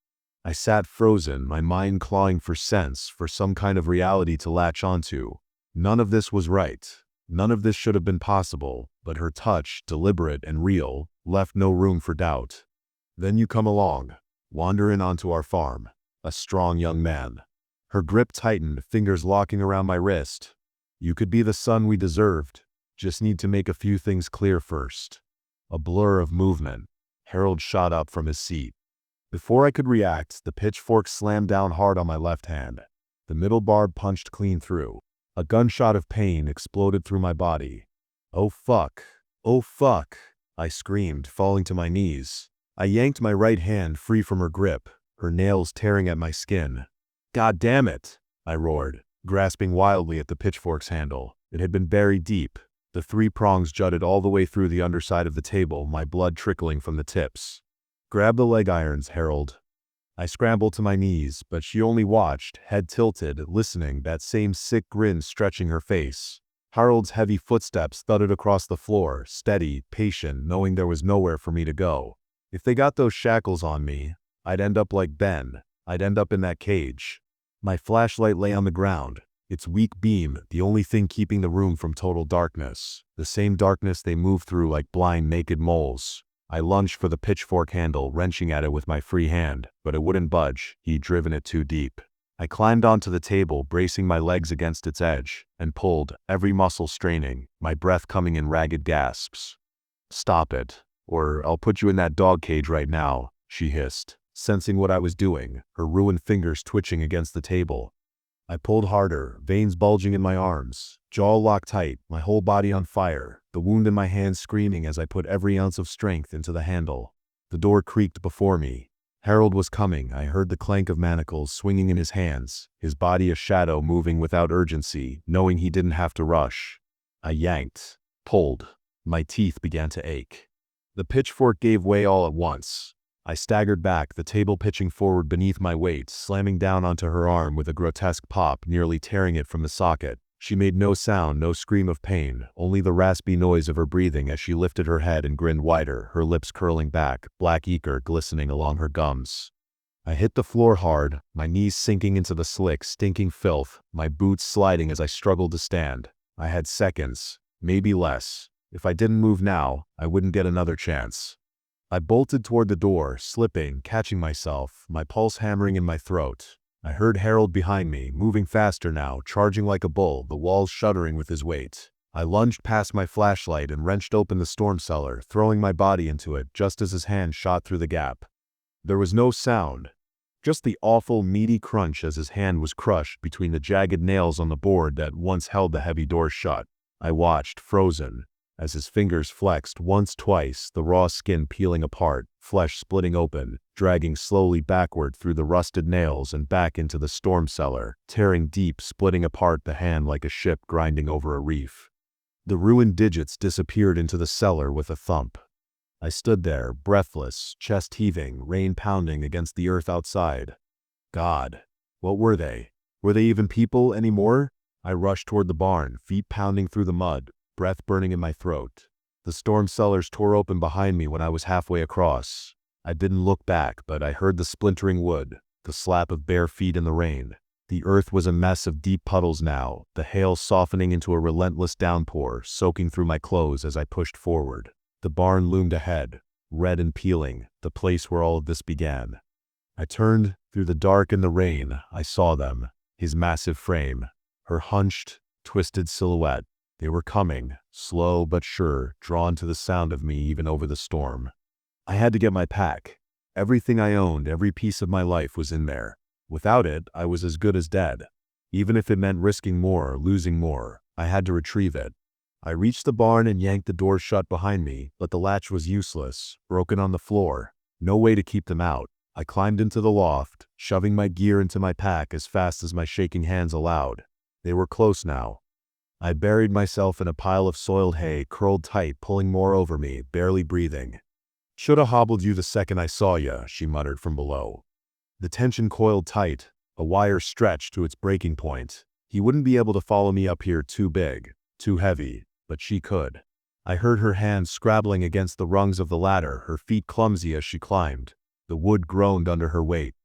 I sat frozen, my mind clawing for sense, for some kind of reality to latch onto. None of this was right. None of this should have been possible, but her touch, deliberate and real, left no room for doubt. Then you come along, wandering onto our farm, a strong young man. Her grip tightened, fingers locking around my wrist. You could be the son we deserved. Just need to make a few things clear first. A blur of movement. Harold shot up from his seat. Before I could react, the pitchfork slammed down hard on my left hand. The middle barb punched clean through. A gunshot of pain exploded through my body. Oh fuck. Oh fuck. I screamed, falling to my knees. I yanked my right hand free from her grip, her nails tearing at my skin. God damn it, I roared, grasping wildly at the pitchfork's handle. It had been buried deep. The 3 prongs jutted all the way through the underside of the table, my blood trickling from the tips. Grab the leg irons, Harold. I scrambled to my knees, but she only watched, head tilted, listening, that same sick grin stretching her face. Harold's heavy footsteps thudded across the floor, steady, patient, knowing there was nowhere for me to go. If they got those shackles on me, I'd end up like Ben. I'd end up in that cage. My flashlight lay on the ground. Its weak beam, the only thing keeping the room from total darkness. The same darkness they moved through like blind, naked moles. I lunged for the pitchfork handle, wrenching at it with my free hand, but it wouldn't budge. He'd driven it too deep. I climbed onto the table, bracing my legs against its edge, and pulled, every muscle straining, my breath coming in ragged gasps. Stop it, or I'll put you in that dog cage right now, she hissed, sensing what I was doing, her ruined fingers twitching against the table. I pulled harder, veins bulging in my arms, jaw locked tight, my whole body on fire, the wound in my hand screaming as I put every ounce of strength into the handle. The door creaked before me. Harold was coming. I heard the clank of manacles swinging in his hands, his body a shadow moving without urgency, knowing he didn't have to rush. I yanked, pulled. My teeth began to ache. The pitchfork gave way all at once. I staggered back, the table pitching forward beneath my weight, slamming down onto her arm with a grotesque pop, nearly tearing it from the socket. She made no sound, no scream of pain, only the raspy noise of her breathing as she lifted her head and grinned wider, her lips curling back, black ichor glistening along her gums. I hit the floor hard, my knees sinking into the slick, stinking filth, my boots sliding as I struggled to stand. I had seconds, maybe less. If I didn't move now, I wouldn't get another chance. I bolted toward the door, slipping, catching myself, my pulse hammering in my throat. I heard Harold behind me, moving faster now, charging like a bull, the walls shuddering with his weight. I lunged past my flashlight and wrenched open the storm cellar, throwing my body into it just as his hand shot through the gap. There was no sound, just the awful, meaty crunch as his hand was crushed between the jagged nails on the board that once held the heavy door shut. I watched, frozen, as his fingers flexed once, twice, the raw skin peeling apart, flesh splitting open, dragging slowly backward through the rusted nails and back into the storm cellar, tearing deep, splitting apart the hand like a ship grinding over a reef. The ruined digits disappeared into the cellar with a thump. I stood there, breathless, chest heaving, rain pounding against the earth outside. God, what were they? Were they even people anymore? I rushed toward the barn, feet pounding through the mud, breath burning in my throat. The storm cellars tore open behind me when I was halfway across. I didn't look back, but I heard the splintering wood, the slap of bare feet in the rain. The earth was a mess of deep puddles now, the hail softening into a relentless downpour, soaking through my clothes as I pushed forward. The barn loomed ahead, red and peeling, the place where all of this began. I turned. Through the dark and the rain, I saw them, his massive frame, her hunched, twisted silhouette. They were coming, slow but sure, drawn to the sound of me even over the storm. I had to get my pack. Everything I owned, every piece of my life was in there. Without it, I was as good as dead. Even if it meant risking more, losing more, I had to retrieve it. I reached the barn and yanked the door shut behind me, but the latch was useless, broken on the floor. No way to keep them out. I climbed into the loft, shoving my gear into my pack as fast as my shaking hands allowed. They were close now. I buried myself in a pile of soiled hay, curled tight, pulling more over me, barely breathing. "Shoulda hobbled you the second I saw ya," she muttered from below. The tension coiled tight, a wire stretched to its breaking point. He wouldn't be able to follow me up here, too big, too heavy, but she could. I heard her hands scrabbling against the rungs of the ladder, her feet clumsy as she climbed. The wood groaned under her weight.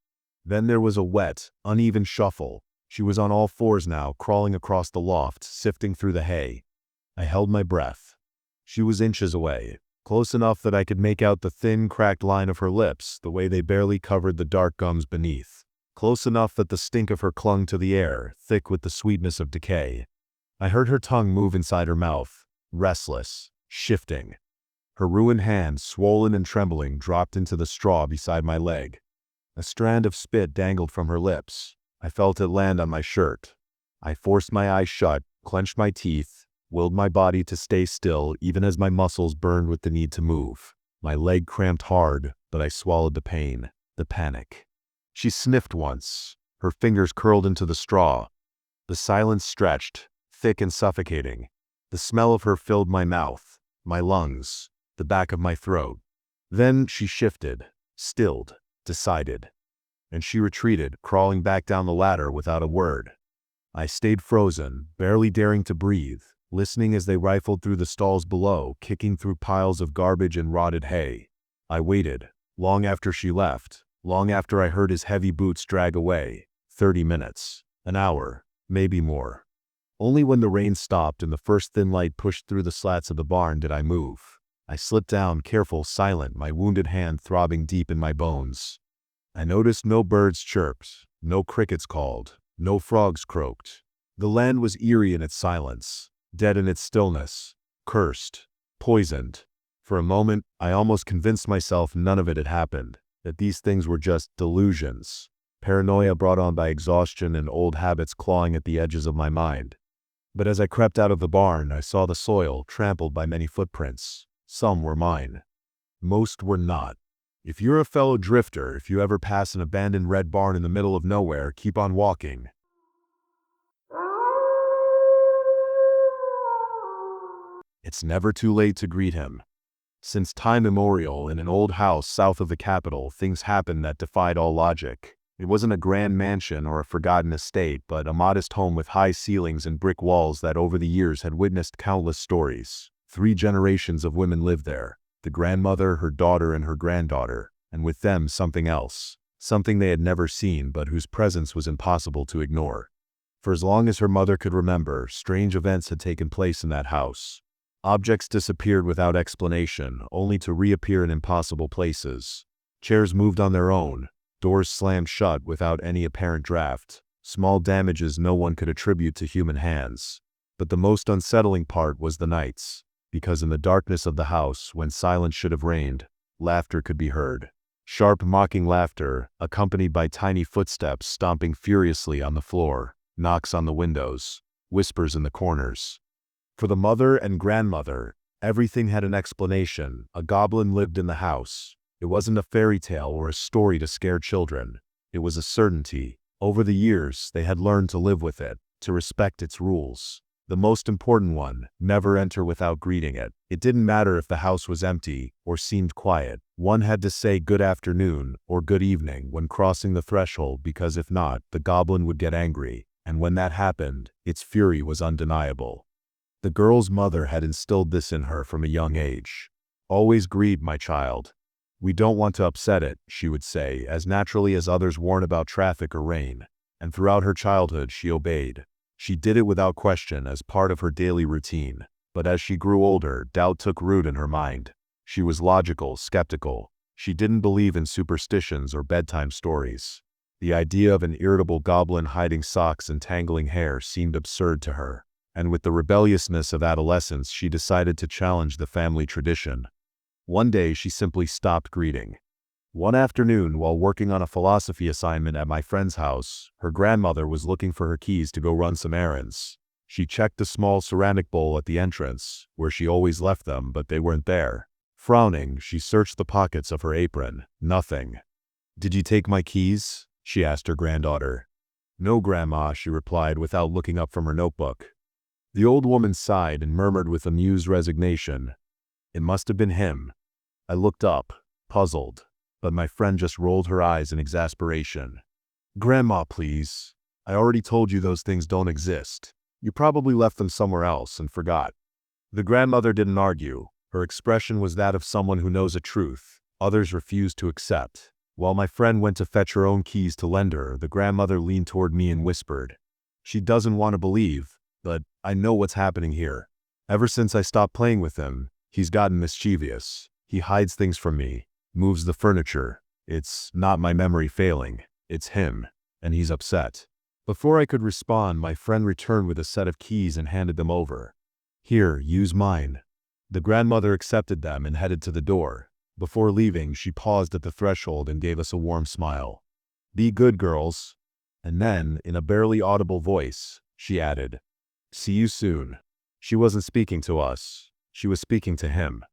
Then there was a wet, uneven shuffle. She was on all fours now, crawling across the loft, sifting through the hay. I held my breath. She was inches away, close enough that I could make out the thin, cracked line of her lips, the way they barely covered the dark gums beneath. Close enough that the stink of her clung to the air, thick with the sweetness of decay. I heard her tongue move inside her mouth, restless, shifting. Her ruined hand, swollen and trembling, dropped into the straw beside my leg. A strand of spit dangled from her lips. I felt it land on my shirt. I forced my eyes shut, clenched my teeth, willed my body to stay still even as my muscles burned with the need to move. My leg cramped hard, but I swallowed the pain, the panic. She sniffed once. Her fingers curled into the straw. The silence stretched, thick and suffocating. The smell of her filled my mouth, my lungs, the back of my throat. Then she shifted, stilled, decided. And she retreated, crawling back down the ladder without a word. I stayed frozen, barely daring to breathe, listening as they rifled through the stalls below, kicking through piles of garbage and rotted hay. I waited, long after she left, long after I heard his heavy boots drag away. 30 minutes, an hour, maybe more. Only when the rain stopped and the first thin light pushed through the slats of the barn did I move. I slipped down, careful, silent, my wounded hand throbbing deep in my bones. I noticed no birds chirped, no crickets called, no frogs croaked. The land was eerie in its silence, dead in its stillness, cursed, poisoned. For a moment, I almost convinced myself none of it had happened, that these things were just delusions, paranoia brought on by exhaustion and old habits clawing at the edges of my mind. But as I crept out of the barn, I saw the soil trampled by many footprints. Some were mine. Most were not. If you're a fellow drifter, if you ever pass an abandoned red barn in the middle of nowhere, keep on walking. It's never too late to greet him. Since time immemorial, in an old house south of the capital, things happened that defied all logic. It wasn't a grand mansion or a forgotten estate, but a modest home with high ceilings and brick walls that over the years had witnessed countless stories. 3 generations of women lived there. The grandmother, her daughter, and her granddaughter, and with them something else, something they had never seen but whose presence was impossible to ignore. For as long as her mother could remember, strange events had taken place in that house. Objects disappeared without explanation, only to reappear in impossible places. Chairs moved on their own, doors slammed shut without any apparent draft, small damages no one could attribute to human hands. But the most unsettling part was the nights. Because in the darkness of the house, when silence should have reigned, laughter could be heard. Sharp, mocking laughter, accompanied by tiny footsteps stomping furiously on the floor, knocks on the windows, whispers in the corners. For the mother and grandmother, everything had an explanation. A goblin lived in the house. It wasn't a fairy tale or a story to scare children. It was a certainty. Over the years, they had learned to live with it, to respect its rules. The most important one, never enter without greeting it. It didn't matter if the house was empty or seemed quiet. One had to say good afternoon or good evening when crossing the threshold, because if not, the goblin would get angry, and when that happened, its fury was undeniable. The girl's mother had instilled this in her from a young age. "Always greet, my child. We don't want to upset it," she would say, as naturally as others warn about traffic or rain. And throughout her childhood she obeyed. She did it without question as part of her daily routine. But as she grew older, doubt took root in her mind. She was logical, skeptical. She didn't believe in superstitions or bedtime stories. The idea of an irritable goblin hiding socks and tangling hair seemed absurd to her. And with the rebelliousness of adolescence, she decided to challenge the family tradition. One day she simply stopped greeting. One afternoon, while working on a philosophy assignment at my friend's house, her grandmother was looking for her keys to go run some errands. She checked the small ceramic bowl at the entrance, where she always left them, but they weren't there. Frowning, she searched the pockets of her apron. Nothing. "Did you take my keys?" she asked her granddaughter. "No, Grandma," she replied without looking up from her notebook. The old woman sighed and murmured with amused resignation, "It must have been him." I looked up, puzzled, but my friend just rolled her eyes in exasperation. "Grandma, please. I already told you those things don't exist. You probably left them somewhere else and forgot." The grandmother didn't argue. Her expression was that of someone who knows a truth others refused to accept. While my friend went to fetch her own keys to lend her, the grandmother leaned toward me and whispered, "She doesn't want to believe, but I know what's happening here. Ever since I stopped playing with him, he's gotten mischievous. He hides things from me, moves the furniture. It's not my memory failing, it's him, and he's upset." Before I could respond, my friend returned with a set of keys and handed them over. "Here, use mine." The grandmother accepted them and headed to the door. Before leaving, she paused at the threshold and gave us a warm smile. "Be good, girls." And then, in a barely audible voice, she added, "See you soon." She wasn't speaking to us. She was speaking to him.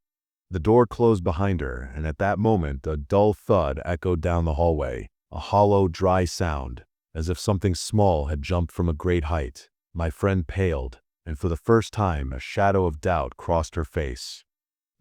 The door closed behind her, and at that moment a dull thud echoed down the hallway, a hollow, dry sound, as if something small had jumped from a great height. My friend paled, and for the first time a shadow of doubt crossed her face.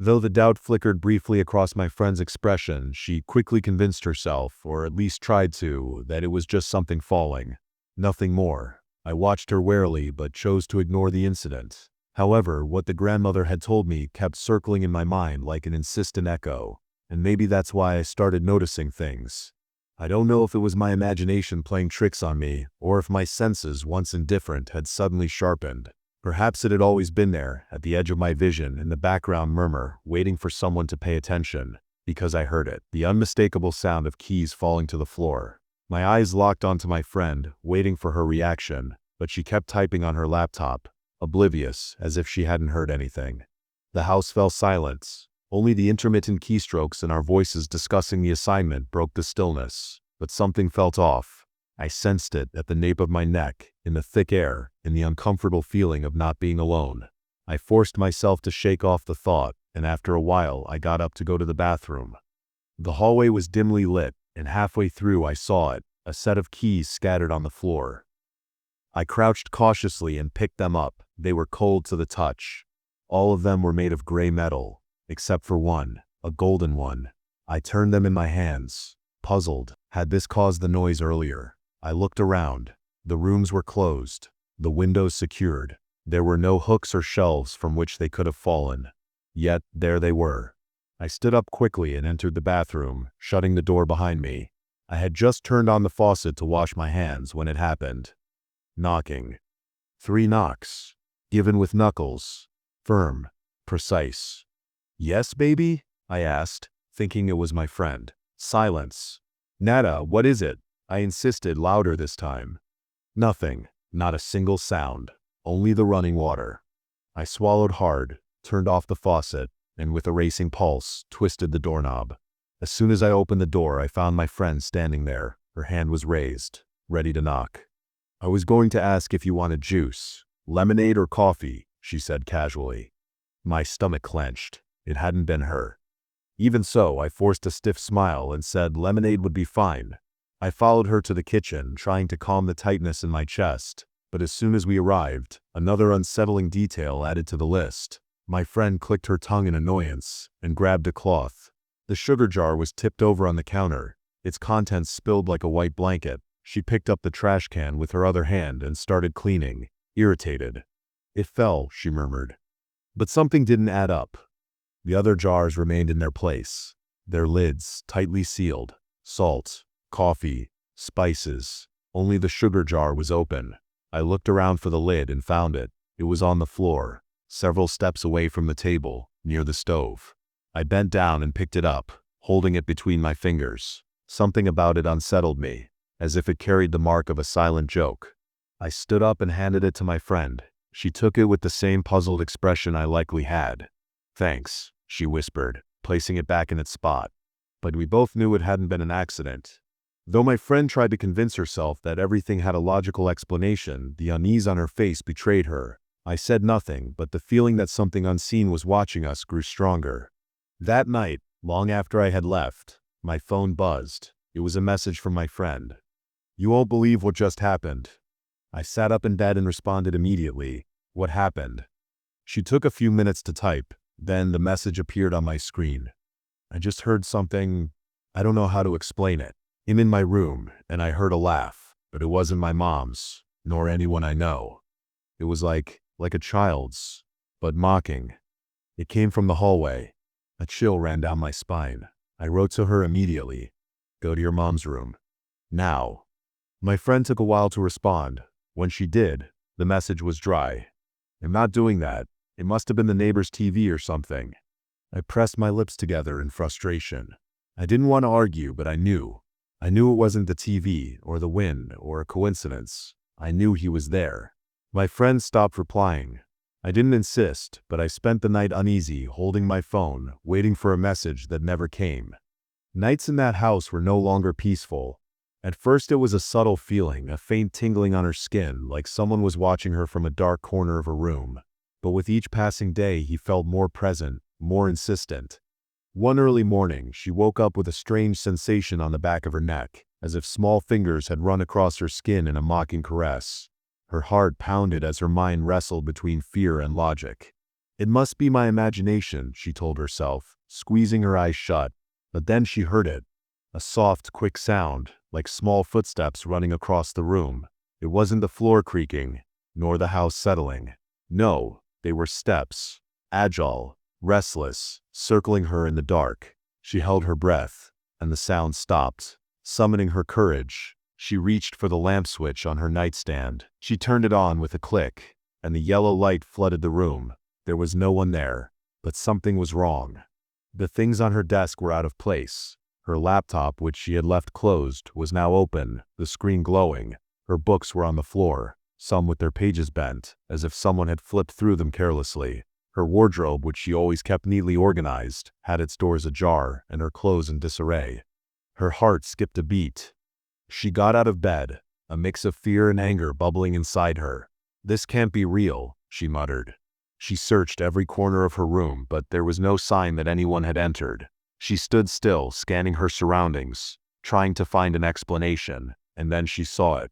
Though the doubt flickered briefly across my friend's expression, she quickly convinced herself, or at least tried to, that it was just something falling. Nothing more. I watched her warily but chose to ignore the incident. However, what the grandmother had told me kept circling in my mind like an insistent echo, and maybe that's why I started noticing things. I don't know if it was my imagination playing tricks on me, or if my senses, once indifferent, had suddenly sharpened. Perhaps it had always been there, at the edge of my vision, in the background murmur, waiting for someone to pay attention, because I heard it, the unmistakable sound of keys falling to the floor. My eyes locked onto my friend, waiting for her reaction, but she kept typing on her laptop, oblivious, as if she hadn't heard anything. The house fell silent. Only the intermittent keystrokes and our voices discussing the assignment broke the stillness. But something felt off. I sensed it at the nape of my neck, in the thick air, in the uncomfortable feeling of not being alone. I forced myself to shake off the thought, and after a while I got up to go to the bathroom. The hallway was dimly lit, and halfway through I saw it, a set of keys scattered on the floor. I crouched cautiously and picked them up. They were cold to the touch. All of them were made of gray metal, except for one, a golden one. I turned them in my hands, puzzled. Had this caused the noise earlier? I looked around. The rooms were closed, the windows secured. There were no hooks or shelves from which they could have fallen. Yet there they were. I stood up quickly and entered the bathroom, shutting the door behind me. I had just turned on the faucet to wash my hands when it happened. Knocking. 3 knocks. Given with knuckles. Firm. Precise. "Yes, baby?" I asked, thinking it was my friend. Silence. "Nada, what is it?" I insisted, louder this time. Nothing. Not a single sound. Only the running water. I swallowed hard, turned off the faucet, and with a racing pulse, twisted the doorknob. As soon as I opened the door, I found my friend standing there. Her hand was raised, ready to knock. "I was going to ask if you wanted juice, lemonade or coffee," she said casually. My stomach clenched. It hadn't been her. Even so, I forced a stiff smile and said lemonade would be fine. I followed her to the kitchen, trying to calm the tightness in my chest. But as soon as we arrived, another unsettling detail added to the list. My friend clicked her tongue in annoyance and grabbed a cloth. The sugar jar was tipped over on the counter, its contents spilled like a white blanket. She picked up the trash can with her other hand and started cleaning, irritated. It fell, she murmured. But something didn't add up. The other jars remained in their place, their lids tightly sealed. Salt, coffee, spices. Only the sugar jar was open. I looked around for the lid and found it. It was on the floor, several steps away from the table, near the stove. I bent down and picked it up, holding it between my fingers. Something about it unsettled me, as if it carried the mark of a silent joke. I stood up and handed it to my friend. She took it with the same puzzled expression I likely had. "Thanks," she whispered, placing it back in its spot. But we both knew it hadn't been an accident. Though my friend tried to convince herself that everything had a logical explanation, the unease on her face betrayed her. I said nothing, but the feeling that something unseen was watching us grew stronger. That night, long after I had left, my phone buzzed. It was a message from my friend. "You won't believe what just happened." I sat up in bed and responded immediately. "What happened?" She took a few minutes to type. Then the message appeared on my screen. "I just heard something. I don't know how to explain it. I'm in my room, and I heard a laugh, but it wasn't my mom's, nor anyone I know. It was like a child's, but mocking. It came from the hallway." A chill ran down my spine. I wrote to her immediately. "Go to your mom's room. Now." My friend took a while to respond. When she did, the message was dry. "I'm not doing that. It must have been the neighbor's TV or something." I pressed my lips together in frustration. I didn't want to argue, but I knew. I knew it wasn't the TV, or the wind, or a coincidence. I knew he was there. My friend stopped replying. I didn't insist, but I spent the night uneasy, holding my phone, waiting for a message that never came. Nights in that house were no longer peaceful. At first it was a subtle feeling, a faint tingling on her skin, like someone was watching her from a dark corner of a room. But with each passing day he felt more present, more insistent. One early morning, she woke up with a strange sensation on the back of her neck, as if small fingers had run across her skin in a mocking caress. Her heart pounded as her mind wrestled between fear and logic. "It must be my imagination," she told herself, squeezing her eyes shut. But then she heard it. A soft, quick sound, like small footsteps running across the room. It wasn't the floor creaking, nor the house settling. No, they were steps, agile, restless, circling her in the dark. She held her breath, and the sound stopped, summoning her courage. She reached for the lamp switch on her nightstand. She turned it on with a click, and the yellow light flooded the room. There was no one there, but something was wrong. The things on her desk were out of place. Her laptop, which she had left closed, was now open, the screen glowing. Her books were on the floor, some with their pages bent, as if someone had flipped through them carelessly. Her wardrobe, which she always kept neatly organized, had its doors ajar and her clothes in disarray. Her heart skipped a beat. She got out of bed, a mix of fear and anger bubbling inside her. "This can't be real," she muttered. She searched every corner of her room, but there was no sign that anyone had entered. She stood still, scanning her surroundings, trying to find an explanation, and then she saw it.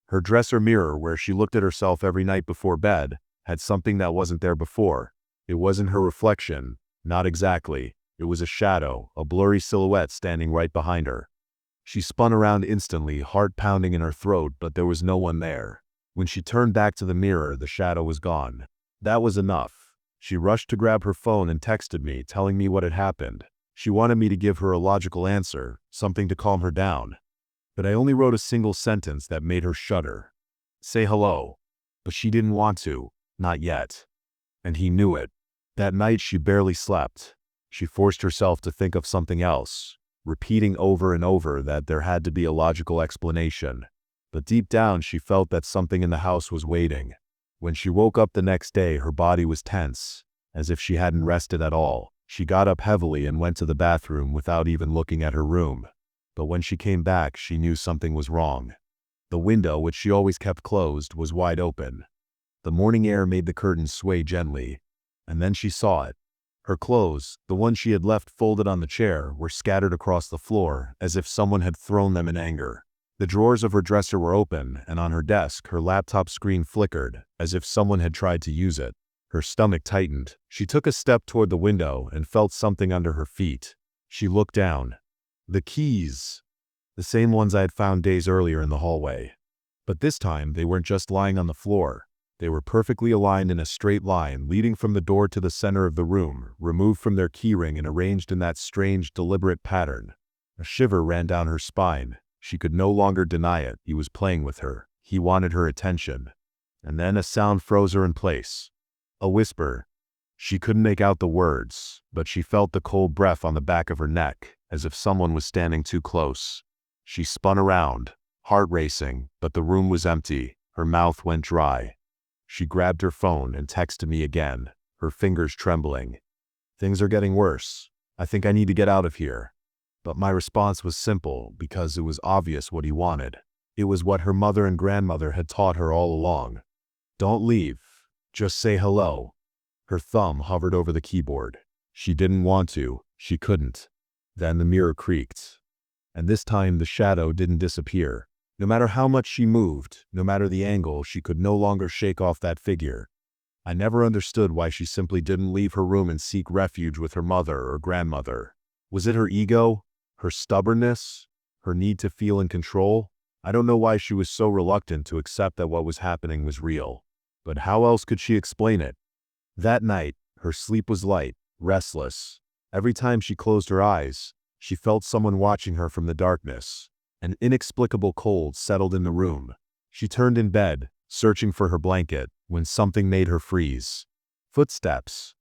Her dresser mirror, where she looked at herself every night before bed, had something that wasn't there before. It wasn't her reflection, not exactly. It was a shadow, a blurry silhouette standing right behind her. She spun around instantly, heart pounding in her throat, but there was no one there. When she turned back to the mirror, the shadow was gone. That was enough. She rushed to grab her phone and texted me, telling me what had happened. She wanted me to give her a logical answer, something to calm her down. But I only wrote a single sentence that made her shudder. "Say hello." But she didn't want to, not yet. And he knew it. That night she barely slept. She forced herself to think of something else, repeating over and over that there had to be a logical explanation. But deep down she felt that something in the house was waiting. When she woke up the next day, her body was tense, as if she hadn't rested at all. She got up heavily and went to the bathroom without even looking at her room. But when she came back, she knew something was wrong. The window, which she always kept closed, was wide open. The morning air made the curtains sway gently. And then she saw it. Her clothes, the ones she had left folded on the chair, were scattered across the floor, as if someone had thrown them in anger. The drawers of her dresser were open, and on her desk, her laptop screen flickered, as if someone had tried to use it. Her stomach tightened. She took a step toward the window and felt something under her feet. She looked down. The keys. The same ones I had found days earlier in the hallway. But this time, they weren't just lying on the floor. They were perfectly aligned in a straight line leading from the door to the center of the room, removed from their keyring and arranged in that strange, deliberate pattern. A shiver ran down her spine. She could no longer deny it. He was playing with her. He wanted her attention. And then a sound froze her in place. A whisper. She couldn't make out the words, but she felt the cold breath on the back of her neck, as if someone was standing too close. She spun around, heart racing, but the room was empty. Her mouth went dry. She grabbed her phone and texted me again, her fingers trembling. "Things are getting worse. I think I need to get out of here." But my response was simple because it was obvious what he wanted. It was what her mother and grandmother had taught her all along. "Don't leave. Just say hello." Her thumb hovered over the keyboard. She didn't want to. She couldn't. Then the mirror creaked. And this time the shadow didn't disappear. No matter how much she moved, no matter the angle, she could no longer shake off that figure. I never understood why she simply didn't leave her room and seek refuge with her mother or grandmother. Was it her ego? Her stubbornness? Her need to feel in control? I don't know why she was so reluctant to accept that what was happening was real. But how else could she explain it? That night, her sleep was light, restless. Every time she closed her eyes, she felt someone watching her from the darkness. An inexplicable cold settled in the room. She turned in bed, searching for her blanket, when something made her freeze. Footsteps.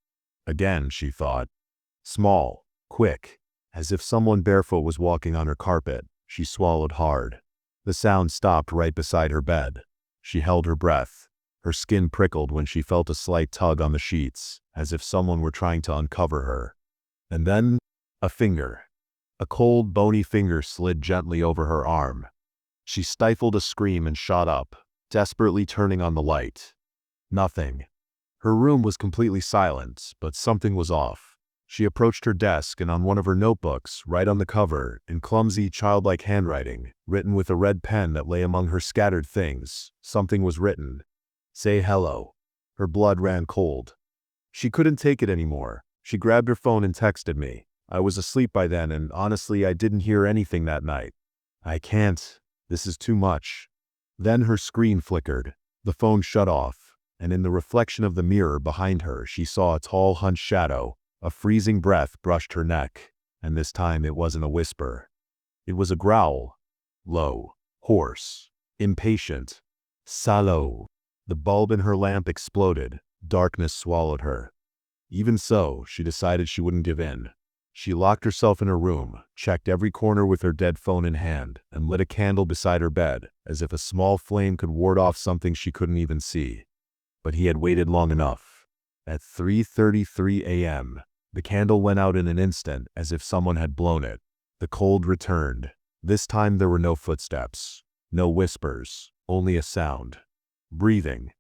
Again, she thought. Small, quick, as if someone barefoot was walking on her carpet. She swallowed hard. The sound stopped right beside her bed. She held her breath. Her skin prickled when she felt a slight tug on the sheets, as if someone were trying to uncover her. And then, a finger. A cold, bony finger slid gently over her arm. She stifled a scream and shot up, desperately turning on the light. Nothing. Her room was completely silent, but something was off. She approached her desk, and on one of her notebooks, right on the cover, in clumsy, childlike handwriting, written with a red pen that lay among her scattered things, something was written. "Say hello." Her blood ran cold. She couldn't take it anymore. She grabbed her phone and texted me. I was asleep by then, and honestly, I didn't hear anything that night. "I can't. This is too much." Then her screen flickered. The phone shut off, and in the reflection of the mirror behind her, she saw a tall, hunched shadow. A freezing breath brushed her neck, and this time it wasn't a whisper. It was a growl. Low, hoarse, impatient. "Salaud." The bulb in her lamp exploded. Darkness swallowed her. Even so, she decided she wouldn't give in. She locked herself in her room, checked every corner with her dead phone in hand, and lit a candle beside her bed, as if a small flame could ward off something she couldn't even see. But he had waited long enough. At 3:33 a.m., the candle went out in an instant, as if someone had blown it. The cold returned. This time there were no footsteps, no whispers, only a sound. Breathing.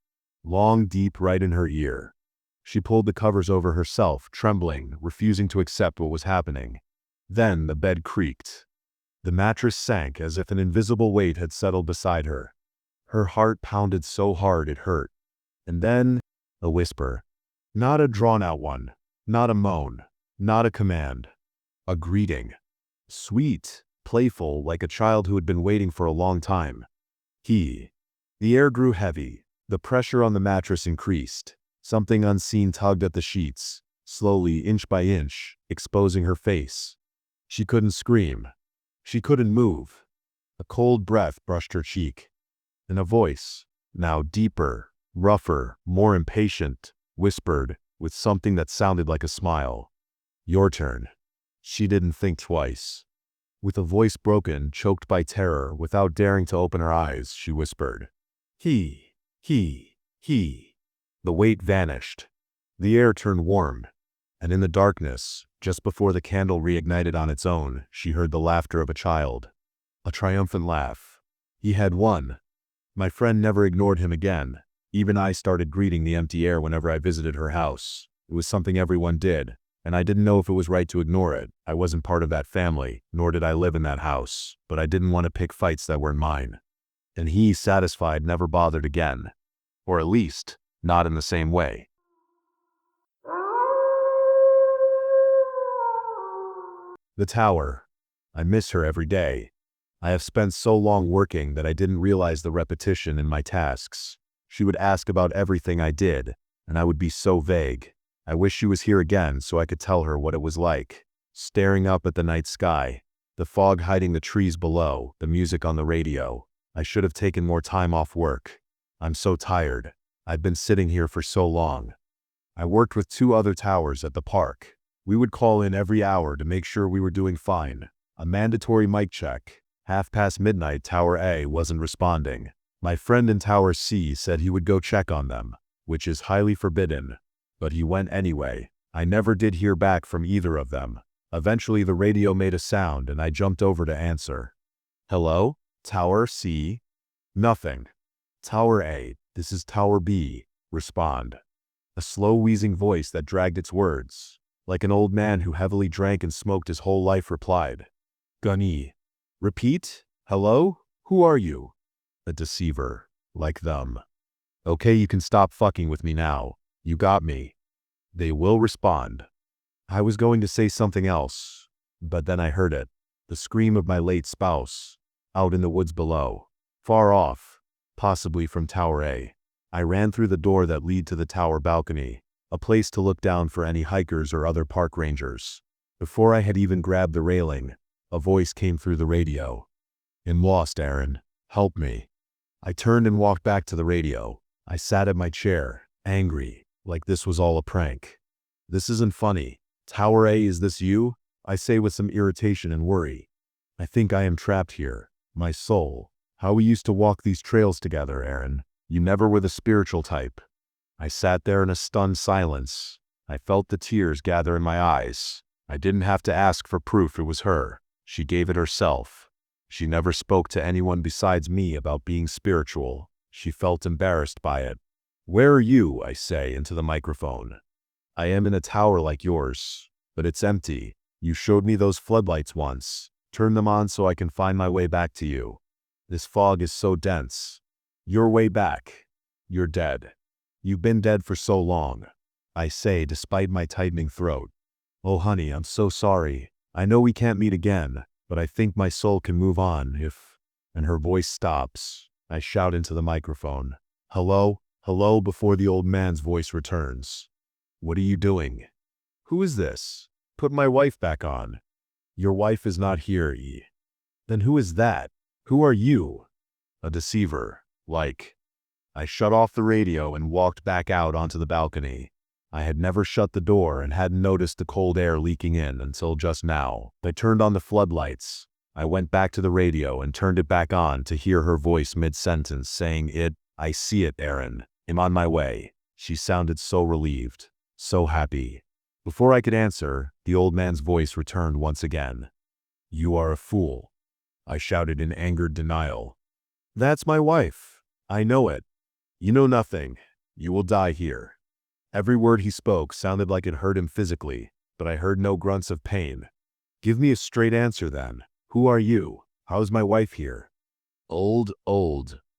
Long, deep, right in her ear. She pulled the covers over herself, trembling, refusing to accept what was happening. Then the bed creaked. The mattress sank as if an invisible weight had settled beside her. Her heart pounded so hard it hurt. And then, a whisper. Not a drawn-out one. Not a moan. Not a command. A greeting. Sweet, playful, like a child who had been waiting for a long time. He. The air grew heavy. The pressure on the mattress increased. Something unseen tugged at the sheets, slowly, inch by inch, exposing her face. She couldn't scream. She couldn't move. A cold breath brushed her cheek. And a voice, now deeper, rougher, more impatient, whispered, with something that sounded like a smile. "Your turn." She didn't think twice. With a voice broken, choked by terror, without daring to open her eyes, she whispered, He. The weight vanished. The air turned warm. And in the darkness, just before the candle reignited on its own, she heard the laughter of a child. A triumphant laugh. He had won. My friend never ignored him again. Even I started greeting the empty air whenever I visited her house. It was something everyone did, and I didn't know if it was right to ignore it. I wasn't part of that family, nor did I live in that house, but I didn't want to pick fights that weren't mine. And he, satisfied, never bothered again. Or at least, not in the same way. The tower. I miss her every day. I have spent so long working that I didn't realize the repetition in my tasks. She would ask about everything I did, and I would be so vague. I wish she was here again so I could tell her what it was like. Staring up at the night sky, the fog hiding the trees below, the music on the radio. I should have taken more time off work. I'm so tired. I've been sitting here for so long. I worked with 2 other towers at the park. We would call in every hour to make sure we were doing fine. A mandatory mic check. midnight, Tower A wasn't responding. My friend in Tower C said he would go check on them, which is highly forbidden. But he went anyway. I never did hear back from either of them. Eventually the radio made a sound and I jumped over to answer. Hello? Tower C? Nothing. Tower A, this is Tower B. Respond. A slow wheezing voice that dragged its words, like an old man who heavily drank and smoked his whole life, replied. Gunny. Repeat? Hello? Who are you? A deceiver. Like them. Okay, you can stop fucking with me now. You got me. They will respond. I was going to say something else, but then I heard it. The scream of my late spouse. Out in the woods below. Far off. Possibly from Tower A. I ran through the door that led to the tower balcony, a place to look down for any hikers or other park rangers. Before I had even grabbed the railing, a voice came through the radio. I'm lost, Aaron. Help me. I turned and walked back to the radio. I sat at my chair, angry, like this was all a prank. This isn't funny. Tower A, is this you? I say with some irritation and worry. I think I am trapped here. My soul. How we used to walk these trails together, Aaron. You never were the spiritual type. I sat there in a stunned silence. I felt the tears gather in my eyes. I didn't have to ask for proof it was her. She gave it herself. She never spoke to anyone besides me about being spiritual. She felt embarrassed by it. Where are you? I say into the microphone. I am in a tower like yours, but it's empty. You showed me those floodlights once. Turn them on so I can find my way back to you. This fog is so dense. Your way back. You're dead. You've been dead for so long. I say despite my tightening throat. Oh honey, I'm so sorry. I know we can't meet again, but I think my soul can move on if... And her voice stops. I shout into the microphone. Hello? Hello, before the old man's voice returns. What are you doing? Who is this? Put my wife back on. Your wife is not here, E. Then who is that? Who are you? A deceiver, like. I shut off the radio and walked back out onto the balcony. I had never shut the door and hadn't noticed the cold air leaking in until just now. I turned on the floodlights. I went back to the radio and turned it back on to hear her voice mid-sentence saying I see it, Aaron. I'm on my way. She sounded so relieved, so happy. Before I could answer, the old man's voice returned once again. You are a fool. I shouted in angered denial. That's my wife. I know it. You know nothing. You will die here. Every word he spoke sounded like it hurt him physically, but I heard no grunts of pain. Give me a straight answer then. Who are you? How's my wife here? Old.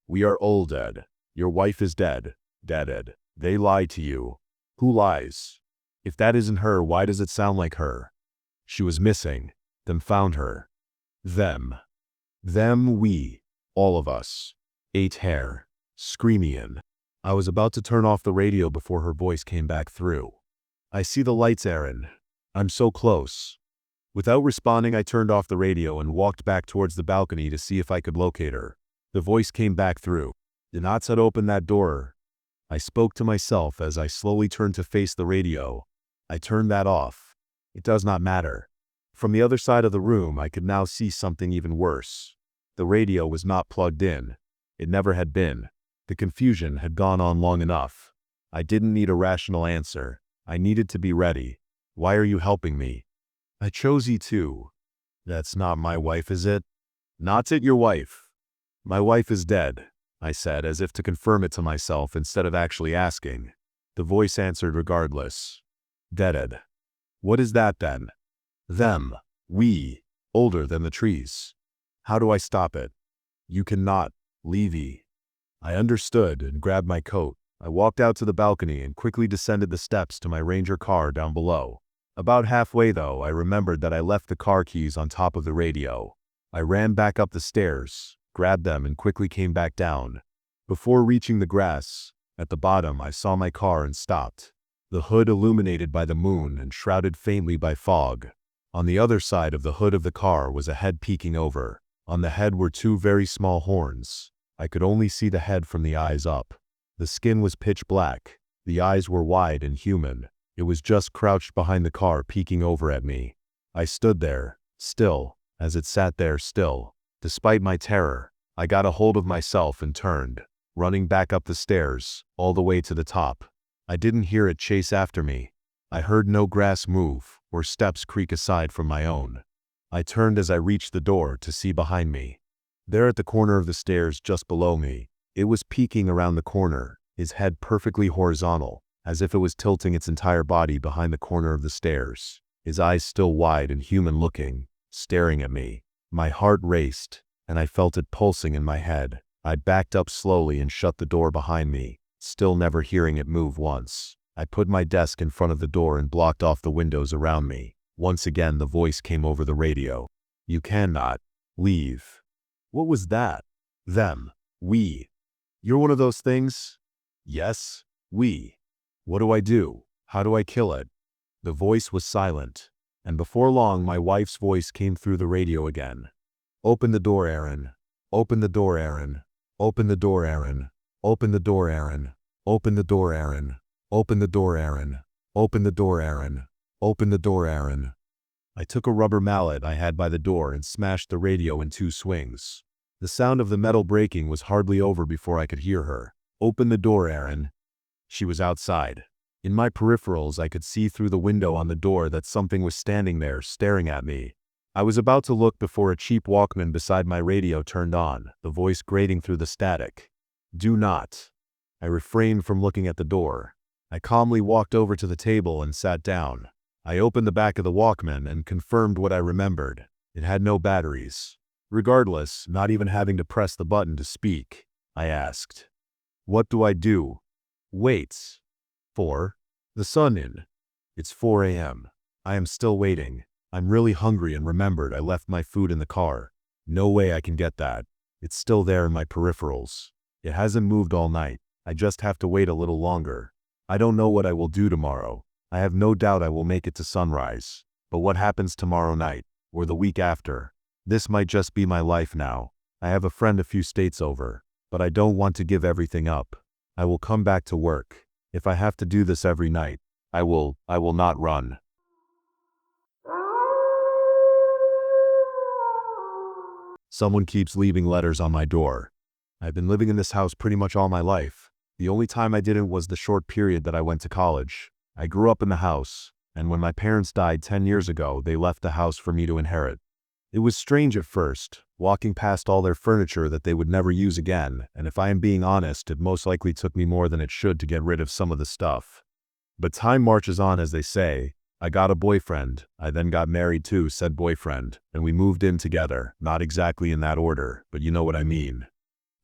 We are old, Ed. Your wife is dead. Dead, Ed. They lied to you. Who lies? If that isn't her, why does it sound like her? She was missing. Them found her. Them. We. All of us. Ate hair. Screaming. I was about to turn off the radio before her voice came back through. I see the lights, Aaron. I'm so close. Without responding, I turned off the radio and walked back towards the balcony to see if I could locate her. The voice came back through. Do not set open that door. I spoke to myself as I slowly turned to face the radio. I turned that off. It does not matter. From the other side of the room, I could now see something even worse. The radio was not plugged in. It never had been. The confusion had gone on long enough. I didn't need a rational answer. I needed to be ready. Why are you helping me? I chose E2. That's not my wife, is it? Not it, your wife. My wife is dead, I said, as if to confirm it to myself instead of actually asking. The voice answered regardless. Deaded. What is that then? Them. We. Older than the trees. How do I stop it? You cannot. Levy. I understood and grabbed my coat. I walked out to the balcony and quickly descended the steps to my Ranger car down below. About halfway, though, I remembered that I left the car keys on top of the radio. I ran back up the stairs, grabbed them, and quickly came back down. Before reaching the grass, at the bottom I saw my car and stopped. The hood illuminated by the moon and shrouded faintly by fog. On the other side of the hood of the car was a head peeking over. On the head were two very small horns. I could only see the head from the eyes up. The skin was pitch black. The eyes were wide and human. It was just crouched behind the car peeking over at me. I stood there, still, as it sat there still. Despite my terror, I got a hold of myself and turned, running back up the stairs, all the way to the top. I didn't hear it chase after me. I heard no grass move, or steps creak aside from my own. I turned as I reached the door to see behind me. There at the corner of the stairs just below me, it was peeking around the corner, his head perfectly horizontal, as if it was tilting its entire body behind the corner of the stairs, his eyes still wide and human-looking, staring at me. My heart raced, and I felt it pulsing in my head. I backed up slowly and shut the door behind me, still never hearing it move once. I put my desk in front of the door and blocked off the windows around me. Once again the voice came over the radio. "You cannot leave." What was that? Them. We. "You're one of those things?" "Yes. We." "What do I do? How do I kill it?" The voice was silent, and before long my wife's voice came through the radio again. "Open the door, Aaron. Open the door, Aaron. Open the door, Aaron. Open the door, Aaron. Open the door, Aaron. Open the door, Aaron. Open the door, Aaron. Open the door, Aaron." I took a rubber mallet I had by the door and smashed the radio in 2 swings. The sound of the metal breaking was hardly over before I could hear her. "Open the door, Aaron." She was outside. In my peripherals I could see through the window on the door that something was standing there staring at me. I was about to look before a cheap Walkman beside my radio turned on, the voice grating through the static. "Do not." I refrained from looking at the door. I calmly walked over to the table and sat down. I opened the back of the Walkman and confirmed what I remembered. It had no batteries. Regardless, not even having to press the button to speak, I asked, "What do I do?" "Wait." "For?" "The sun in." "It's 4 a.m. I am still waiting. I'm really hungry and remembered I left my food in the car. No way I can get that. It's still there in my peripherals. It hasn't moved all night. I just have to wait a little longer. I don't know what I will do tomorrow. I have no doubt I will make it to sunrise. But what happens tomorrow night, or the week after? This might just be my life now. I have a friend a few states over, but I don't want to give everything up. I will come back to work. If I have to do this every night, I will not run." Someone keeps leaving letters on my door. I've been living in this house pretty much all my life. The only time I didn't was the short period that I went to college. I grew up in the house, and when my parents died 10 years ago, they left the house for me to inherit. It was strange at first, walking past all their furniture that they would never use again, and if I am being honest, it most likely took me more than it should to get rid of some of the stuff. But time marches on, as they say. I got a boyfriend, I then got married to said boyfriend, and we moved in together, not exactly in that order, but you know what I mean.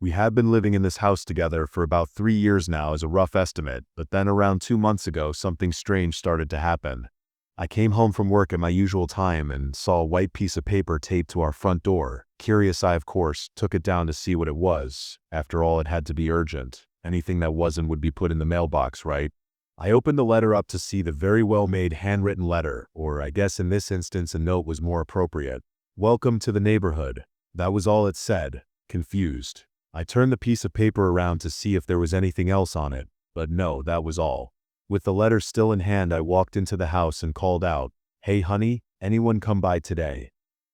We have been living in this house together for about 3 years now as a rough estimate, but then around 2 months ago something strange started to happen. I came home from work at my usual time and saw a white piece of paper taped to our front door. Curious, I of course took it down to see what it was. After all, it had to be urgent. Anything that wasn't would be put in the mailbox, right? I opened the letter up to see the very well-made handwritten letter, or I guess in this instance a note was more appropriate. "Welcome to the neighborhood." That was all it said. Confused, I turned the piece of paper around to see if there was anything else on it, but no, that was all. With the letter still in hand, I walked into the house and called out, "Hey honey, anyone come by today?"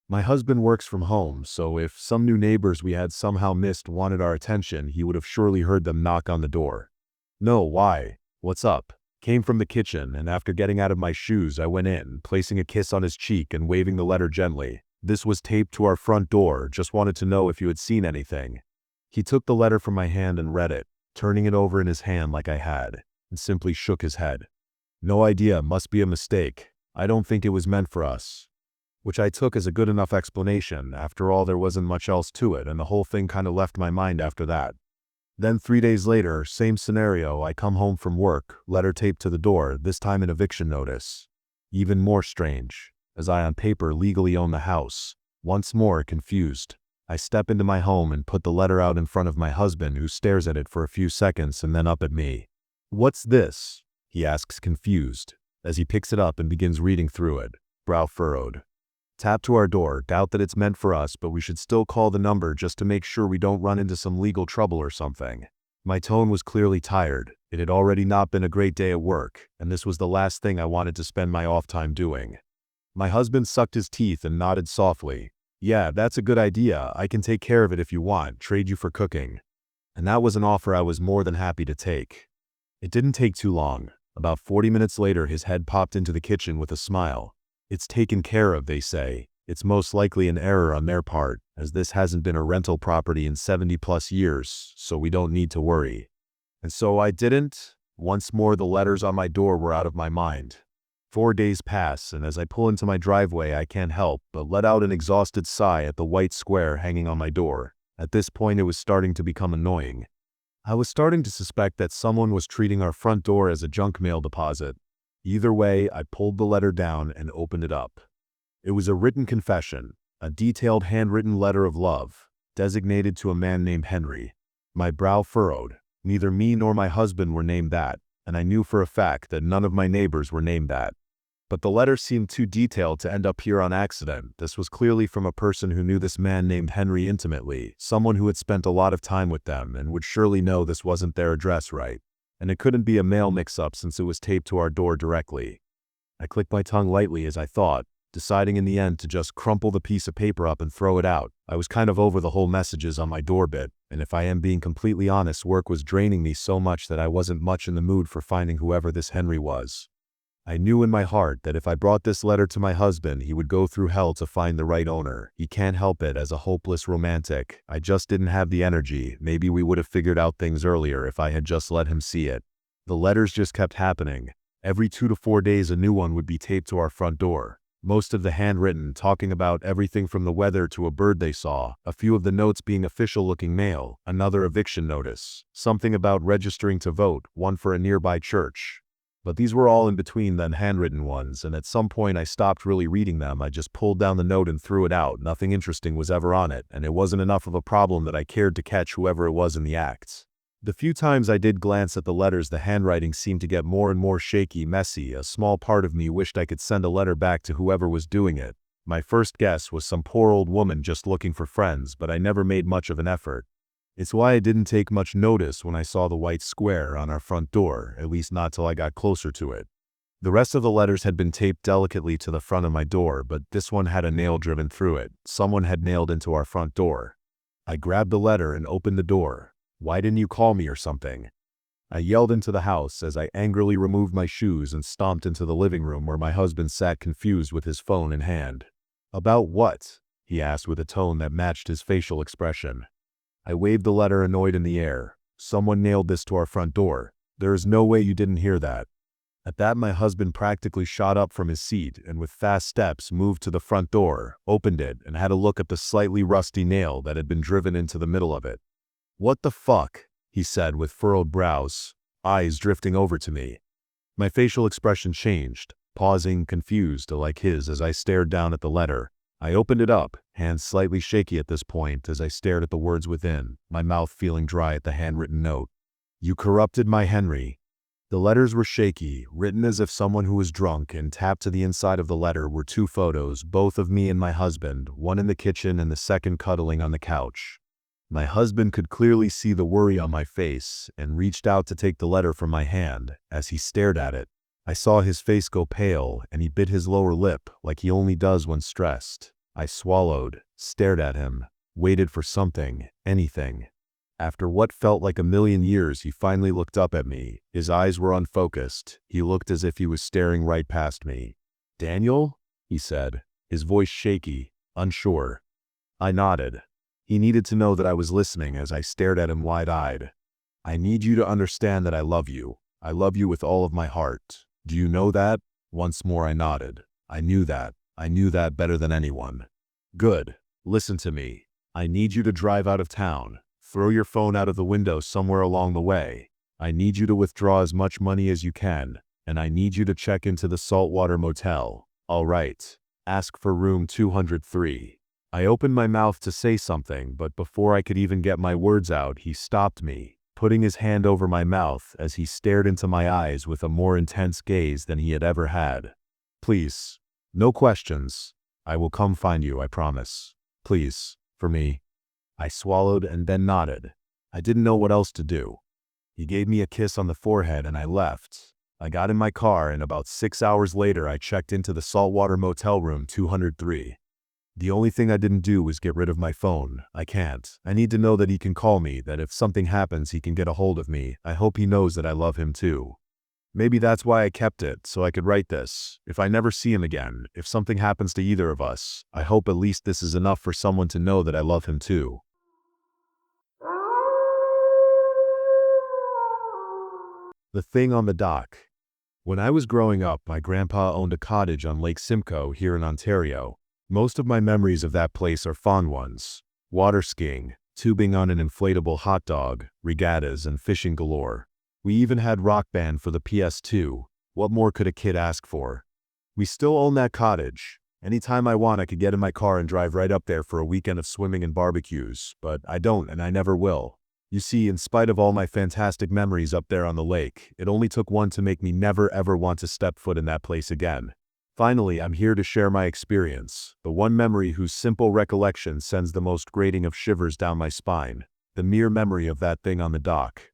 My husband works from home, so if some new neighbors we had somehow missed wanted our attention, he would have surely heard them knock on the door. "No, why? What's up?" Came from the kitchen, and after getting out of my shoes, I went in, placing a kiss on his cheek and waving the letter gently. "This was taped to our front door, just wanted to know if you had seen anything." He took the letter from my hand and read it, turning it over in his hand like I had, and simply shook his head. "No idea, must be a mistake. I don't think it was meant for us." Which I took as a good enough explanation. After all, there wasn't much else to it, and the whole thing kinda left my mind after that. Then 3 days later, same scenario, I come home from work, letter taped to the door, this time an eviction notice. Even more strange, as I on paper legally own the house. Once more confused. I step into my home and put the letter out in front of my husband, who stares at it for a few seconds and then up at me. "What's this?" he asks, confused, as he picks it up and begins reading through it, brow furrowed. Tap to our door, doubt that it's meant for us, but we should still call the number just to make sure we don't run into some legal trouble or something. My tone was clearly tired. It had already not been a great day at work, and this was the last thing I wanted to spend my off time doing. My husband sucked his teeth and nodded softly. "Yeah, that's a good idea. I can take care of it if you want, trade you for cooking." And that was an offer I was more than happy to take. It didn't take too long. About 40 minutes later, his head popped into the kitchen with a smile. "It's taken care of," they say. "It's most likely an error on their part, as this hasn't been a rental property in 70+ years, so we don't need to worry." And so I didn't. Once more, the letters on my door were out of my mind. 4 days pass, and as I pull into my driveway, I can't help but let out an exhausted sigh at the white square hanging on my door. At this point, it was starting to become annoying. I was starting to suspect that someone was treating our front door as a junk mail deposit. Either way, I pulled the letter down and opened it up. It was a written confession, a detailed handwritten letter of love, designated to a man named Henry. My brow furrowed. Neither me nor my husband were named that, and I knew for a fact that none of my neighbors were named that. But the letter seemed too detailed to end up here on accident. This was clearly from a person who knew this man named Henry intimately, someone who had spent a lot of time with them and would surely know this wasn't their address, right? And it couldn't be a mail mix-up since it was taped to our door directly. I clicked my tongue lightly as I thought, deciding in the end to just crumple the piece of paper up and throw it out. I was kind of over the whole messages on my door bit, and if I am being completely honest, work was draining me so much that I wasn't much in the mood for finding whoever this Henry was. I knew in my heart that if I brought this letter to my husband, he would go through hell to find the right owner. He can't help it as a hopeless romantic. I just didn't have the energy. Maybe we would have figured out things earlier if I had just let him see it. The letters just kept happening. Every 2 to 4 days a new one would be taped to our front door. Most of the handwritten, talking about everything from the weather to a bird they saw, a few of the notes being official-looking mail, another eviction notice, something about registering to vote, one for a nearby church. But these were all in between the handwritten ones, and at some point I stopped really reading them. I just pulled down the note and threw it out. Nothing interesting was ever on it, and it wasn't enough of a problem that I cared to catch whoever it was in the act. The few times I did glance at the letters, the handwriting seemed to get more and more shaky, messy. A small part of me wished I could send a letter back to whoever was doing it. My first guess was some poor old woman just looking for friends, but I never made much of an effort. It's why I didn't take much notice when I saw the white square on our front door, at least not till I got closer to it. The rest of the letters had been taped delicately to the front of my door, but this one had a nail driven through it. Someone had nailed into our front door. I grabbed the letter and opened the door. "Why didn't you call me or something?" I yelled into the house as I angrily removed my shoes and stomped into the living room where my husband sat confused with his phone in hand. "About what?" he asked with a tone that matched his facial expression. I waved the letter, annoyed, in the air. "Someone nailed this to our front door. There is no way you didn't hear that." At that, my husband practically shot up from his seat and with fast steps moved to the front door, opened it, and had a look at the slightly rusty nail that had been driven into the middle of it. "What the fuck?" he said with furrowed brows, eyes drifting over to me. My facial expression changed, pausing, confused, like his as I stared down at the letter. I opened it up, hands slightly shaky at this point as I stared at the words within, my mouth feeling dry at the handwritten note. "You corrupted my Henry." The letters were shaky, written as if someone who was drunk, and tapped to the inside of the letter were 2 photos, both of me and my husband, one in the kitchen and the second cuddling on the couch. My husband could clearly see the worry on my face and reached out to take the letter from my hand. As he stared at it, I saw his face go pale and he bit his lower lip like he only does when stressed. I swallowed, stared at him, waited for something, anything. After what felt like a million years, he finally looked up at me. His eyes were unfocused. He looked as if he was staring right past me. "Daniel?" he said, his voice shaky, unsure. I nodded. He needed to know that I was listening as I stared at him wide-eyed. "I need you to understand that I love you. I love you with all of my heart. Do you know that?" Once more I nodded. I knew that. I knew that better than anyone. "Good. Listen to me. I need you to drive out of town. Throw your phone out of the window somewhere along the way. I need you to withdraw as much money as you can, and I need you to check into the Saltwater Motel. All right. Ask for room 203. I opened my mouth to say something, but before I could even get my words out, he stopped me, putting his hand over my mouth as he stared into my eyes with a more intense gaze than he had ever had. Please. No questions. I will come find you, I promise. Please. For me. I swallowed and then nodded. I didn't know what else to do. He gave me a kiss on the forehead and I left. I got in my car and about 6 hours later I checked into the Saltwater Motel room 203. The only thing I didn't do was get rid of my phone. I can't. I need to know that he can call me, that if something happens he can get a hold of me. I hope he knows that I love him too. Maybe that's why I kept it, so I could write this. If I never see him again, if something happens to either of us, I hope at least this is enough for someone to know that I love him too. The Thing on the Dock. When I was growing up, my grandpa owned a cottage on Lake Simcoe here in Ontario. Most of my memories of that place are fond ones. Water skiing, tubing on an inflatable hot dog, regattas, and fishing galore. We even had Rock Band for the PS2. What more could a kid ask for? We still own that cottage. Anytime I want, I could get in my car and drive right up there for a weekend of swimming and barbecues, but I don't and I never will. You see, in spite of all my fantastic memories up there on the lake, it only took one to make me never ever want to step foot in that place again. Finally, I'm here to share my experience, the one memory whose simple recollection sends the most grating of shivers down my spine, the mere memory of that thing on the dock.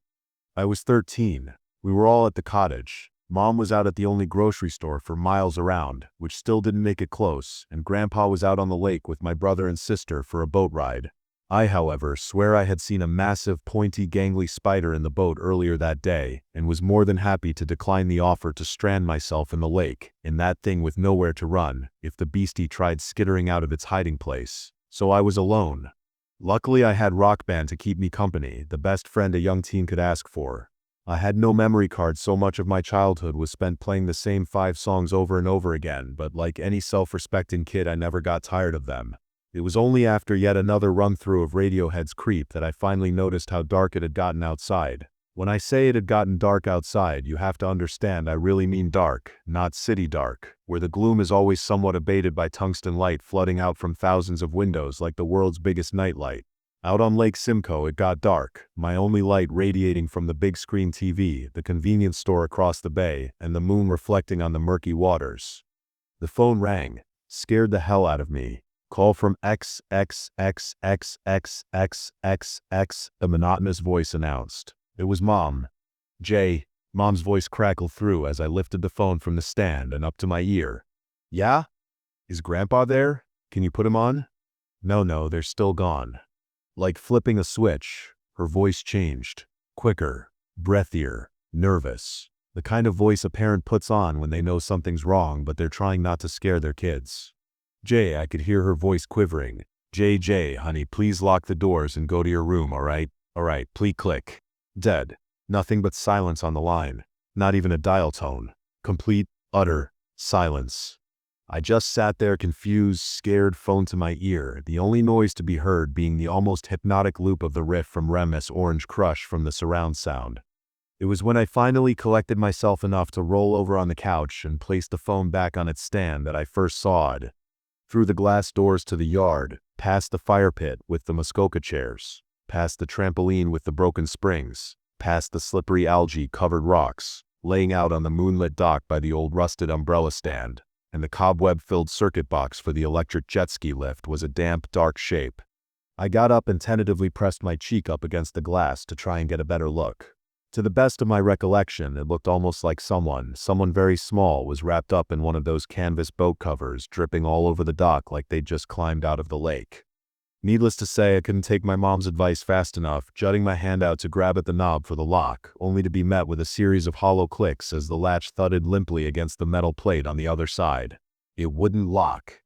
I was 13. We were all at the cottage. Mom was out at the only grocery store for miles around, which still didn't make it close, and Grandpa was out on the lake with my brother and sister for a boat ride. I, however, swear I had seen a massive, pointy, gangly spider in the boat earlier that day, and was more than happy to decline the offer to strand myself in the lake, in that thing with nowhere to run, if the beastie tried skittering out of its hiding place. So I was alone. Luckily I had Rock Band to keep me company, the best friend a young teen could ask for. I had no memory card, so much of my childhood was spent playing the same 5 songs over and over again, but like any self-respecting kid I never got tired of them. It was only after yet another run-through of Radiohead's Creep that I finally noticed how dark it had gotten outside. When I say it had gotten dark outside, you have to understand I really mean dark, not city dark, where the gloom is always somewhat abated by tungsten light flooding out from thousands of windows like the world's biggest nightlight. Out on Lake Simcoe it got dark, my only light radiating from the big screen TV, the convenience store across the bay, and the moon reflecting on the murky waters. The phone rang. Scared the hell out of me. Call from XXXXXXXX, a monotonous voice announced. It was Mom. Jay. Mom's voice crackled through as I lifted the phone from the stand and up to my ear. Yeah? Is Grandpa there? Can you put him on? No, they're still gone. Like flipping a switch, her voice changed. Quicker, breathier, nervous. The kind of voice a parent puts on when they know something's wrong but they're trying not to scare their kids. Jay, I could hear her voice quivering. Jay, honey, please lock the doors and go to your room, alright? Alright, please click. Dead. Nothing but silence on the line. Not even a dial tone. Complete, utter silence. I just sat there confused, scared, phone to my ear, the only noise to be heard being the almost hypnotic loop of the riff from Rem's Orange Crush from the surround sound. It was when I finally collected myself enough to roll over on the couch and place the phone back on its stand that I first saw it. Through the glass doors to the yard, past the fire pit with the Muskoka chairs, past the trampoline with the broken springs, past the slippery algae-covered rocks, laying out on the moonlit dock by the old rusted umbrella stand, and the cobweb-filled circuit box for the electric jet ski lift was a damp, dark shape. I got up and tentatively pressed my cheek up against the glass to try and get a better look. To the best of my recollection, it looked almost like someone very small, was wrapped up in one of those canvas boat covers, dripping all over the dock like they'd just climbed out of the lake. Needless to say, I couldn't take my mom's advice fast enough, jutting my hand out to grab at the knob for the lock, only to be met with a series of hollow clicks as the latch thudded limply against the metal plate on the other side. It wouldn't lock.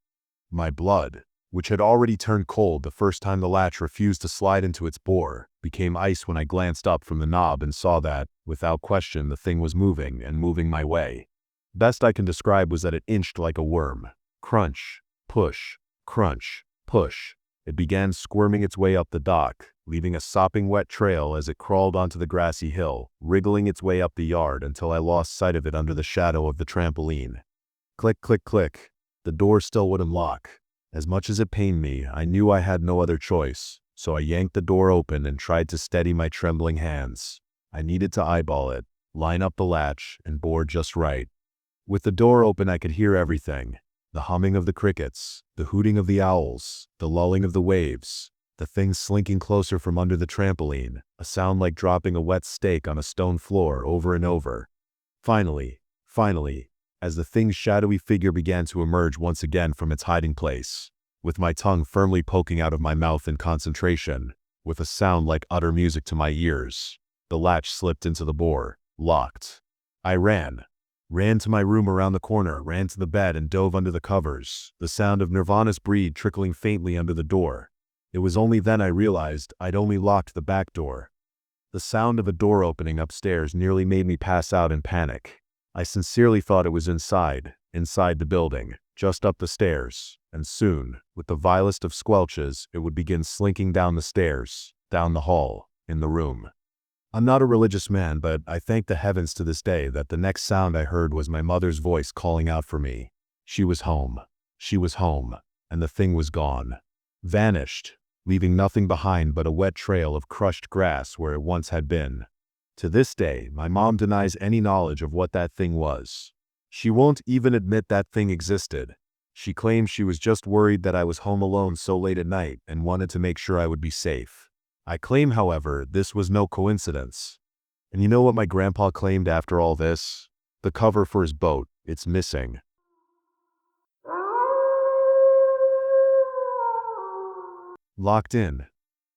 My blood, which had already turned cold the first time the latch refused to slide into its bore, became ice when I glanced up from the knob and saw that, without question, the thing was moving and moving my way. Best I can describe was that it inched like a worm. Crunch, push, crunch, push. It began squirming its way up the dock, leaving a sopping wet trail as it crawled onto the grassy hill, wriggling its way up the yard until I lost sight of it under the shadow of the trampoline. Click, click, click. The door still wouldn't lock. As much as it pained me, I knew I had no other choice, so I yanked the door open and tried to steady my trembling hands. I needed to eyeball it, line up the latch, and bore just right. With the door open, I could hear everything. The humming of the crickets, the hooting of the owls, the lulling of the waves, the things slinking closer from under the trampoline, a sound like dropping a wet steak on a stone floor over and over. Finally, as the thing's shadowy figure began to emerge once again from its hiding place, with my tongue firmly poking out of my mouth in concentration, with a sound like utter music to my ears, the latch slipped into the bore, locked. I ran to my room around the corner, ran to the bed and dove under the covers, the sound of Nirvana's Breed trickling faintly under the door. It was only then I realized I'd only locked the back door. The sound of a door opening upstairs nearly made me pass out in panic. I sincerely thought it was inside the building, just up the stairs, and soon, with the vilest of squelches, it would begin slinking down the stairs, down the hall, in the room. I'm not a religious man, but I thank the heavens to this day that the next sound I heard was my mother's voice calling out for me. She was home, and the thing was gone. Vanished, leaving nothing behind but a wet trail of crushed grass where it once had been. To this day, my mom denies any knowledge of what that thing was. She won't even admit that thing existed. She claims she was just worried that I was home alone so late at night and wanted to make sure I would be safe. I claim, however, this was no coincidence. And you know what my grandpa claimed after all this? The cover for his boat, it's missing. Locked in.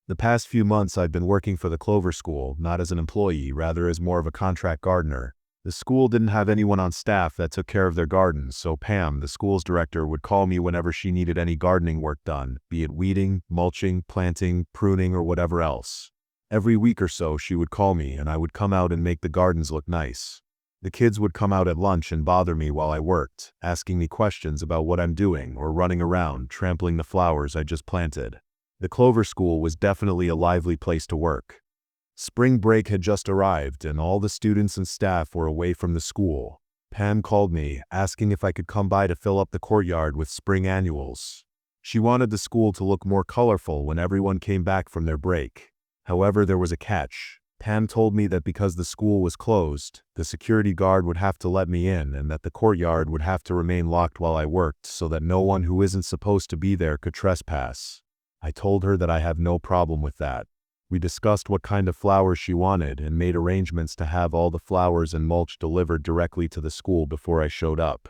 The past few months I've been working for the Clover School, not as an employee, rather as more of a contract gardener. The school didn't have anyone on staff that took care of their gardens, so Pam, the school's director, would call me whenever she needed any gardening work done, be it weeding, mulching, planting, pruning, or whatever else. Every week or so she would call me and I would come out and make the gardens look nice. The kids would come out at lunch and bother me while I worked, asking me questions about what I'm doing or running around, trampling the flowers I just planted. The Clover School was definitely a lively place to work. Spring break had just arrived and all the students and staff were away from the school. Pam called me, asking if I could come by to fill up the courtyard with spring annuals. She wanted the school to look more colorful when everyone came back from their break. However, there was a catch. Pam told me that because the school was closed, the security guard would have to let me in and that the courtyard would have to remain locked while I worked so that no one who isn't supposed to be there could trespass. I told her that I have no problem with that. We discussed what kind of flowers she wanted and made arrangements to have all the flowers and mulch delivered directly to the school before I showed up.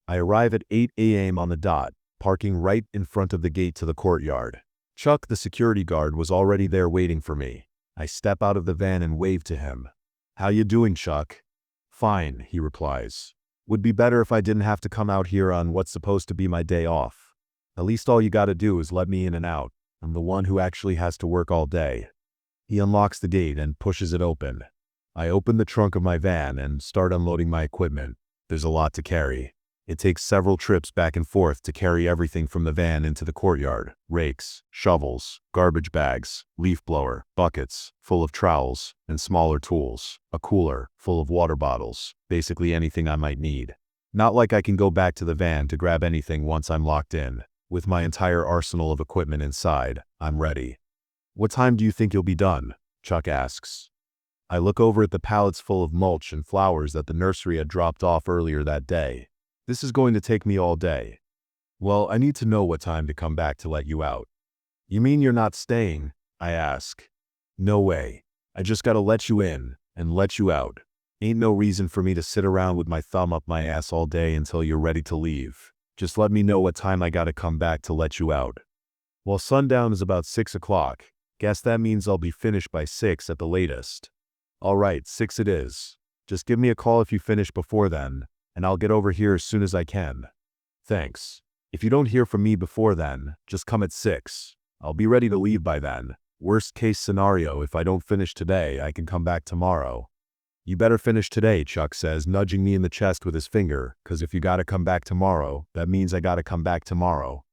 I arrive at 8 a.m. on the dot, parking right in front of the gate to the courtyard. Chuck, the security guard, was already there waiting for me. I step out of the van and wave to him. "How you doing, Chuck?" "Fine," he replies. "Would be better if I didn't have to come out here on what's supposed to be my day off. At least all you gotta do is let me in and out. I'm the one who actually has to work all day." He unlocks the gate and pushes it open. I open the trunk of my van and start unloading my equipment. There's a lot to carry. It takes several trips back and forth to carry everything from the van into the courtyard. Rakes, shovels, garbage bags, leaf blower, buckets full of trowels, and smaller tools. A cooler full of water bottles, basically anything I might need. Not like I can go back to the van to grab anything once I'm locked in. With my entire arsenal of equipment inside, I'm ready. "What time do you think you'll be done?" Chuck asks. I look over at the pallets full of mulch and flowers that the nursery had dropped off earlier that day. "This is going to take me all day." "Well, I need to know what time to come back to let you out." "You mean you're not staying?" I ask. "No way. I just gotta let you in and let you out. Ain't no reason for me to sit around with my thumb up my ass all day until you're ready to leave. Just let me know what time I gotta come back to let you out." "Well, sundown is about 6 o'clock. Guess that means I'll be finished by 6 at the latest." "All right, 6 it is. Just give me a call if you finish before then, and I'll get over here as soon as I can." "Thanks. If you don't hear from me before then, just come at 6. I'll be ready to leave by then. Worst case scenario, if I don't finish today, I can come back tomorrow." "You better finish today," Chuck says, nudging me in the chest with his finger, "'cause if you gotta come back tomorrow, that means I gotta come back tomorrow."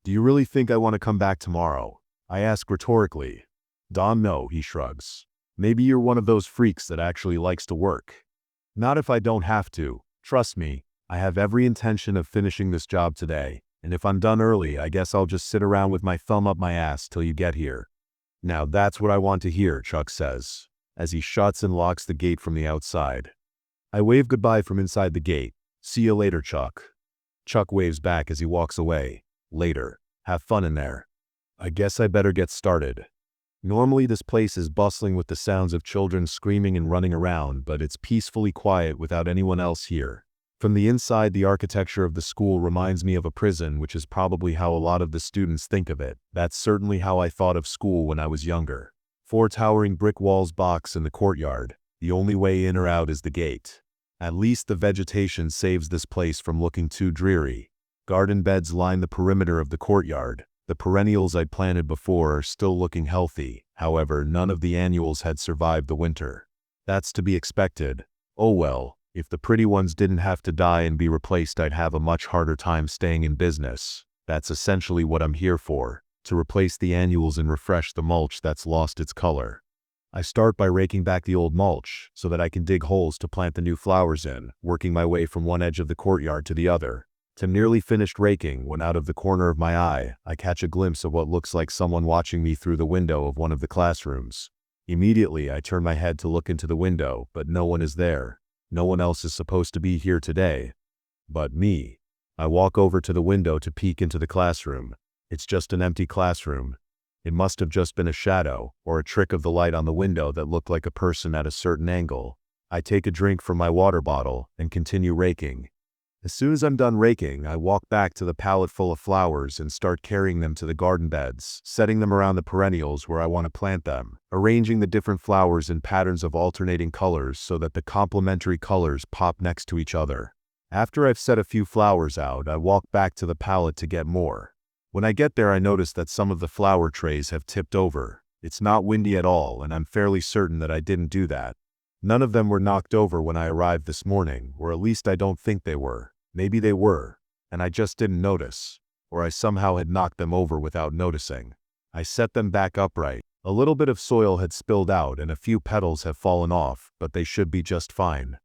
"Do you really think I want to come back tomorrow?" I ask rhetorically. "Don, no," he shrugs. "Maybe you're one of those freaks that actually likes to work." "Not if I don't have to. Trust me, I have every intention of finishing this job today. And if I'm done early, I guess I'll just sit around with my thumb up my ass till you get here." "Now that's what I want to hear," Chuck says, as he shuts and locks the gate from the outside. I wave goodbye from inside the gate. "See you later, Chuck." Chuck waves back as he walks away. "Later. Have fun in there." I guess I better get started. Normally this place is bustling with the sounds of children screaming and running around, but it's peacefully quiet without anyone else here. From the inside, the architecture of the school reminds me of a prison, which is probably how a lot of the students think of it. That's certainly how I thought of school when I was younger. 4 towering brick walls box in the courtyard. The only way in or out is the gate. At least the vegetation saves this place from looking too dreary. Garden beds line the perimeter of the courtyard. The perennials I'd planted before are still looking healthy. However, none of the annuals had survived the winter. That's to be expected. Oh well, if the pretty ones didn't have to die and be replaced, I'd have a much harder time staying in business. That's essentially what I'm here for, to replace the annuals and refresh the mulch that's lost its color. I start by raking back the old mulch, so that I can dig holes to plant the new flowers in, working my way from one edge of the courtyard to the other. I'm nearly finished raking when out of the corner of my eye, I catch a glimpse of what looks like someone watching me through the window of one of the classrooms. Immediately, I turn my head to look into the window, but no one is there. No one else is supposed to be here today. But me. I walk over to the window to peek into the classroom. It's just an empty classroom. It must have just been a shadow, or a trick of the light on the window that looked like a person at a certain angle. I take a drink from my water bottle and continue raking. As soon as I'm done raking, I walk back to the pallet full of flowers and start carrying them to the garden beds, setting them around the perennials where I want to plant them, arranging the different flowers in patterns of alternating colors so that the complementary colors pop next to each other. After I've set a few flowers out, I walk back to the pallet to get more. When I get there, I notice that some of the flower trays have tipped over. It's not windy at all, and I'm fairly certain that I didn't do that. None of them were knocked over when I arrived this morning, or at least I don't think they were. Maybe they were, and I just didn't notice, or I somehow had knocked them over without noticing. I set them back upright. A little bit of soil had spilled out and a few petals have fallen off, but they should be just fine.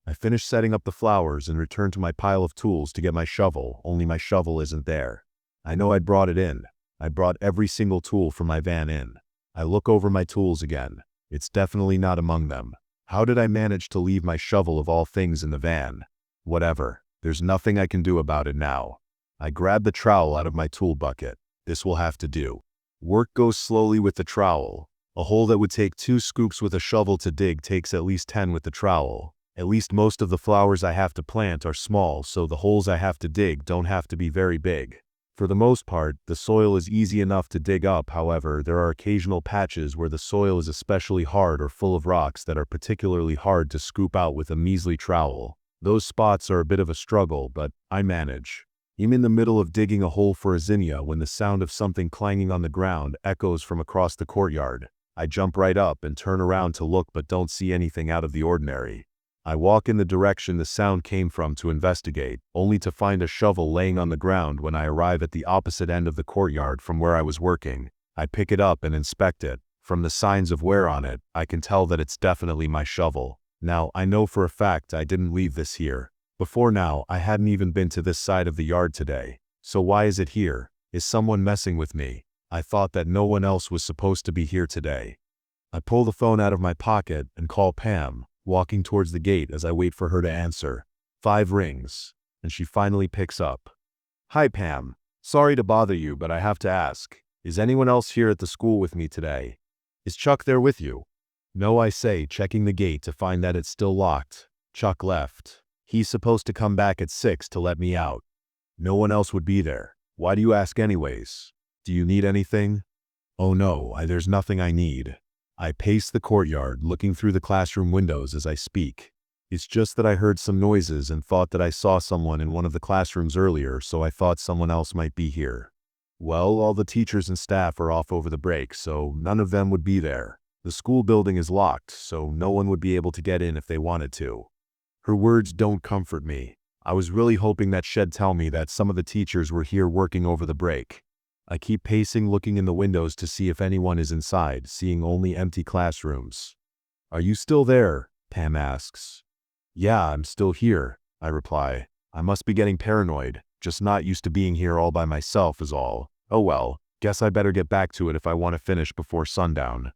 I finish setting up the flowers and return to my pile of tools to get my shovel, only my shovel isn't there. I know I'd brought it in. I brought every single tool from my van in. I look over my tools again. It's definitely not among them. How did I manage to leave my shovel of all things in the van? Whatever. There's nothing I can do about it now. I grab the trowel out of my tool bucket. This will have to do. Work goes slowly with the trowel. A hole that would take 2 scoops with a shovel to dig takes at least 10 with the trowel. At least most of the flowers I have to plant are small, so the holes I have to dig don't have to be very big. For the most part, the soil is easy enough to dig up. However, there are occasional patches where the soil is especially hard or full of rocks that are particularly hard to scoop out with a measly trowel. Those spots are a bit of a struggle, but I manage. I'm in the middle of digging a hole for a zinnia when the sound of something clanging on the ground echoes from across the courtyard. I jump right up and turn around to look but don't see anything out of the ordinary. I walk in the direction the sound came from to investigate, only to find a shovel laying on the ground when I arrive at the opposite end of the courtyard from where I was working. I pick it up and inspect it. From the signs of wear on it, I can tell that it's definitely my shovel. Now, I know for a fact I didn't leave this here. Before now, I hadn't even been to this side of the yard today. So why is it here? Is someone messing with me? I thought that no one else was supposed to be here today. I pull the phone out of my pocket and call Pam, walking towards the gate as I wait for her to answer. 5 rings, and she finally picks up. "Hi Pam. Sorry to bother you, but I have to ask. Is anyone else here at the school with me today? Is Chuck there with you?" "No," I say, checking the gate to find that it's still locked. "Chuck left. He's supposed to come back at 6 to let me out." "No one else would be there. Why do you ask anyways? Do you need anything?" "Oh no, there's nothing I need." I pace the courtyard, looking through the classroom windows as I speak. It's just that I heard some noises and thought that I saw someone in one of the classrooms earlier, so I thought someone else might be here. Well, all the teachers and staff are off over the break, so none of them would be there. The school building is locked, so no one would be able to get in if they wanted to. Her words don't comfort me. I was really hoping that she'd tell me that some of the teachers were here working over the break. I keep pacing, looking in the windows to see if anyone is inside, seeing only empty classrooms. "Are you still there?" Pam asks. "Yeah, I'm still here," I reply. I must be getting paranoid. just not used to being here all by myself is all. Oh well, guess I better get back to it if I want to finish before sundown.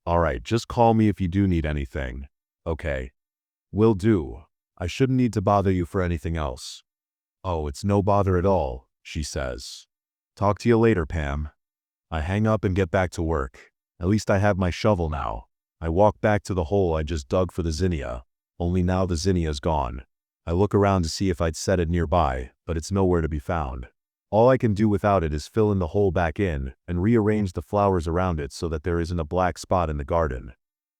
Alright, just call me if you do need anything. Okay. Will do. I shouldn't need to bother you for anything else. Oh, it's no bother at all, she says. Talk to you later, Pam. I hang up and get back to work. At least I have my shovel now. I walk back to the hole I just dug for the zinnia. Only now the zinnia's gone. I look around to see if I'd set it nearby, but it's nowhere to be found. All I can do without it is fill in the hole back in and rearrange the flowers around it so that there isn't a black spot in the garden.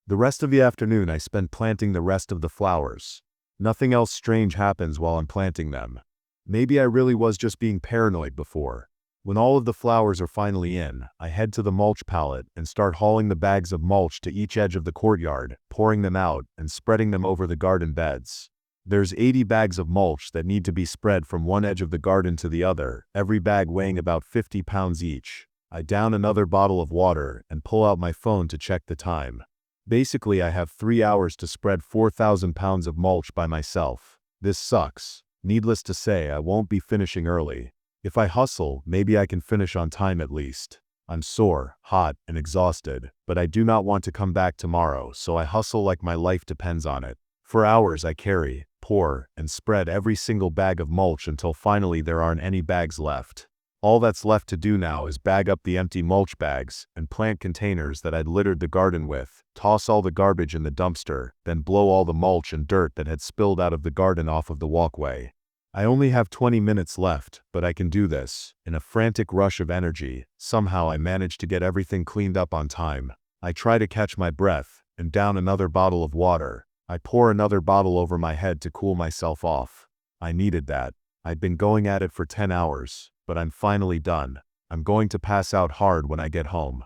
The rest of the afternoon I spend planting the rest of the flowers. Nothing else strange happens while I'm planting them. Maybe I really was just being paranoid before. When all of the flowers are finally in, I head to the mulch pallet and start hauling the bags of mulch to each edge of the courtyard, pouring them out and spreading them over the garden beds. There's 80 bags of mulch that need to be spread from one edge of the garden to the other, every bag weighing about 50 pounds each. I down another bottle of water and pull out my phone to check the time. Basically, I have 3 hours to spread 4,000 pounds of mulch by myself. This sucks. Needless to say, I won't be finishing early. If I hustle, maybe I can finish on time at least. I'm sore, hot, and exhausted, but I do not want to come back tomorrow, so I hustle like my life depends on it. For hours I carry, pour, and spread every single bag of mulch until finally there aren't any bags left. All that's left to do now is bag up the empty mulch bags and plant containers that I'd littered the garden with, toss all the garbage in the dumpster, then blow all the mulch and dirt that had spilled out of the garden off of the walkway. I only have 20 minutes left, but I can do this. In a frantic rush of energy, somehow I manage to get everything cleaned up on time. I try to catch my breath and down another bottle of water. I pour another bottle over my head to cool myself off. I needed that. I'd been going at it for 10 hours, but I'm finally done. I'm going to pass out hard when I get home.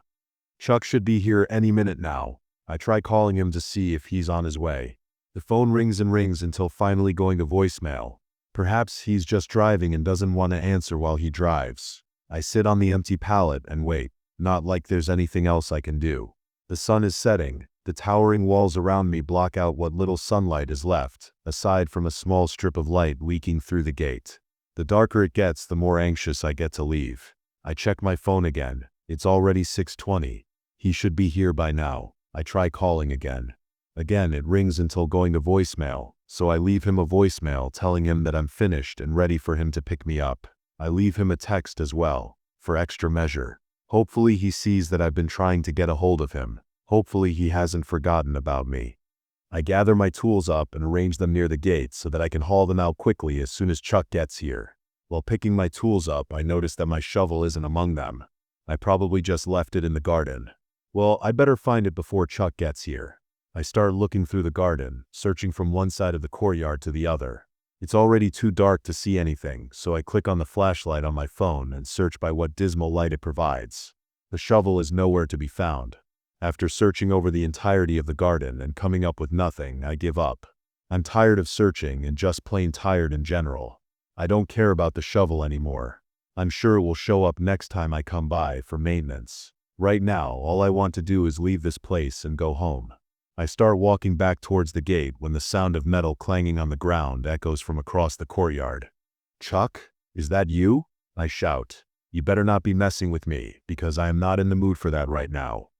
Chuck should be here any minute now. I try calling him to see if he's on his way. The phone rings and rings until finally going to voicemail. Perhaps he's just driving and doesn't want to answer while he drives. I sit on the empty pallet and wait, not like there's anything else I can do. The sun is setting. The towering walls around me block out what little sunlight is left, aside from a small strip of light leaking through the gate. The darker it gets, the more anxious I get to leave. I check my phone again. It's already 6:20. He should be here by now. I try calling again. Again, it rings until going to voicemail. So I leave him a voicemail telling him that I'm finished and ready for him to pick me up. I leave him a text as well, for extra measure. Hopefully he sees that I've been trying to get a hold of him. Hopefully he hasn't forgotten about me. I gather my tools up and arrange them near the gate so that I can haul them out quickly as soon as Chuck gets here. While picking my tools up, I notice that my shovel isn't among them. I probably just left it in the garden. Well, I better find it before Chuck gets here. I start looking through the garden, searching from one side of the courtyard to the other. It's already too dark to see anything, so I click on the flashlight on my phone and search by what dismal light it provides. The shovel is nowhere to be found. After searching over the entirety of the garden and coming up with nothing, I give up. I'm tired of searching and just plain tired in general. I don't care about the shovel anymore. I'm sure it will show up next time I come by for maintenance. Right now, all I want to do is leave this place and go home. I start walking back towards the gate when the sound of metal clanging on the ground echoes from across the courtyard. "Chuck, is that you?" I shout. "You better not be messing with me, because I am not in the mood for that right now."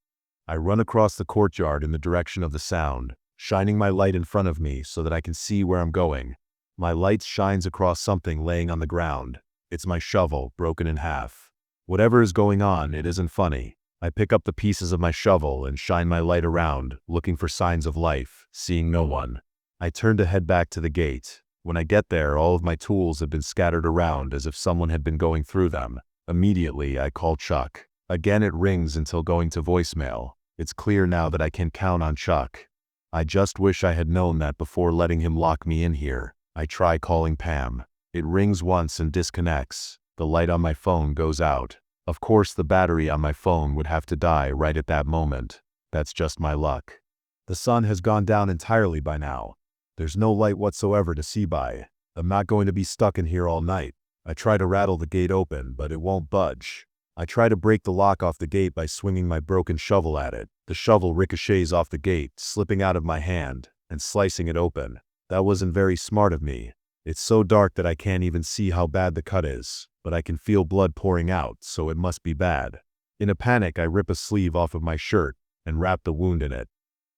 I run across the courtyard in the direction of the sound, shining my light in front of me so that I can see where I'm going. My light shines across something laying on the ground. It's my shovel, broken in half. Whatever is going on, it isn't funny. I pick up the pieces of my shovel and shine my light around, looking for signs of life, seeing no one. I turn to head back to the gate. When I get there, all of my tools have been scattered around as if someone had been going through them. Immediately, I call Chuck. Again it rings until going to voicemail. It's clear now that I can count on Chuck. I just wish I had known that before letting him lock me in here. I try calling Pam. It rings once and disconnects. The light on my phone goes out. Of course, the battery on my phone would have to die right at that moment. That's just my luck. The sun has gone down entirely by now. There's no light whatsoever to see by. I'm not going to be stuck in here all night. I try to rattle the gate open, but it won't budge. I try to break the lock off the gate by swinging my broken shovel at it. The shovel ricochets off the gate, slipping out of my hand, and slicing it open. That wasn't very smart of me. It's so dark that I can't even see how bad the cut is, but I can feel blood pouring out, so it must be bad. In a panic, I rip a sleeve off of my shirt and wrap the wound in it.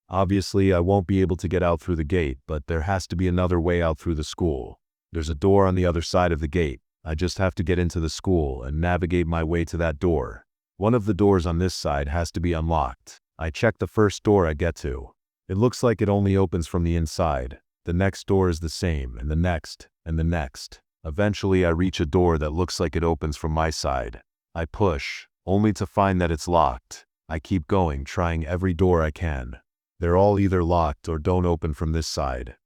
Obviously, I won't be able to get out through the gate, but there has to be another way out through the school. There's a door on the other side of the gate. I just have to get into the school and navigate my way to that door. One of the doors on this side has to be unlocked. I check the first door I get to. It looks like it only opens from the inside. The next door is the same, and the next, and the next. Eventually, I reach a door that looks like it opens from my side. I push, only to find that it's locked. I keep going, trying every door I can. They're all either locked or don't open from this side.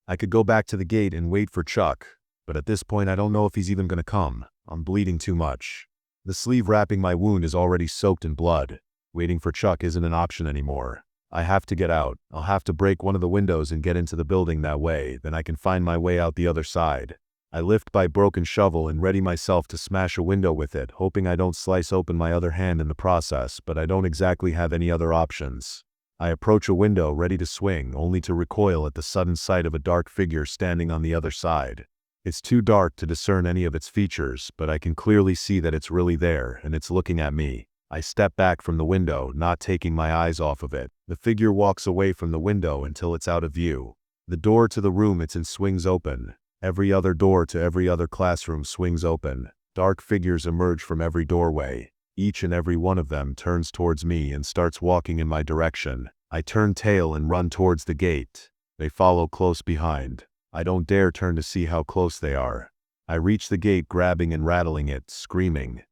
I could go back to the gate and wait for Chuck, but at this point I don't know if he's even gonna come. I'm bleeding too much. The sleeve wrapping my wound is already soaked in blood. Waiting for Chuck isn't an option anymore. I have to get out. I'll have to break one of the windows and get into the building that way, then I can find my way out the other side. I lift my broken shovel and ready myself to smash a window with it, hoping I don't slice open my other hand in the process, but I don't exactly have any other options. I approach a window ready to swing, only to recoil at the sudden sight of a dark figure standing on the other side. It's too dark to discern any of its features, but I can clearly see that it's really there, and it's looking at me. I step back from the window, not taking my eyes off of it. The figure walks away from the window until it's out of view. The door to the room it's in swings open. Every other door to every other classroom swings open. Dark figures emerge from every doorway. Each and every one of them turns towards me and starts walking in my direction. I turn tail and run towards the gate. They follow close behind. I don't dare turn to see how close they are. I reach the gate, grabbing and rattling it, screaming,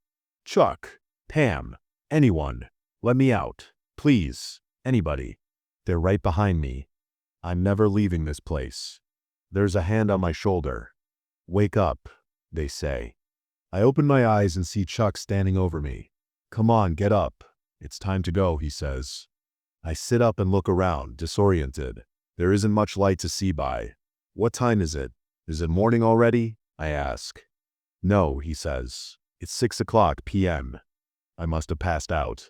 "Chuck! Pam! Anyone! Let me out! Please! Anybody!" They're right behind me. I'm never leaving this place. There's a hand on my shoulder. "Wake up," they say. I open my eyes and see Chuck standing over me. "Come on, get up. It's time to go," he says. I sit up and look around, disoriented. There isn't much light to see by. "What time is it? Is it morning already?" I ask. "No," he says. "It's 6 p.m. I must have passed out.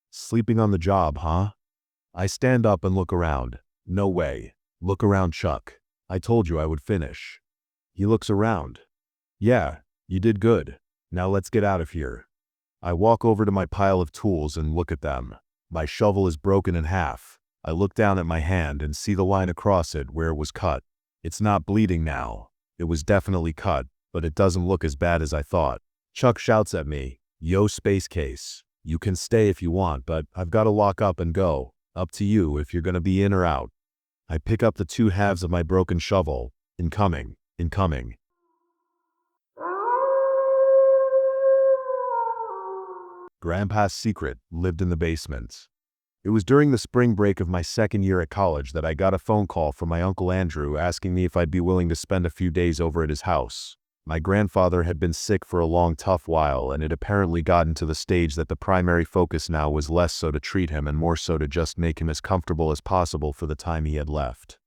Sleeping on the job, huh? I stand up and look around. "No way. Look around, Chuck. I told you I would finish." He looks around. "Yeah, you did good. Now let's get out of here." I walk over to my pile of tools and look at them. My shovel is broken in half. I look down at my hand and see the line across it where it was cut. It's not bleeding now. It was definitely cut, but it doesn't look as bad as I thought. Chuck shouts at me, "Yo, Space Case. You can stay if you want, but I've got to lock up and go. Up to you if you're gonna be in or out." I pick up the two halves of my broken shovel. Incoming. Incoming. Grandpa's secret lived in the basement. It was during the spring break of my second year at college that I got a phone call from my Uncle Andrew asking me if I'd be willing to spend a few days over at his house. My grandfather had been sick for a long, tough while, and it apparently gotten to the stage that the primary focus now was less so to treat him and more so to just make him as comfortable as possible for the time he had left.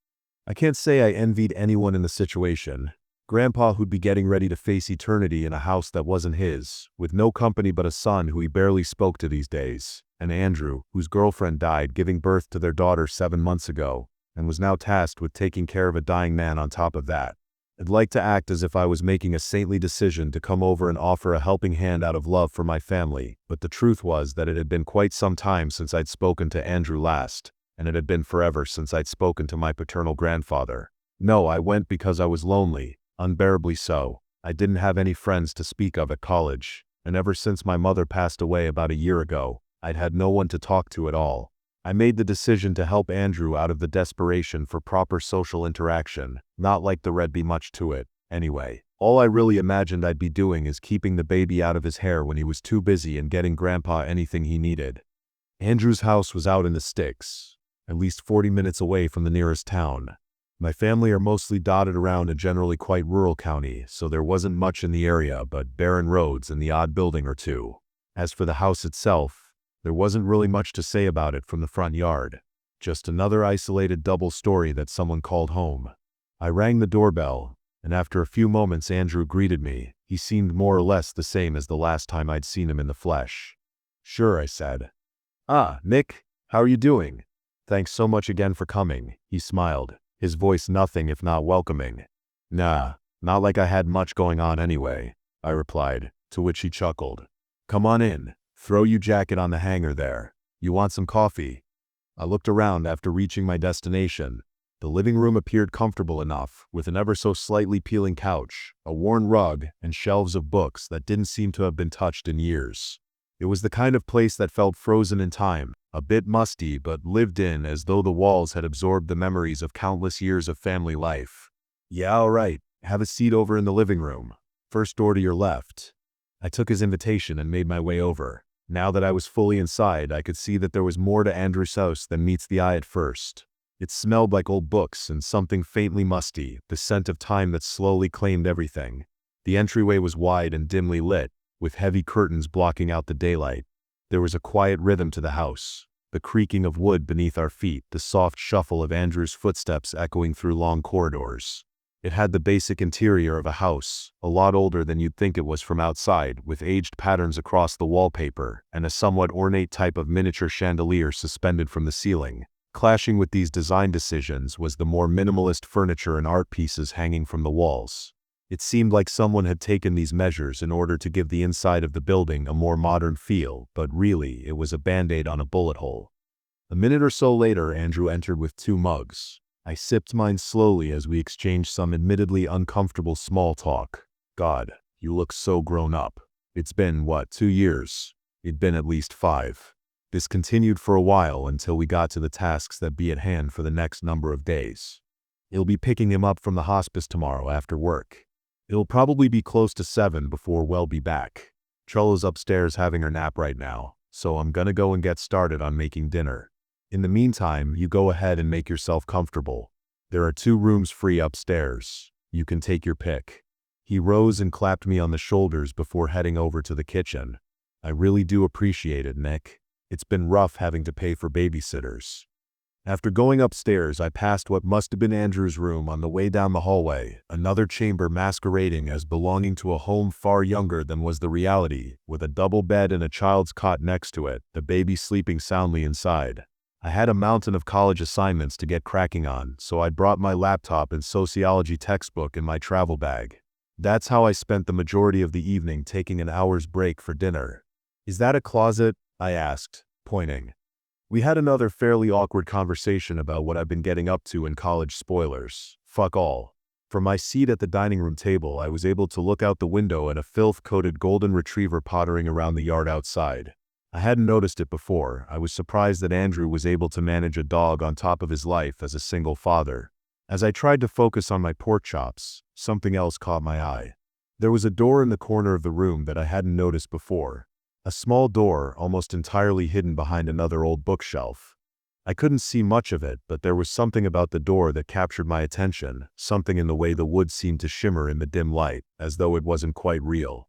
I can't say I envied anyone in the situation. Grandpa, who'd be getting ready to face eternity in a house that wasn't his, with no company but a son who he barely spoke to these days, and Andrew, whose girlfriend died giving birth to their daughter 7 months ago, and was now tasked with taking care of a dying man on top of that. I'd like to act as if I was making a saintly decision to come over and offer a helping hand out of love for my family, but the truth was that it had been quite some time since I'd spoken to Andrew last, and it had been forever since I'd spoken to my paternal grandfather. No, I went because I was lonely, unbearably so. I didn't have any friends to speak of at college, and ever since my mother passed away about a year ago, I'd had no one to talk to at all. I made the decision to help Andrew out of the desperation for proper social interaction, not like there'd be much to it, anyway. All I really imagined I'd be doing is keeping the baby out of his hair when he was too busy and getting Grandpa anything he needed. Andrew's house was out in the sticks, at least 40 minutes away from the nearest town. My family are mostly dotted around a generally quite rural county, so there wasn't much in the area but barren roads and the odd building or two. As for the house itself, there wasn't really much to say about it from the front yard. Just another isolated double story that someone called home. I rang the doorbell, and after a few moments Andrew greeted me. He seemed more or less the same as the last time I'd seen him in the flesh. "Sure," I said. "Ah, Nick, how are you doing? Thanks so much again for coming," he smiled, his voice nothing if not welcoming. "Nah, Not like I had much going on anyway, I replied, to which he chuckled. Come on in. Throw your jacket on the hanger there. You want some coffee? I looked around after reaching my destination. The living room appeared comfortable enough, with an ever so slightly peeling couch, a worn rug, and shelves of books that didn't seem to have been touched in years. It was the kind of place that felt frozen in time, a bit musty but lived in as though the walls had absorbed the memories of countless years of family life. Yeah, all right. Have a seat over in the living room. First door to your left. I took his invitation and made my way over. Now that I was fully inside, I could see that there was more to Andrew's house than meets the eye at first. It smelled like old books and something faintly musty, the scent of time that slowly claimed everything. The entryway was wide and dimly lit, with heavy curtains blocking out the daylight. There was a quiet rhythm to the house, the creaking of wood beneath our feet, the soft shuffle of Andrew's footsteps echoing through long corridors. It had the basic interior of a house, a lot older than you'd think it was from outside, with aged patterns across the wallpaper, and a somewhat ornate type of miniature chandelier suspended from the ceiling. Clashing with these design decisions was the more minimalist furniture and art pieces hanging from the walls. It seemed like someone had taken these measures in order to give the inside of the building a more modern feel, but really, it was a band-aid on a bullet hole. A minute or so later, Andrew entered with 2 mugs. I sipped mine slowly as we exchanged some admittedly uncomfortable small talk. God, you look so grown up. It's been, 2 years? It'd been at least 5. This continued for a while until we got to the tasks that be at hand for the next number of days. You'll be picking him up from the hospice tomorrow after work. It'll probably be close to 7 before we'll be back. Trellis upstairs having her nap right now, so I'm gonna go and get started on making dinner. In the meantime, you go ahead and make yourself comfortable. There are 2 rooms free upstairs. You can take your pick. He rose and clapped me on the shoulders before heading over to the kitchen. I really do appreciate it, Nick. It's been rough having to pay for babysitters. After going upstairs, I passed what must have been Andrew's room on the way down the hallway, another chamber masquerading as belonging to a home far younger than was the reality, with a double bed and a child's cot next to it, the baby sleeping soundly inside. I had a mountain of college assignments to get cracking on, so I brought my laptop and sociology textbook in my travel bag. That's how I spent the majority of the evening, taking an hour's break for dinner. Is that a closet? I asked, pointing. We had another fairly awkward conversation about what I've been getting up to in college. Spoilers. Fuck all. From my seat at the dining room table, I was able to look out the window at a filth-coated golden retriever pottering around the yard outside. I hadn't noticed it before. I was surprised that Andrew was able to manage a dog on top of his life as a single father. As I tried to focus on my pork chops, something else caught my eye. There was a door in the corner of the room that I hadn't noticed before. A small door, almost entirely hidden behind another old bookshelf. I couldn't see much of it, but there was something about the door that captured my attention, something in the way the wood seemed to shimmer in the dim light, as though it wasn't quite real.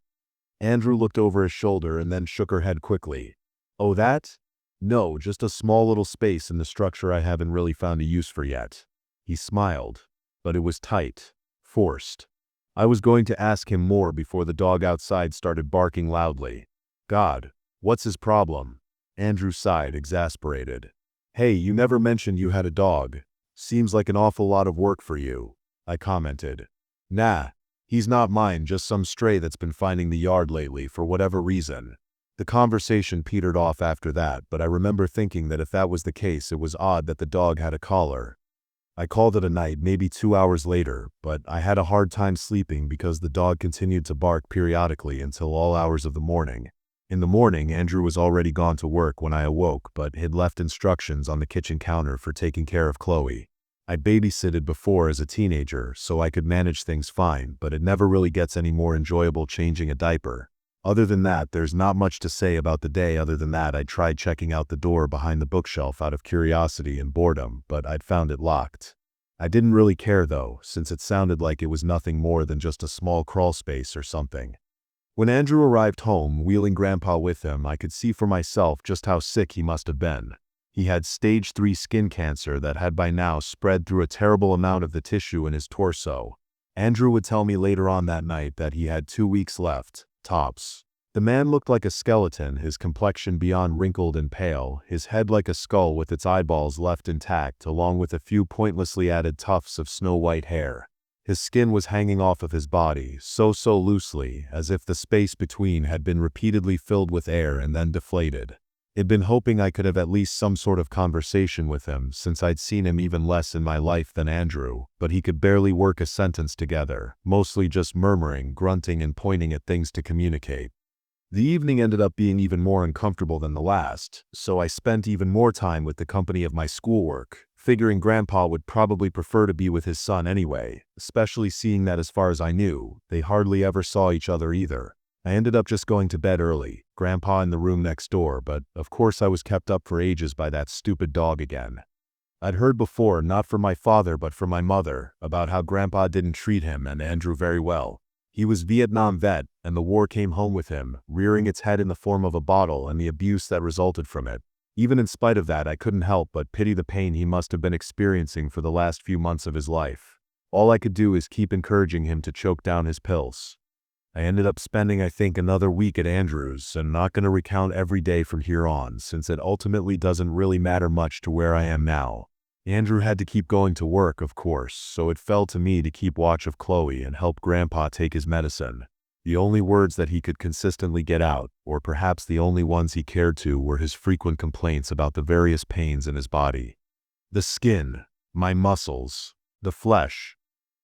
Andrew looked over his shoulder and then shook her head quickly. Oh, that? No, just a small little space in the structure I haven't really found a use for yet. He smiled, but it was tight, forced. I was going to ask him more before the dog outside started barking loudly. God, what's his problem? Andrew sighed, exasperated. Hey, you never mentioned you had a dog. Seems like an awful lot of work for you, I commented. Nah, he's not mine, just some stray that's been finding the yard lately for whatever reason. The conversation petered off after that, but I remember thinking that if that was the case, it was odd that the dog had a collar. I called it a night maybe 2 hours later, but I had a hard time sleeping because the dog continued to bark periodically until all hours of the morning. In the morning, Andrew was already gone to work when I awoke, but had left instructions on the kitchen counter for taking care of Chloe. I babysitted before as a teenager, so I could manage things fine, but it never really gets any more enjoyable changing a diaper. Other than that, there's not much to say about the day other than that I tried checking out the door behind the bookshelf out of curiosity and boredom, but I'd found it locked. I didn't really care though, since it sounded like it was nothing more than just a small crawl space or something. When Andrew arrived home, wheeling Grandpa with him, I could see for myself just how sick he must have been. He had stage 3 skin cancer that had by now spread through a terrible amount of the tissue in his torso. Andrew would tell me later on that night that he had 2 weeks left, tops. The man looked like a skeleton, his complexion beyond wrinkled and pale, his head like a skull with its eyeballs left intact, along with a few pointlessly added tufts of snow-white hair. His skin was hanging off of his body, so loosely, as if the space between had been repeatedly filled with air and then deflated. I'd been hoping I could have at least some sort of conversation with him, since I'd seen him even less in my life than Andrew, but he could barely work a sentence together, mostly just murmuring, grunting, and pointing at things to communicate. The evening ended up being even more uncomfortable than the last, so I spent even more time with the company of my schoolwork, figuring Grandpa would probably prefer to be with his son anyway, especially seeing that as far as I knew, they hardly ever saw each other either. I ended up just going to bed early, Grandpa in the room next door, but of course I was kept up for ages by that stupid dog again. I'd heard before, not from my father but from my mother, about how Grandpa didn't treat him and Andrew very well. He was Vietnam vet, and the war came home with him, rearing its head in the form of a bottle and the abuse that resulted from it. Even in spite of that, I couldn't help but pity the pain he must have been experiencing for the last few months of his life. All I could do is keep encouraging him to choke down his pills. I ended up spending, I think, another week at Andrew's, and not gonna recount every day from here on, since it ultimately doesn't really matter much to where I am now. Andrew had to keep going to work, of course, so it fell to me to keep watch of Chloe and help Grandpa take his medicine. The only words that he could consistently get out, or perhaps the only ones he cared to, were his frequent complaints about the various pains in his body. The skin, my muscles, the flesh.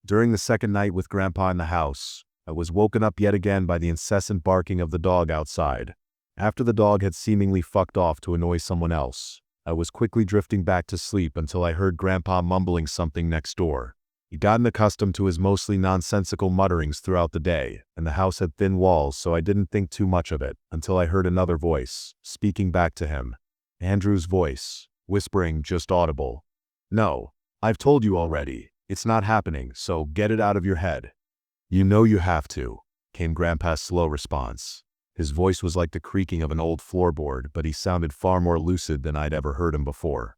During the second night with Grandpa in the house, I was woken up yet again by the incessant barking of the dog outside. After the dog had seemingly fucked off to annoy someone else, I was quickly drifting back to sleep until I heard Grandpa mumbling something next door. He'd gotten accustomed to his mostly nonsensical mutterings throughout the day, and the house had thin walls, so I didn't think too much of it, until I heard another voice, speaking back to him. Andrew's voice, whispering, just audible. "No, I've told you already. It's not happening, so get it out of your head." "You know you have to," came Grandpa's slow response. His voice was like the creaking of an old floorboard, but he sounded far more lucid than I'd ever heard him before.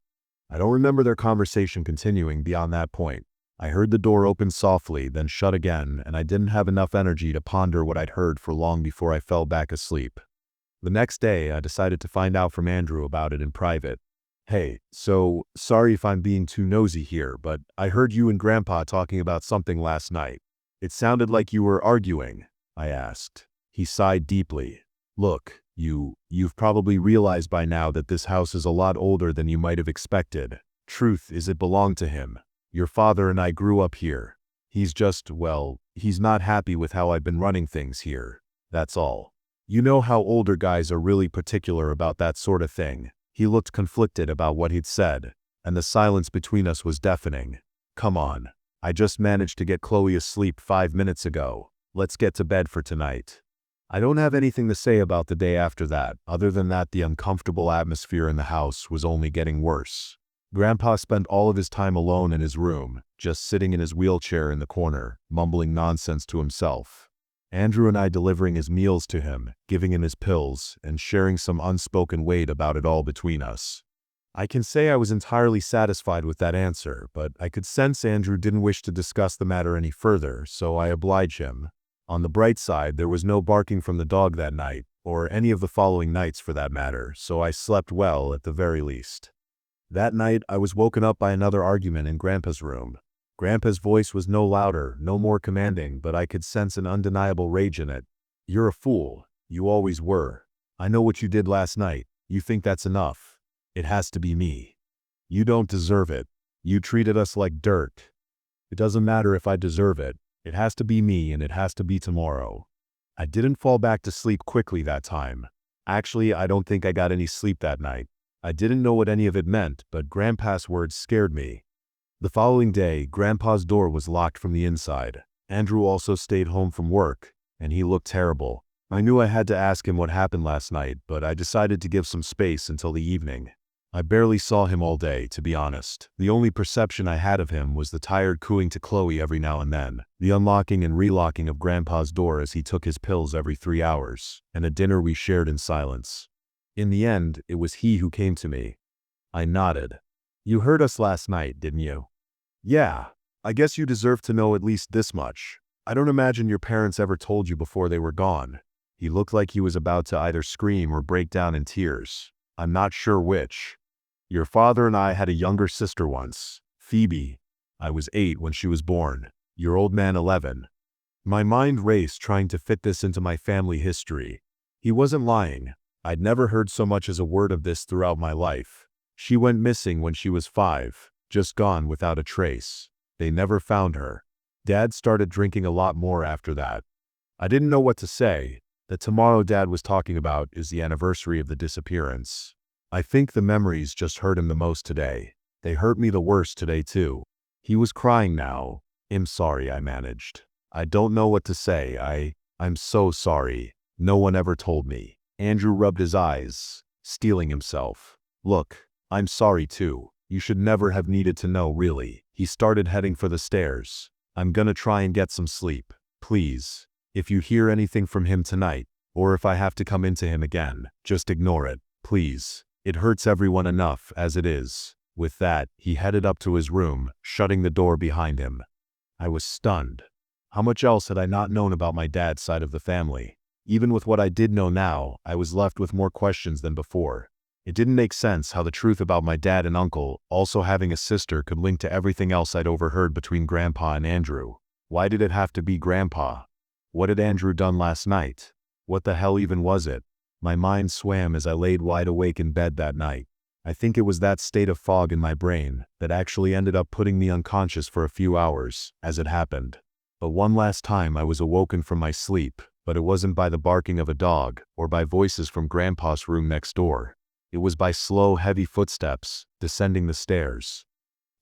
I don't remember their conversation continuing beyond that point. I heard the door open softly, then shut again, and I didn't have enough energy to ponder what I'd heard for long before I fell back asleep. The next day, I decided to find out from Andrew about it in private. "Hey, so, sorry if I'm being too nosy here, but I heard you and Grandpa talking about something last night. It sounded like you were arguing," I asked. He sighed deeply. "Look, you've probably realized by now that this house is a lot older than you might have expected. Truth is, it belonged to him. Your father and I grew up here. He's just, well, he's not happy with how I've been running things here. That's all. You know how older guys are really particular about that sort of thing." He looked conflicted about what he'd said, and the silence between us was deafening. "Come on. I just managed to get Chloe asleep 5 minutes ago. Let's get to bed for tonight." I don't have anything to say about the day after that, other than that the uncomfortable atmosphere in the house was only getting worse. Grandpa spent all of his time alone in his room, just sitting in his wheelchair in the corner, mumbling nonsense to himself. Andrew and I delivering his meals to him, giving him his pills, and sharing some unspoken weight about it all between us. I can say I was entirely satisfied with that answer, but I could sense Andrew didn't wish to discuss the matter any further, so I obliged him. On the bright side, there was no barking from the dog that night, or any of the following nights for that matter, so I slept well at the very least. That night, I was woken up by another argument in Grandpa's room. Grandpa's voice was no louder, no more commanding, but I could sense an undeniable rage in it. "You're a fool. You always were. I know what you did last night. You think that's enough. It has to be me. You don't deserve it. You treated us like dirt. It doesn't matter if I deserve it. It has to be me, and it has to be tomorrow." I didn't fall back to sleep quickly that time. Actually, I don't think I got any sleep that night. I didn't know what any of it meant, but Grandpa's words scared me. The following day, Grandpa's door was locked from the inside. Andrew also stayed home from work, and he looked terrible. I knew I had to ask him what happened last night, but I decided to give some space until the evening. I barely saw him all day, to be honest. The only perception I had of him was the tired cooing to Chloe every now and then, the unlocking and relocking of Grandpa's door as he took his pills every 3 hours, and a dinner we shared in silence. In the end, it was he who came to me. I nodded. "You heard us last night, didn't you?" "Yeah. I guess you deserve to know at least this much. I don't imagine your parents ever told you before they were gone." He looked like he was about to either scream or break down in tears. I'm not sure which. "Your father and I had a younger sister once, Phoebe. I was 8 when she was born. Your old man 11. My mind raced trying to fit this into my family history. He wasn't lying. I'd never heard so much as a word of this throughout my life. She went missing when she was 5, just gone without a trace. They never found her. Dad started drinking a lot more after that. I didn't know what to say. The tomorrow Dad was talking about is the anniversary of the disappearance. I think the memories just hurt him the most today. They hurt me the worst today too. He was crying now. I'm sorry, I managed. I don't know what to say. I'm so sorry. No one ever told me. Andrew rubbed his eyes, steeling himself. Look, I'm sorry too. You should never have needed to know, really. He started heading for the stairs. I'm gonna try and get some sleep. Please. If you hear anything from him tonight, or if I have to come into him again, just ignore it, please. It hurts everyone enough as it is. With that, he headed up to his room, shutting the door behind him. I was stunned. How much else had I not known about my dad's side of the family? Even with what I did know now, I was left with more questions than before. It didn't make sense how the truth about my dad and uncle, also having a sister, could link to everything else I'd overheard between Grandpa and Andrew. Why did it have to be Grandpa? What had Andrew done last night? What the hell even was it? My mind swam as I laid wide awake in bed that night. I think it was that state of fog in my brain that actually ended up putting me unconscious for a few hours, as it happened. But one last time I was awoken from my sleep, but it wasn't by the barking of a dog, or by voices from Grandpa's room next door. It was by slow, heavy footsteps, descending the stairs.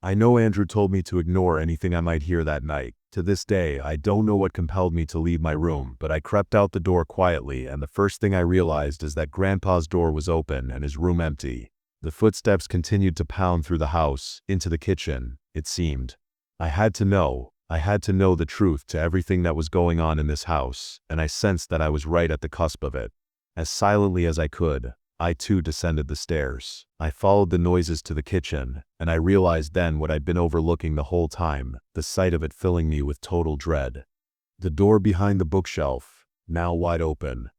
I know Andrew told me to ignore anything I might hear that night. To this day, I don't know what compelled me to leave my room, but I crept out the door quietly, and the first thing I realized is that Grandpa's door was open and his room empty. The footsteps continued to pound through the house, into the kitchen, it seemed. I had to know the truth to everything that was going on in this house, and I sensed that I was right at the cusp of it. As silently as I could, I too descended the stairs. I followed the noises to the kitchen, and I realized then what I'd been overlooking the whole time, the sight of it filling me with total dread. The door behind the bookshelf, now wide open.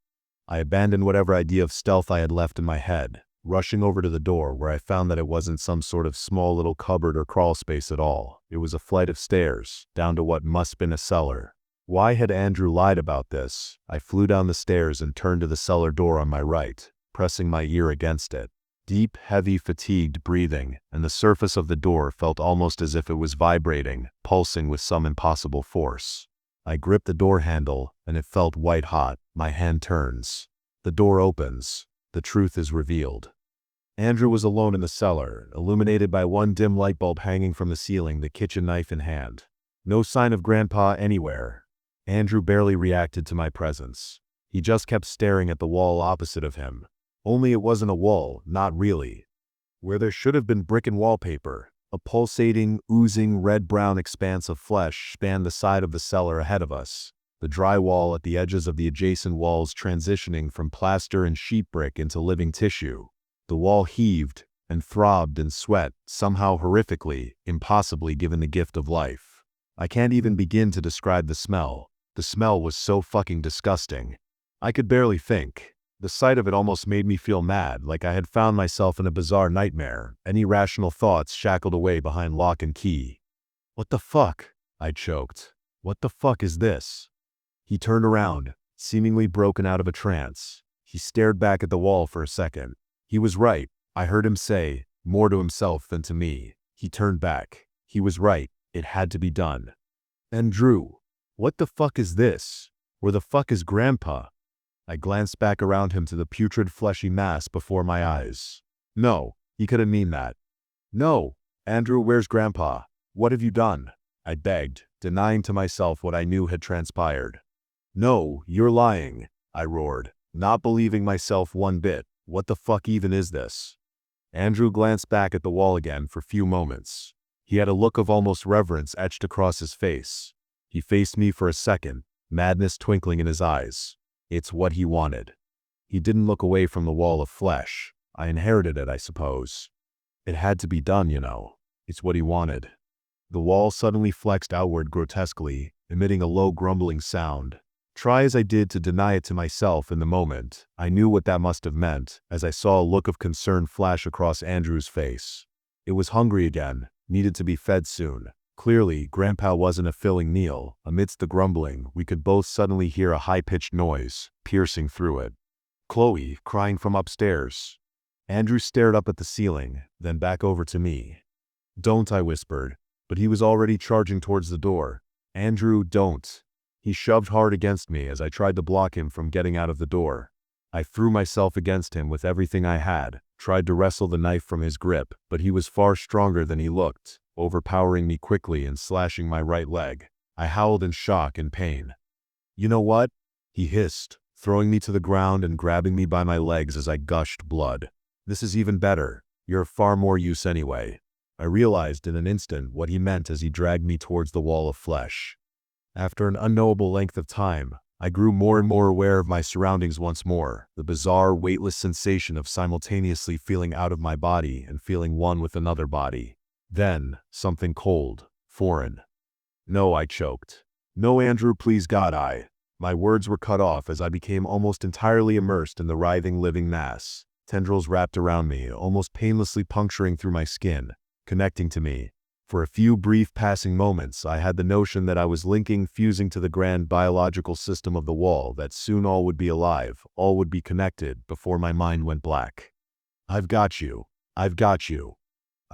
I abandoned whatever idea of stealth I had left in my head, rushing over to the door where I found that it wasn't some sort of small little cupboard or crawl space at all. It was a flight of stairs, down to what must have been a cellar. Why had Andrew lied about this? I flew down the stairs and turned to the cellar door on my right, pressing my ear against it. Deep, heavy, fatigued breathing, and the surface of the door felt almost as if it was vibrating, pulsing with some impossible force. I gripped the door handle, and it felt white hot. My hand turns. The door opens. The truth is revealed. Andrew was alone in the cellar, illuminated by one dim light bulb hanging from the ceiling, the kitchen knife in hand. No sign of Grandpa anywhere. Andrew barely reacted to my presence. He just kept staring at the wall opposite of him. Only it wasn't a wall, not really. Where there should have been brick and wallpaper, a pulsating, oozing, red-brown expanse of flesh spanned the side of the cellar ahead of us. The drywall at the edges of the adjacent walls transitioning from plaster and sheet brick into living tissue. The wall heaved and throbbed in sweat, somehow horrifically, impossibly given the gift of life. I can't even begin to describe the smell. The smell was so fucking disgusting. I could barely think. The sight of it almost made me feel mad, like I had found myself in a bizarre nightmare, any rational thoughts shackled away behind lock and key. What the fuck? I choked. What the fuck is this? He turned around, seemingly broken out of a trance. He stared back at the wall for a second. He was right, I heard him say, more to himself than to me. He turned back. He was right, it had to be done. Andrew, what the fuck is this? Where the fuck is Grandpa? I glanced back around him to the putrid fleshy mass before my eyes. No, he couldn't mean that. No, Andrew, where's Grandpa? What have you done? I begged, denying to myself what I knew had transpired. No, you're lying, I roared, not believing myself one bit. What the fuck even is this? Andrew glanced back at the wall again for a few moments. He had a look of almost reverence etched across his face. He faced me for a second, madness twinkling in his eyes. It's what he wanted. He didn't look away from the wall of flesh. I inherited it, I suppose. It had to be done, you know. It's what he wanted. The wall suddenly flexed outward grotesquely, emitting a low grumbling sound. Try as I did to deny it to myself in the moment, I knew what that must have meant as I saw a look of concern flash across Andrew's face. It was hungry again, needed to be fed soon. Clearly, Grandpa wasn't a filling meal. Amidst the grumbling, we could both suddenly hear a high-pitched noise, piercing through it. Chloe, crying from upstairs. Andrew stared up at the ceiling, then back over to me. "Don't," I whispered, but he was already charging towards the door. "Andrew, don't." He shoved hard against me as I tried to block him from getting out of the door. I threw myself against him with everything I had, tried to wrestle the knife from his grip, but he was far stronger than he looked, overpowering me quickly and slashing my right leg. I howled in shock and pain. "You know what?" he hissed, throwing me to the ground and grabbing me by my legs as I gushed blood. "This is even better. You're of far more use anyway." I realized in an instant what he meant as he dragged me towards the wall of flesh. After an unknowable length of time, I grew more and more aware of my surroundings once more, the bizarre, weightless sensation of simultaneously feeling out of my body and feeling one with another body. Then, something cold, foreign. "No," I choked. "No, Andrew, please God, My words were cut off as I became almost entirely immersed in the writhing living mass. Tendrils wrapped around me, almost painlessly puncturing through my skin, connecting to me. For a few brief passing moments, I had the notion that I was fusing to the grand biological system of the wall, that soon all would be alive, all would be connected, before my mind went black. "I've got you. I've got you."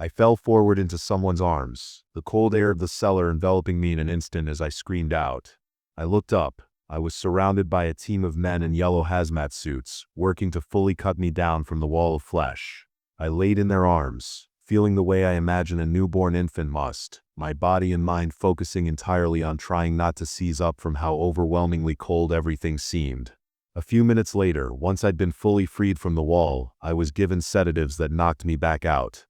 I fell forward into someone's arms, the cold air of the cellar enveloping me in an instant as I screamed out. I looked up. I was surrounded by a team of men in yellow hazmat suits, working to fully cut me down from the wall of flesh. I laid in their arms, feeling the way I imagine a newborn infant must, my body and mind focusing entirely on trying not to seize up from how overwhelmingly cold everything seemed. A few minutes later, once I'd been fully freed from the wall, I was given sedatives that knocked me back out.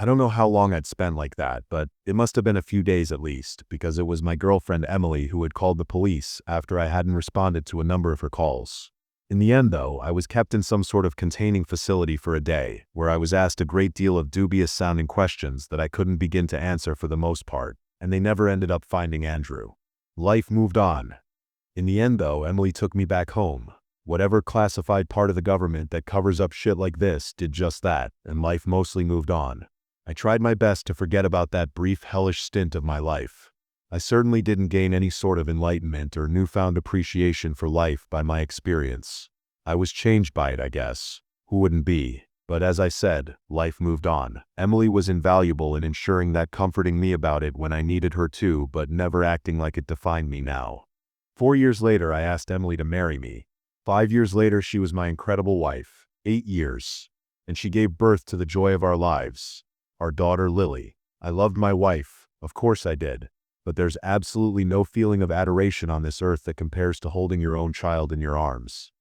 I don't know how long I'd spent like that, but it must have been a few days at least, because it was my girlfriend Emily who had called the police after I hadn't responded to a number of her calls. In the end, though, I was kept in some sort of containing facility for a day, where I was asked a great deal of dubious-sounding questions that I couldn't begin to answer for the most part, and they never ended up finding Andrew. Life moved on. In the end, though, Emily took me back home. Whatever classified part of the government that covers up shit like this did just that, and life mostly moved on. I tried my best to forget about that brief hellish stint of my life. I certainly didn't gain any sort of enlightenment or newfound appreciation for life by my experience. I was changed by it, I guess. Who wouldn't be? But as I said, life moved on. Emily was invaluable in ensuring that, comforting me about it when I needed her to, but never acting like it defined me now. 4 years later, I asked Emily to marry me. 5 years later, she was my incredible wife. 8 years. And she gave birth to the joy of our lives. Our daughter, Lily. I loved my wife, of course I did, but there's absolutely no feeling of adoration on this earth that compares to holding your own child in your arms.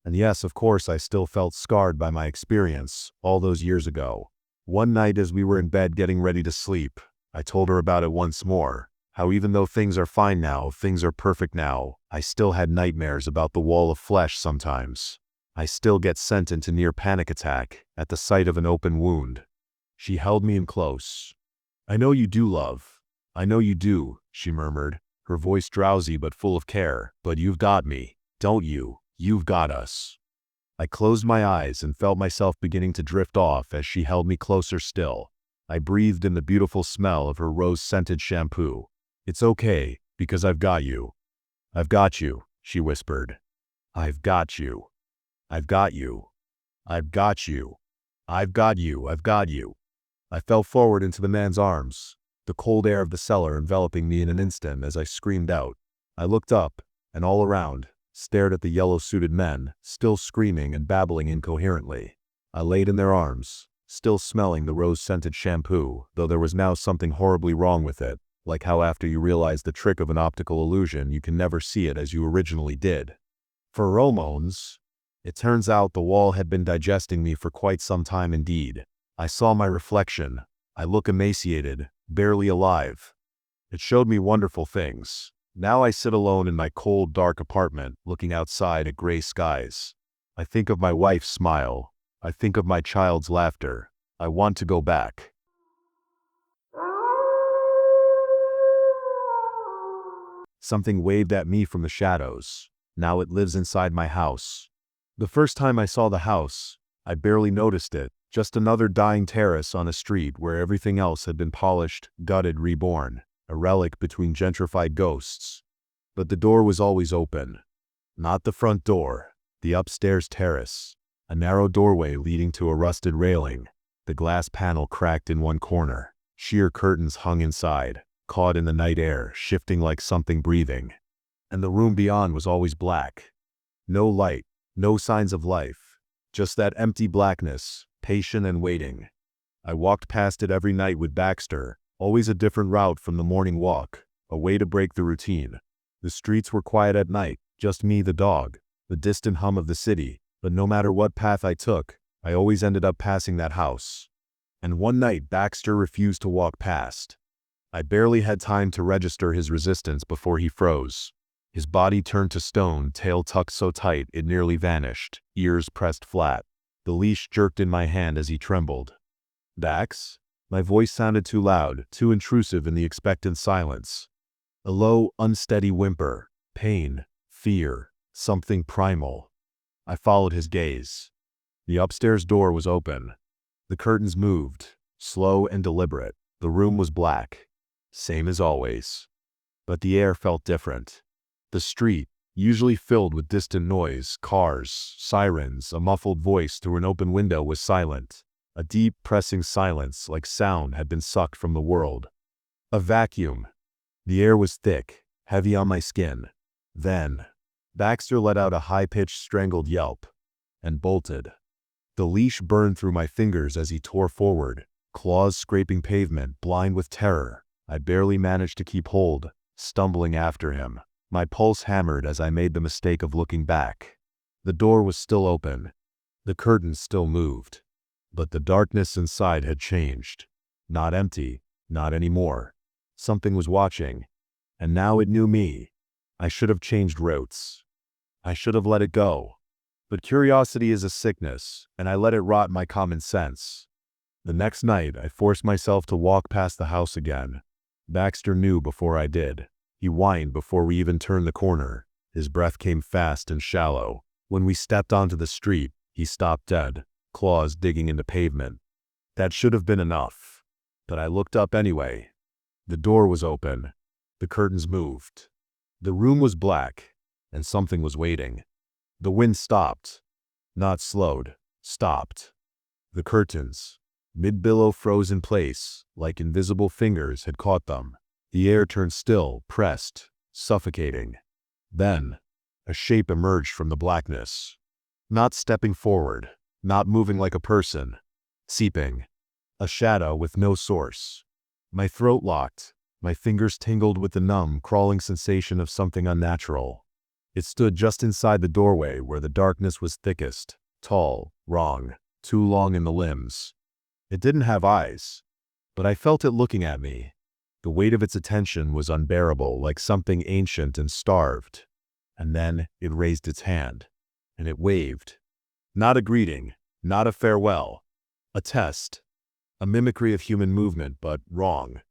And yes, of course, I still felt scarred by my experience, all those years ago. One night as we were in bed getting ready to sleep, I told her about it once more, how even though things are fine now, things are perfect now, I still had nightmares about the wall of flesh sometimes. I still get sent into near panic attack at the sight of an open wound. She held me in close. "I know you do, love. I know you do," she murmured, her voice drowsy but full of care. "But you've got me, don't you? You've got us." I closed my eyes and felt myself beginning to drift off as she held me closer still. I breathed in the beautiful smell of her rose-scented shampoo. "It's okay, because I've got you. I've got you," she whispered. "I've got you. I've got you. I've got you. I've got you. I've got you." I fell forward into the man's arms, the cold air of the cellar enveloping me in an instant as I screamed out. I looked up, and all around, stared at the yellow-suited men, still screaming and babbling incoherently. I laid in their arms, still smelling the rose-scented shampoo, though there was now something horribly wrong with it, like how after you realize the trick of an optical illusion you can never see it as you originally did. Pheromones. It turns out the wall had been digesting me for quite some time indeed. I saw my reflection. I look emaciated, barely alive. It showed me wonderful things. Now I sit alone in my cold, dark apartment, looking outside at gray skies. I think of my wife's smile. I think of my child's laughter. I want to go back. Something waved at me from the shadows. Now it lives inside my house. The first time I saw the house, I barely noticed it. Just another dying terrace on a street where everything else had been polished, gutted, reborn. a relic between gentrified ghosts. But the door was always open. Not the front door, the upstairs terrace, a narrow doorway leading to a rusted railing, the glass panel cracked in one corner, sheer curtains hung inside, caught in the night air, shifting like something breathing. And the room beyond was always black. No light, no signs of life, just that empty blackness, patient and waiting. I walked past it every night with Baxter, always a different route from the morning walk, a way to break the routine. The streets were quiet at night, just me, the dog, the distant hum of the city, but no matter what path I took, I always ended up passing that house. And one night Baxter refused to walk past. I barely had time to register his resistance before he froze. His body turned to stone, tail tucked so tight it nearly vanished, ears pressed flat. The leash jerked in my hand as he trembled. "Dax?" My voice sounded too loud, too intrusive in the expectant silence. A low, unsteady whimper. Pain. Fear. Something primal. I followed his gaze. The upstairs door was open. The curtains moved, slow and deliberate. The room was black. Same as always. But the air felt different. The street, usually filled with distant noise, cars, sirens, a muffled voice through an open window, was silent. A deep, pressing silence, like sound had been sucked from the world. A vacuum. The air was thick, heavy on my skin. Then, Baxter let out a high-pitched, strangled yelp, and bolted. The leash burned through my fingers as he tore forward, claws scraping pavement, blind with terror. I barely managed to keep hold, stumbling after him. My pulse hammered as I made the mistake of looking back. The door was still open. The curtains still moved. But the darkness inside had changed. Not empty, not anymore. Something was watching. And now it knew me. I should have changed routes. I should have let it go. But curiosity is a sickness, and I let it rot my common sense. The next night, I forced myself to walk past the house again. Baxter knew before I did. He whined before we even turned the corner. His breath came fast and shallow. When we stepped onto the street, he stopped dead, claws digging into pavement. That should have been enough. But I looked up anyway. The door was open. The curtains moved. The room was black, and something was waiting. The wind stopped. Not slowed. Stopped. The curtains, mid-billow, froze in place, like invisible fingers had caught them. The air turned still, pressed, suffocating. Then, a shape emerged from the blackness. Not stepping forward, not moving like a person. Seeping. A shadow with no source. My throat locked. My fingers tingled with the numb, crawling sensation of something unnatural. It stood just inside the doorway where the darkness was thickest. Tall, wrong, too long in the limbs. It didn't have eyes, but I felt it looking at me. The weight of its attention was unbearable, like something ancient and starved. And then it raised its hand, and it waved. Not a greeting, not a farewell. A test. A mimicry of human movement, but wrong.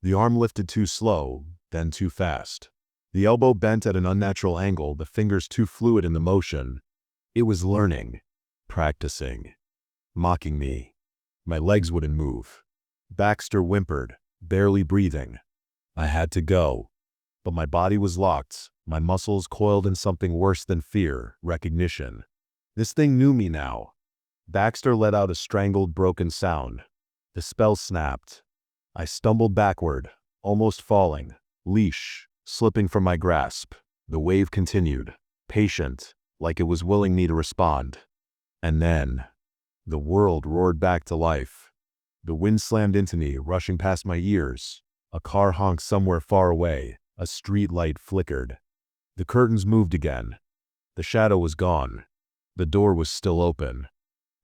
The arm lifted too slow, then too fast. The elbow bent at an unnatural angle, the fingers too fluid in the motion. It was learning, practicing, mocking me. My legs wouldn't move. Baxter whimpered, barely breathing. I had to go. But my body was locked, my muscles coiled in something worse than fear, recognition. This thing knew me now. Baxter let out a strangled, broken sound. The spell snapped. I stumbled backward, almost falling, leash slipping from my grasp. The wave continued, patient, like it was willing me to respond. And then, the world roared back to life. The wind slammed into me, rushing past my ears. A car honked somewhere far away. A street light flickered. The curtains moved again. The shadow was gone. The door was still open.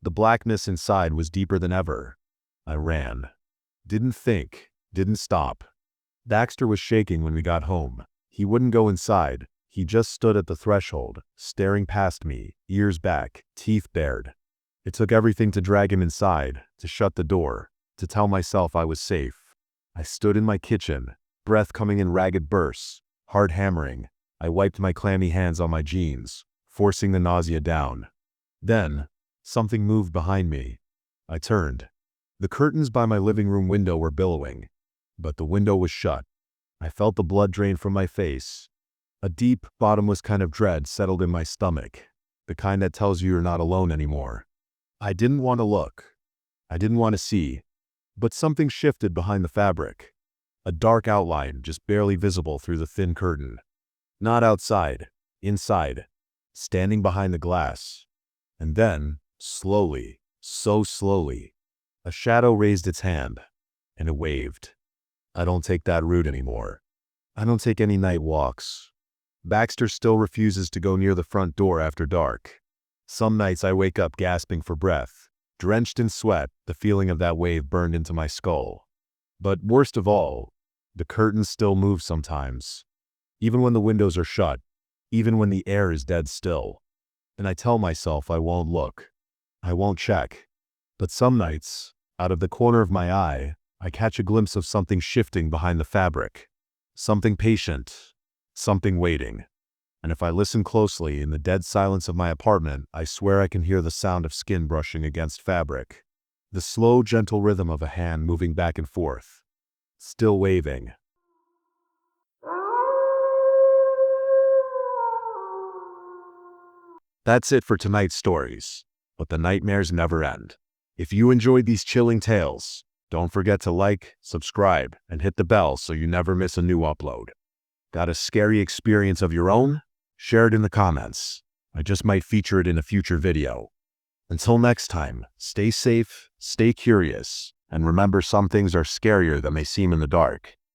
The blackness inside was deeper than ever. I ran. Didn't think. Didn't stop. Baxter was shaking when we got home. He wouldn't go inside. He just stood at the threshold, staring past me, ears back, teeth bared. It took everything to drag him inside, to shut the door, to tell myself I was safe. I stood in my kitchen, breath coming in ragged bursts, heart hammering. I wiped my clammy hands on my jeans, forcing the nausea down. Then, something moved behind me. I turned. The curtains by my living room window were billowing, but the window was shut. I felt the blood drain from my face. A deep, bottomless kind of dread settled in my stomach, the kind that tells you you're not alone anymore. I didn't want to look. I didn't want to see. But something shifted behind the fabric. A dark outline just barely visible through the thin curtain. Not outside, inside, standing behind the glass. And then, slowly, so slowly, a shadow raised its hand, and it waved. I don't take that route anymore. I don't take any night walks. Baxter still refuses to go near the front door after dark. Some nights I wake up gasping for breath, drenched in sweat, the feeling of that wave burned into my skull. But worst of all, the curtains still move sometimes. Even when the windows are shut, even when the air is dead still. And I tell myself I won't look. I won't check. But some nights, out of the corner of my eye, I catch a glimpse of something shifting behind the fabric. Something patient. Something waiting. And if I listen closely in the dead silence of my apartment, I swear I can hear the sound of skin brushing against fabric. The slow, gentle rhythm of a hand moving back and forth. Still waving. That's it for tonight's stories. But the nightmares never end. If you enjoyed these chilling tales, don't forget to like, subscribe, and hit the bell so you never miss a new upload. Got a scary experience of your own? Share it in the comments. I just might feature it in a future video. Until next time, stay safe, stay curious, and remember some things are scarier than they seem in the dark.